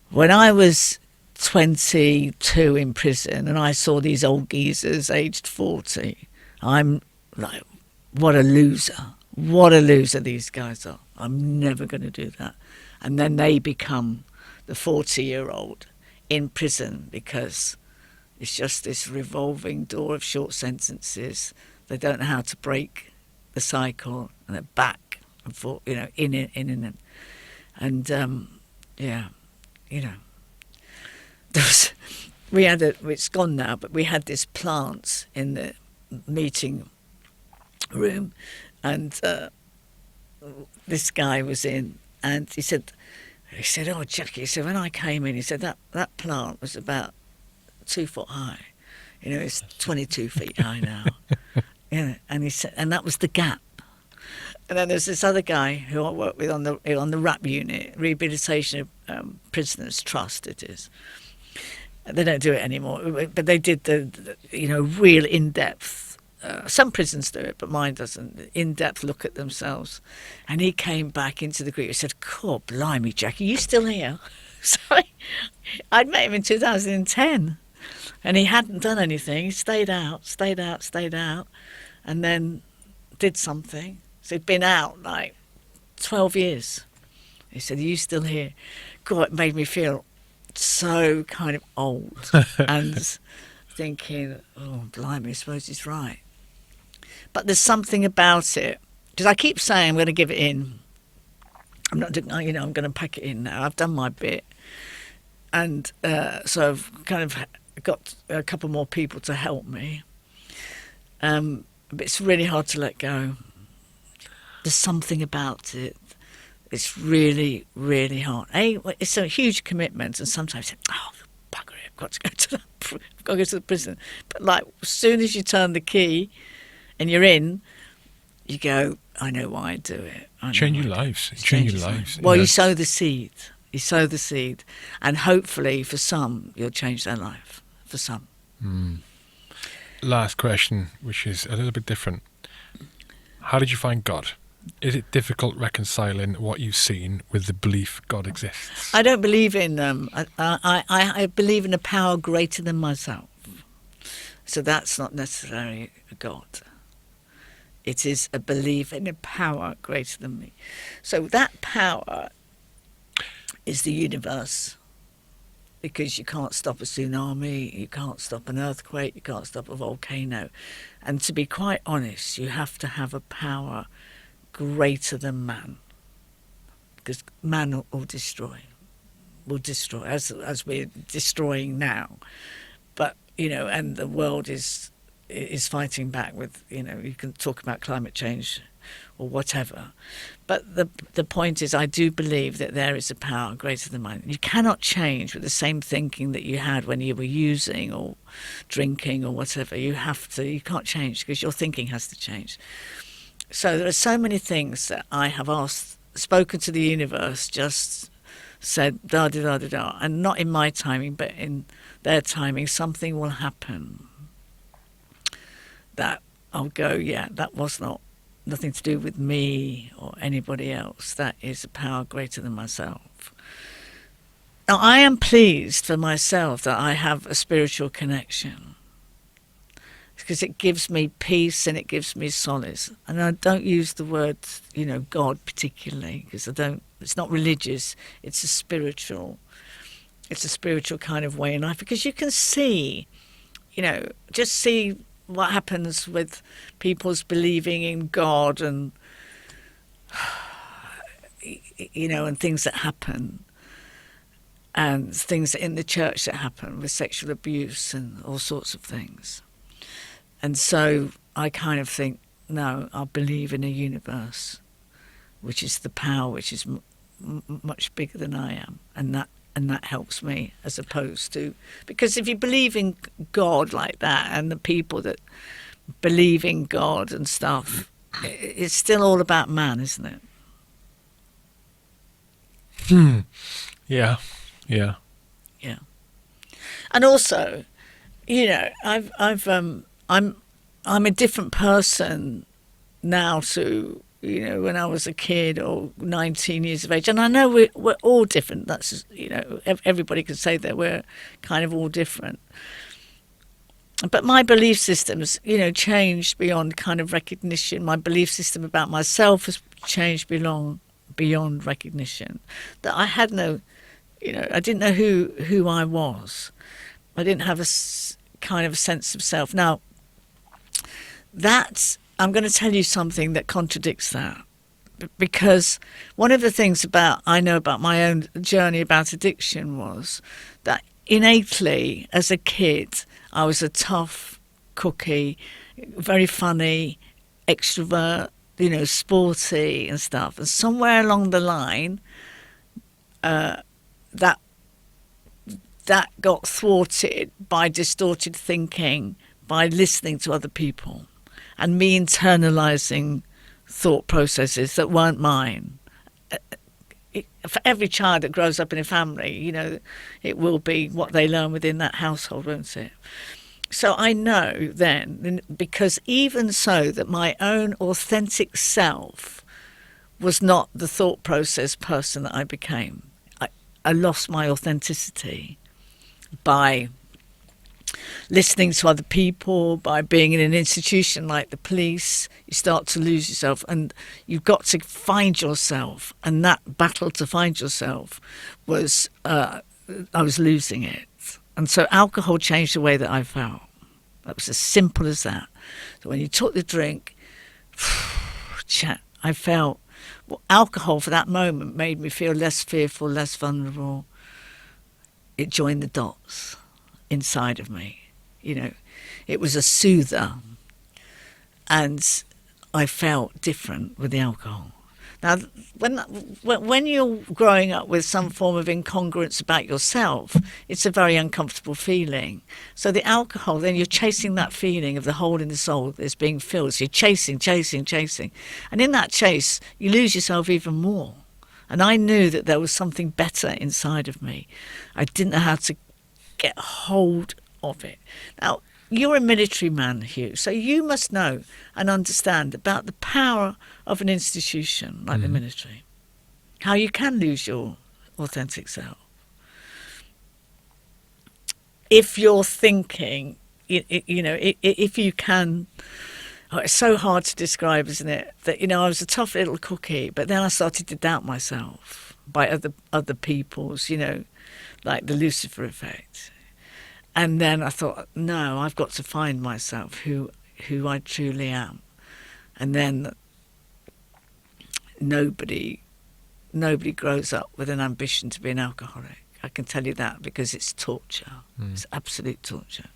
when I was 22 in prison and I saw these old geezers aged 40, I'm like, what a loser these guys are. I'm never going to do that. And then they become the 40-year-old in prison because it's just this revolving door of short sentences. They don't know how to break the cycle, and they're back and forth, in. And it's gone now, but we had this plant in the meeting room, and this guy was in, and he said, oh, Jackie, so when I came in, he said that plant was about 2 foot high. It's 22 feet high now. And he said, and that was the gap. And then there's this other guy who I work with on the RAP unit, Rehabilitation of Prisoners Trust. It is. They don't do it anymore, but they did the real in-depth. Some prisons do it, but mine doesn't. In-depth look at themselves. And he came back into the group. He said, "God, blimey, Jackie, you still here?" So I'd met him in 2010, and he hadn't done anything. He stayed out, and then did something. So he'd been out like 12 years. He said, "Are you still here?" God, it made me feel so kind of old and thinking, oh, blimey, I suppose he's right. But there's something about it, because I keep saying I'm going to give it in. I'm not doing, I'm going to pack it in now. I've done my bit. And so I've kind of got a couple more people to help me. But it's really hard to let go. There's something about it. It's really, really hard. It's a huge commitment, and sometimes, oh, bugger it, I've got to go to the prison. But like, as soon as you turn the key and you're in, you go, I know why I do it. Change your lives. Change your lives. Well, you sow the seed. You sow the seed, and hopefully, for some, you'll change their life. For some. Last question, which is a little bit different. How did you find God? Is it difficult reconciling what you've seen with the belief God exists? I don't believe in I believe in a power greater than myself. So that's not necessarily a God. It is a belief in a power greater than me. So that power is the universe, because you can't stop a tsunami, you can't stop an earthquake, you can't stop a volcano. And to be quite honest, you have to have a power greater than man, because man will destroy as we're destroying now. But and the world is fighting back with, you can talk about climate change or whatever, but the point is, I do believe that there is a power greater than mine. You cannot change with the same thinking that you had when you were using or drinking or whatever. You can't change, because your thinking has to change. So there are so many things that I have spoken to the universe, just said da-da-da-da-da, and not in my timing, but in their timing. Something will happen that I'll go, yeah, that was nothing to do with me or anybody else. That is a power greater than myself. Now, I am pleased for myself that I have a spiritual connection, because it gives me peace and it gives me solace. And I don't use the word, God particularly, because it's not religious, it's a spiritual kind of way in life, because you can see, just see what happens with people's believing in God and, and things that happen, and things in the church that happen with sexual abuse and all sorts of things. And so I kind of think, no, I believe in a universe, which is the power, which is much bigger than I am, and that helps me, as opposed to, because if you believe in God like that, and the people that believe in God and stuff, it's still all about man, isn't it? Yeah. And also, I'm a different person now to when I was a kid or 19 years of age. And I know we're all different. That's, everybody can say that we're kind of all different. But my belief systems, changed beyond kind of recognition. My belief system about myself has changed beyond recognition. That I had no, I didn't know who I was. I didn't have a kind of sense of self. Now, I'm going to tell you something that contradicts that. Because one of the things I know about my own journey about addiction was that innately, as a kid, I was a tough cookie, very funny, extrovert, sporty and stuff. And somewhere along the line, that got thwarted by distorted thinking, by listening to other people, and me internalizing thought processes that weren't mine. For every child that grows up in a family, it will be what they learn within that household, won't it? So I know then, because even so, that my own authentic self was not the thought process person that I became. I lost my authenticity by listening to other people, by being in an institution like the police. You start to lose yourself, and you've got to find yourself. And that battle to find yourself was, I was losing it. And so alcohol changed the way that I felt. That was as simple as that. So when you took the drink, I felt, alcohol for that moment made me feel less fearful, less vulnerable. It joined the dots inside of me. It was a soother, and I felt different with the alcohol. Now, when you're growing up with some form of incongruence about yourself, it's a very uncomfortable feeling. So the alcohol, then you're chasing that feeling of the hole in the soul that's being filled. So you're chasing. And in that chase, you lose yourself even more. And I knew that there was something better inside of me. I didn't know how to get hold of it. Now, you're a military man, Hugh, so you must know and understand about the power of an institution like the military, how you can lose your authentic self. If you're thinking, if you can, it's so hard to describe, isn't it? That, I was a tough little cookie, but then I started to doubt myself by other people's, like the Lucifer effect. And then I thought, no, I've got to find myself, who I truly am. And then nobody grows up with an ambition to be an alcoholic. I can tell you that, because it's torture. It's absolute torture.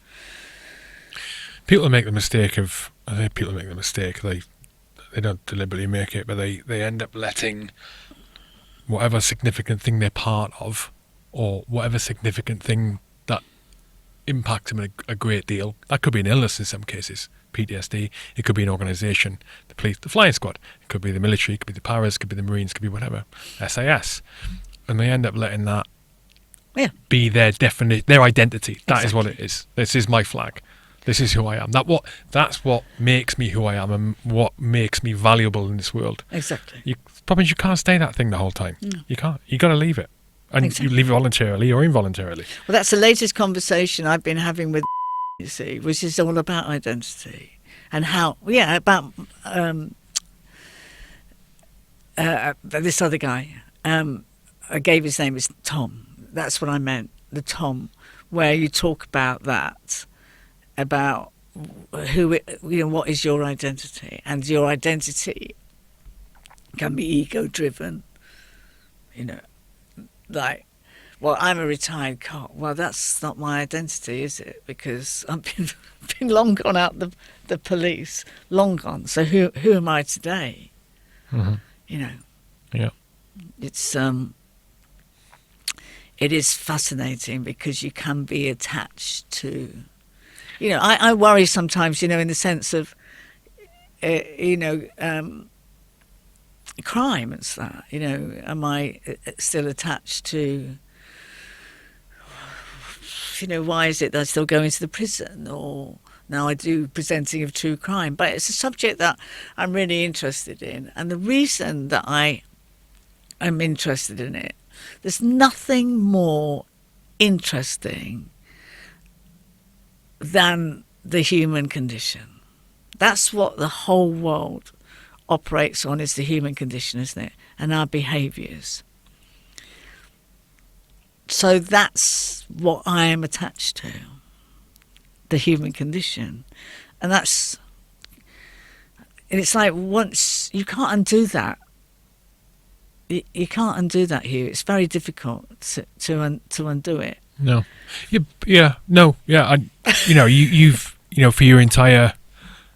People make the mistake of, they don't deliberately make it, but they end up letting whatever significant thing they're part of, or whatever significant thing that impacts them a great deal. That could be an illness in some cases, PTSD. It could be an organisation, the police, the flying squad. It could be the military, it could be the paras, it could be the Marines, it could be whatever, SAS. And they end up letting that be their identity. That is what it is. This is my flag. This is who I am. That's what makes me who I am, and what makes me valuable in this world. Exactly. You can't stay that thing the whole time. No. You can't. You got to leave it. And exactly. You leave it voluntarily or involuntarily. Well, that's the latest conversation I've been having with, you see, which is all about identity and how, about this other guy. I gave his name as Tom. That's what I meant, the Tom, where you talk about that, about what is your identity, and your identity can be ego-driven. Like, well, I'm a retired cop. Well, that's not my identity, is it? Because I've been long gone out the police, long gone. So who am I today? Mm-hmm. Yeah. It is fascinating, because you can be attached to. I worry sometimes. In the sense of, crime and that. Am I still attached to? Why is it that I still go into the prison, or Now I do presenting of true crime, but it's a subject that I'm really interested in. And the reason that I am interested in it, there's nothing more interesting than the human condition. That's what the whole world operates on, is the human condition, isn't it? And our behaviours. So that's what I am attached to, the human condition. And it's like, once, you can't undo that. You can't undo that, Hugh. It's very difficult to undo it. No. You've for your entire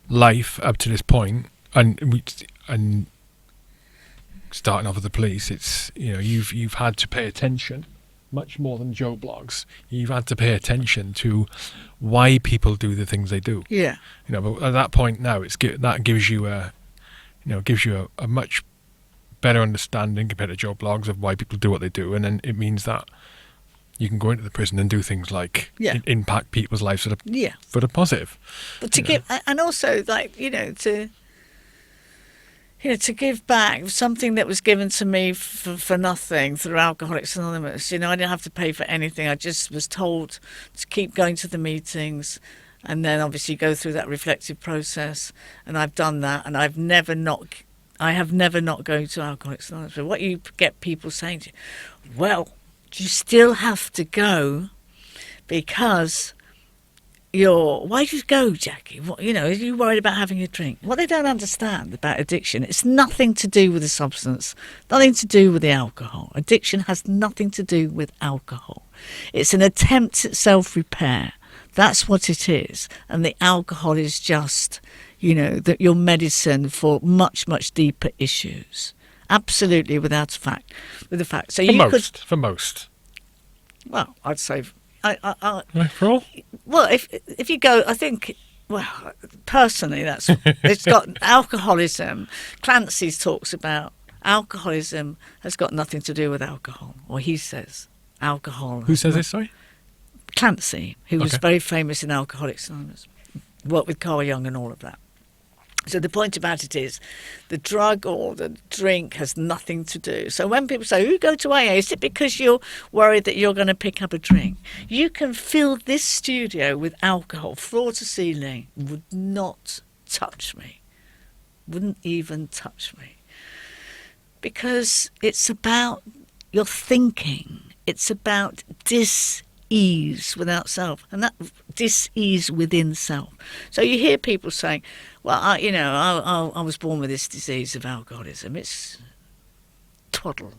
life up to this point, and starting off with the police, it's you've had to pay attention much more than Joe Blogs. You've had to pay attention to why people do the things they do. Yeah. But at that point now, that gives you a much better understanding compared to Joe Blogs of why people do what they do, and then it means that you can go into the prison and do things like impact people's lives for the positive. But to give, and also to give back something that was given to me for nothing through Alcoholics Anonymous. I didn't have to pay for anything. I just was told to keep going to the meetings, and then obviously go through that reflective process. And I've done that, and I have never not going to Alcoholics Anonymous. But what you get people saying to you, well, you still have to go because why do you go, Jackie? Are you worried about having a drink? What they don't understand about addiction, it's nothing to do with the substance, nothing to do with the alcohol. Addiction has nothing to do with alcohol. It's an attempt at self-repair. That's what it is. And the alcohol is just, your medicine for much, much deeper issues. Absolutely, with a fact. So for most. Well, I'd say. For all? Well, if you go, I think. Well, personally, it's got alcoholism. Clancy talks about alcoholism has got nothing to do with alcohol, or he says alcohol. Who says this? Sorry, Clancy, who was very famous in Alcoholics Anonymous, worked with Carl Jung and all of that. So the point about it is the drug or the drink has nothing to do. So when people say, you go to AA, is it because you're worried that you're going to pick up a drink? You can fill this studio with alcohol, floor to ceiling, would not touch me. Wouldn't even touch me. Because it's about your thinking. It's about dis-ease without self, and that dis-ease within self. So you hear people saying, well, I was born with this disease of alcoholism. It's twaddle.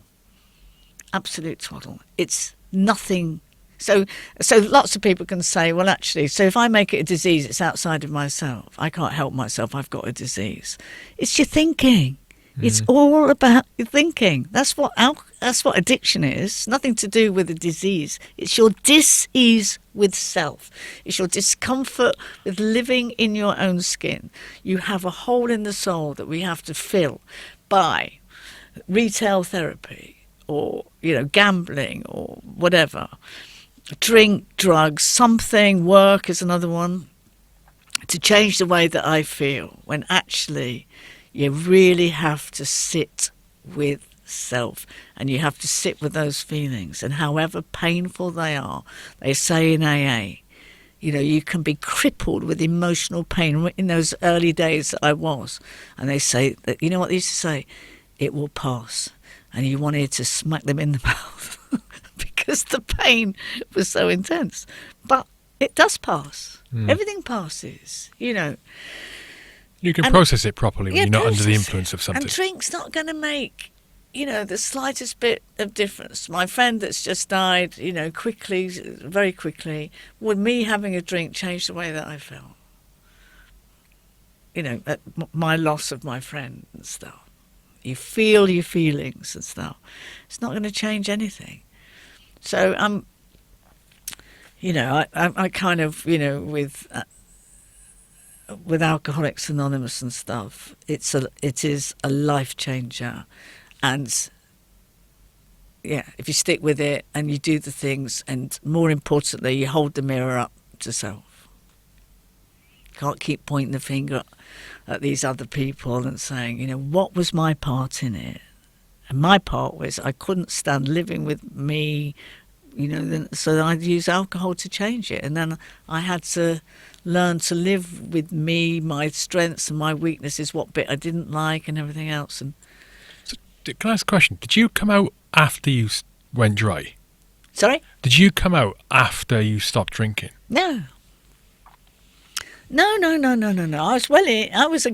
Absolute twaddle. It's nothing. So lots of people can say, well, actually, so if I make it a disease, it's outside of myself. I can't help myself. I've got a disease. It's your thinking. It's all about your thinking. That's what addiction is. Nothing to do with a disease. It's your dis-ease with self. It's your discomfort with living in your own skin. You have a hole in the soul that we have to fill by retail therapy or, gambling or whatever. Drink, drugs, something, work is another one, to change the way that I feel, when actually you really have to sit with self, and you have to sit with those feelings. And however painful they are, they say in AA, you can be crippled with emotional pain. In those early days that I was, and they say that, what they used to say, it will pass. And you wanted to smack them in the mouth because the pain was so intense. But it does pass. Everything passes, You can process it properly when you're not under the influence of something. And drink's not going to make, the slightest bit of difference. My friend that's just died, quickly, very quickly, would me having a drink change the way that I felt? At my loss of my friend and stuff. You feel your feelings and stuff. It's not going to change anything. So I kind of, with Alcoholics Anonymous and stuff, it is a life changer. And if you stick with it and you do the things, and more importantly, you hold the mirror up to self. can't keep pointing the finger at these other people and saying, what was my part in it? And my part was I couldn't stand living with me, so I'd use alcohol to change it. And then I had to learn to live with me, my strengths and my weaknesses, what bit I didn't like and everything else. And So, can I ask a question? Did you come out after you went dry? sorry? Did you come out after you stopped drinking? No. No. I was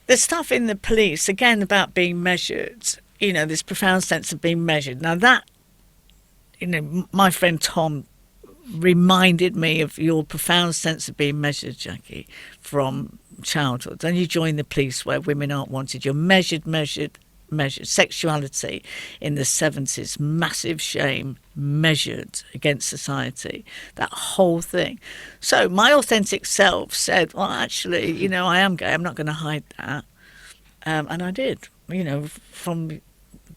the stuff in the police, again, about being measured, this profound sense of being measured. Now that, my friend Tom reminded me of your profound sense of being measured, Jackie, from childhood. Then you join the police where women aren't wanted. You're measured. Sexuality in the 70s, massive shame, measured against society, that whole thing. So my authentic self said, well, actually, I am gay. I'm not going to hide that. And I did, from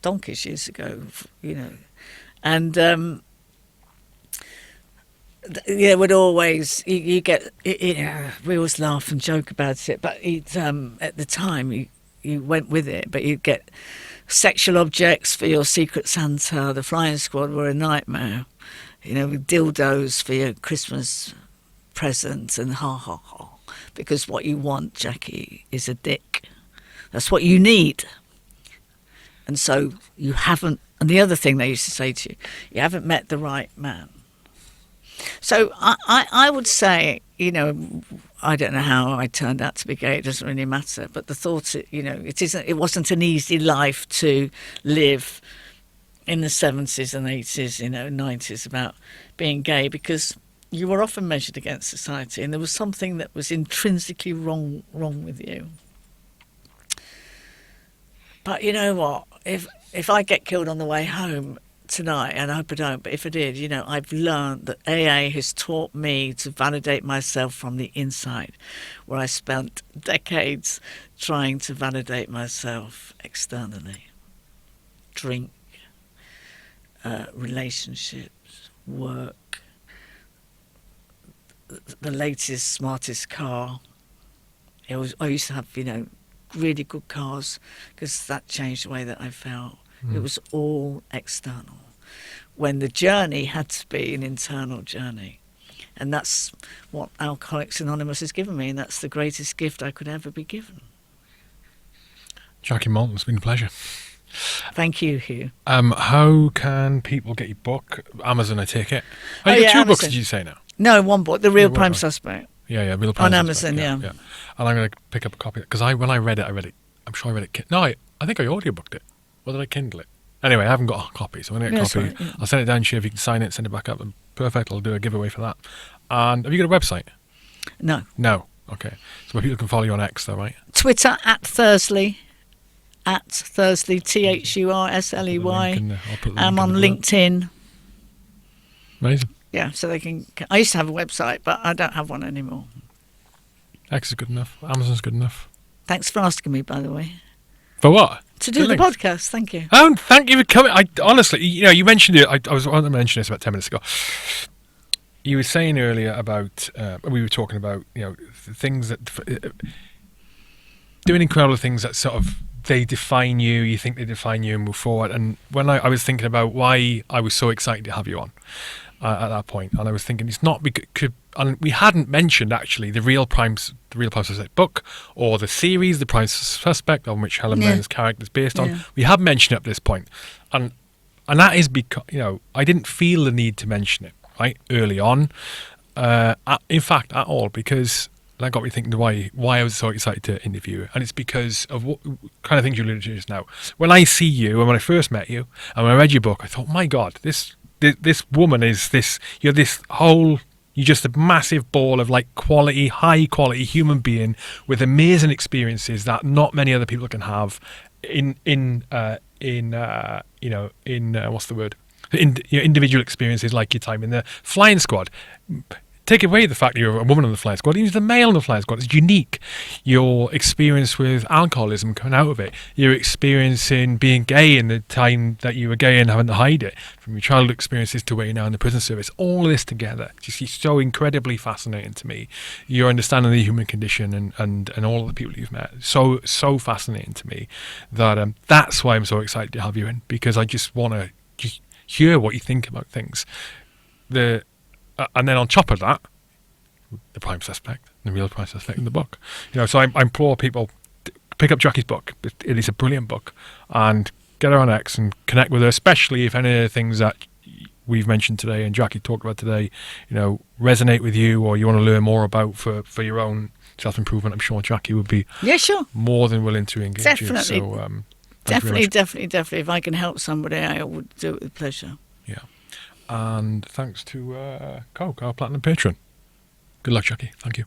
donkeys years ago, And would always, you get, we always laugh and joke about it, but at the time, you went with it, but you'd get sexual objects for your Secret Santa. The flying squad were a nightmare, with dildos for your Christmas presents and ha, because what you want, Jackie, is a dick. That's what you need. And so you haven't, and the other thing they used to say to you, you haven't met the right man. So I would say, I don't know how I turned out to be gay. It doesn't really matter. But the thought, it wasn't an easy life to live in the 70s and 80s, 90s about being gay, because you were often measured against society, and there was something that was intrinsically wrong with you. But you know what? If I get killed on the way home tonight, and I hope I don't, but if I did, I've learned that AA has taught me to validate myself from the inside, where I spent decades trying to validate myself externally. Drink, relationships, work, the latest, smartest car. I used to have, really good cars, because that changed the way that I felt. It was all external, when the journey had to be an internal journey. And that's what Alcoholics Anonymous has given me, and that's the greatest gift I could ever be given. Jackie Malton, it's been a pleasure. Thank you, Hugh. How can people get your book? Amazon, I take it. You got two Amazon. books, did you say now? No, one book, The Real Yeah, Prime one. Suspect. Yeah, Real Prime On Suspect, Amazon, yeah. And I'm going to pick up a copy, because when I read it, I'm sure I read it. No, I think I audiobooked it. Or did I Kindle it? Anyway, I haven't got a copy, so I'm going to get a copy. Right, yeah. I'll send it down to you if you can sign it, send it back up. And perfect, I'll do a giveaway for that. And have you got a website? No. No. Okay. So people can follow you on X, though, right? Twitter, @Thursley. @Thursley, THURSLEY. I'm on LinkedIn. Amazing. Yeah, so they can. I used to have a website, but I don't have one anymore. X is good enough. Amazon's good enough. Thanks for asking me, by the way. For what? To do the links. podcast, thank you. Oh, thank you for coming. I honestly, you mentioned it. I was going to mention this about 10 minutes ago. You were saying earlier about, we were talking about, things that, doing incredible things that sort of, they define you, you think they define you and move forward. And when I was thinking about why I was so excited to have you on at that point, and I was thinking it's not because, and we hadn't mentioned actually the Real Prime Suspect book or the series, The Prime Suspect, on which Helen Mirren's character is based on. Yeah. We haven't mentioned it up to this point, and that is because I didn't feel the need to mention it right early on. In fact, at all, because that got me thinking why I was so excited to interview you, and it's because of what kind of things you alluded to just now. When I see you, and when I first met you, and when I read your book, I thought, my God, this woman is this. You're this whole. You're just a massive ball of high quality human being with amazing experiences that not many other people can have. What's the word? Individual experiences like your time in the flying squad. take away the fact that you're a woman on the flying squad, you're the male on the flying squad. It's unique. Your experience with alcoholism coming out of it, your experience in being gay in the time that you were gay and having to hide it, from your childhood experiences to where you're now in the prison service, all of this together, just is so incredibly fascinating to me. Your understanding of the human condition and all of the people you've met, so fascinating to me that that's why I'm so excited to have you in, because I just want to just hear what you think about things. And then on top of that, the prime suspect, the real prime suspect in the book. So I implore people to pick up Jackie's book. It is a brilliant book, and get her on X and connect with her, especially if any of the things that we've mentioned today and Jackie talked about today, resonate with you, or you want to learn more about for your own self-improvement. I'm sure Jackie would be more than willing to engage Definitely. you. So, Definitely. If I can help somebody, I would do it with pleasure. Yeah. And thanks to Coke, our platinum patron. Good luck, Jackie. Thank you.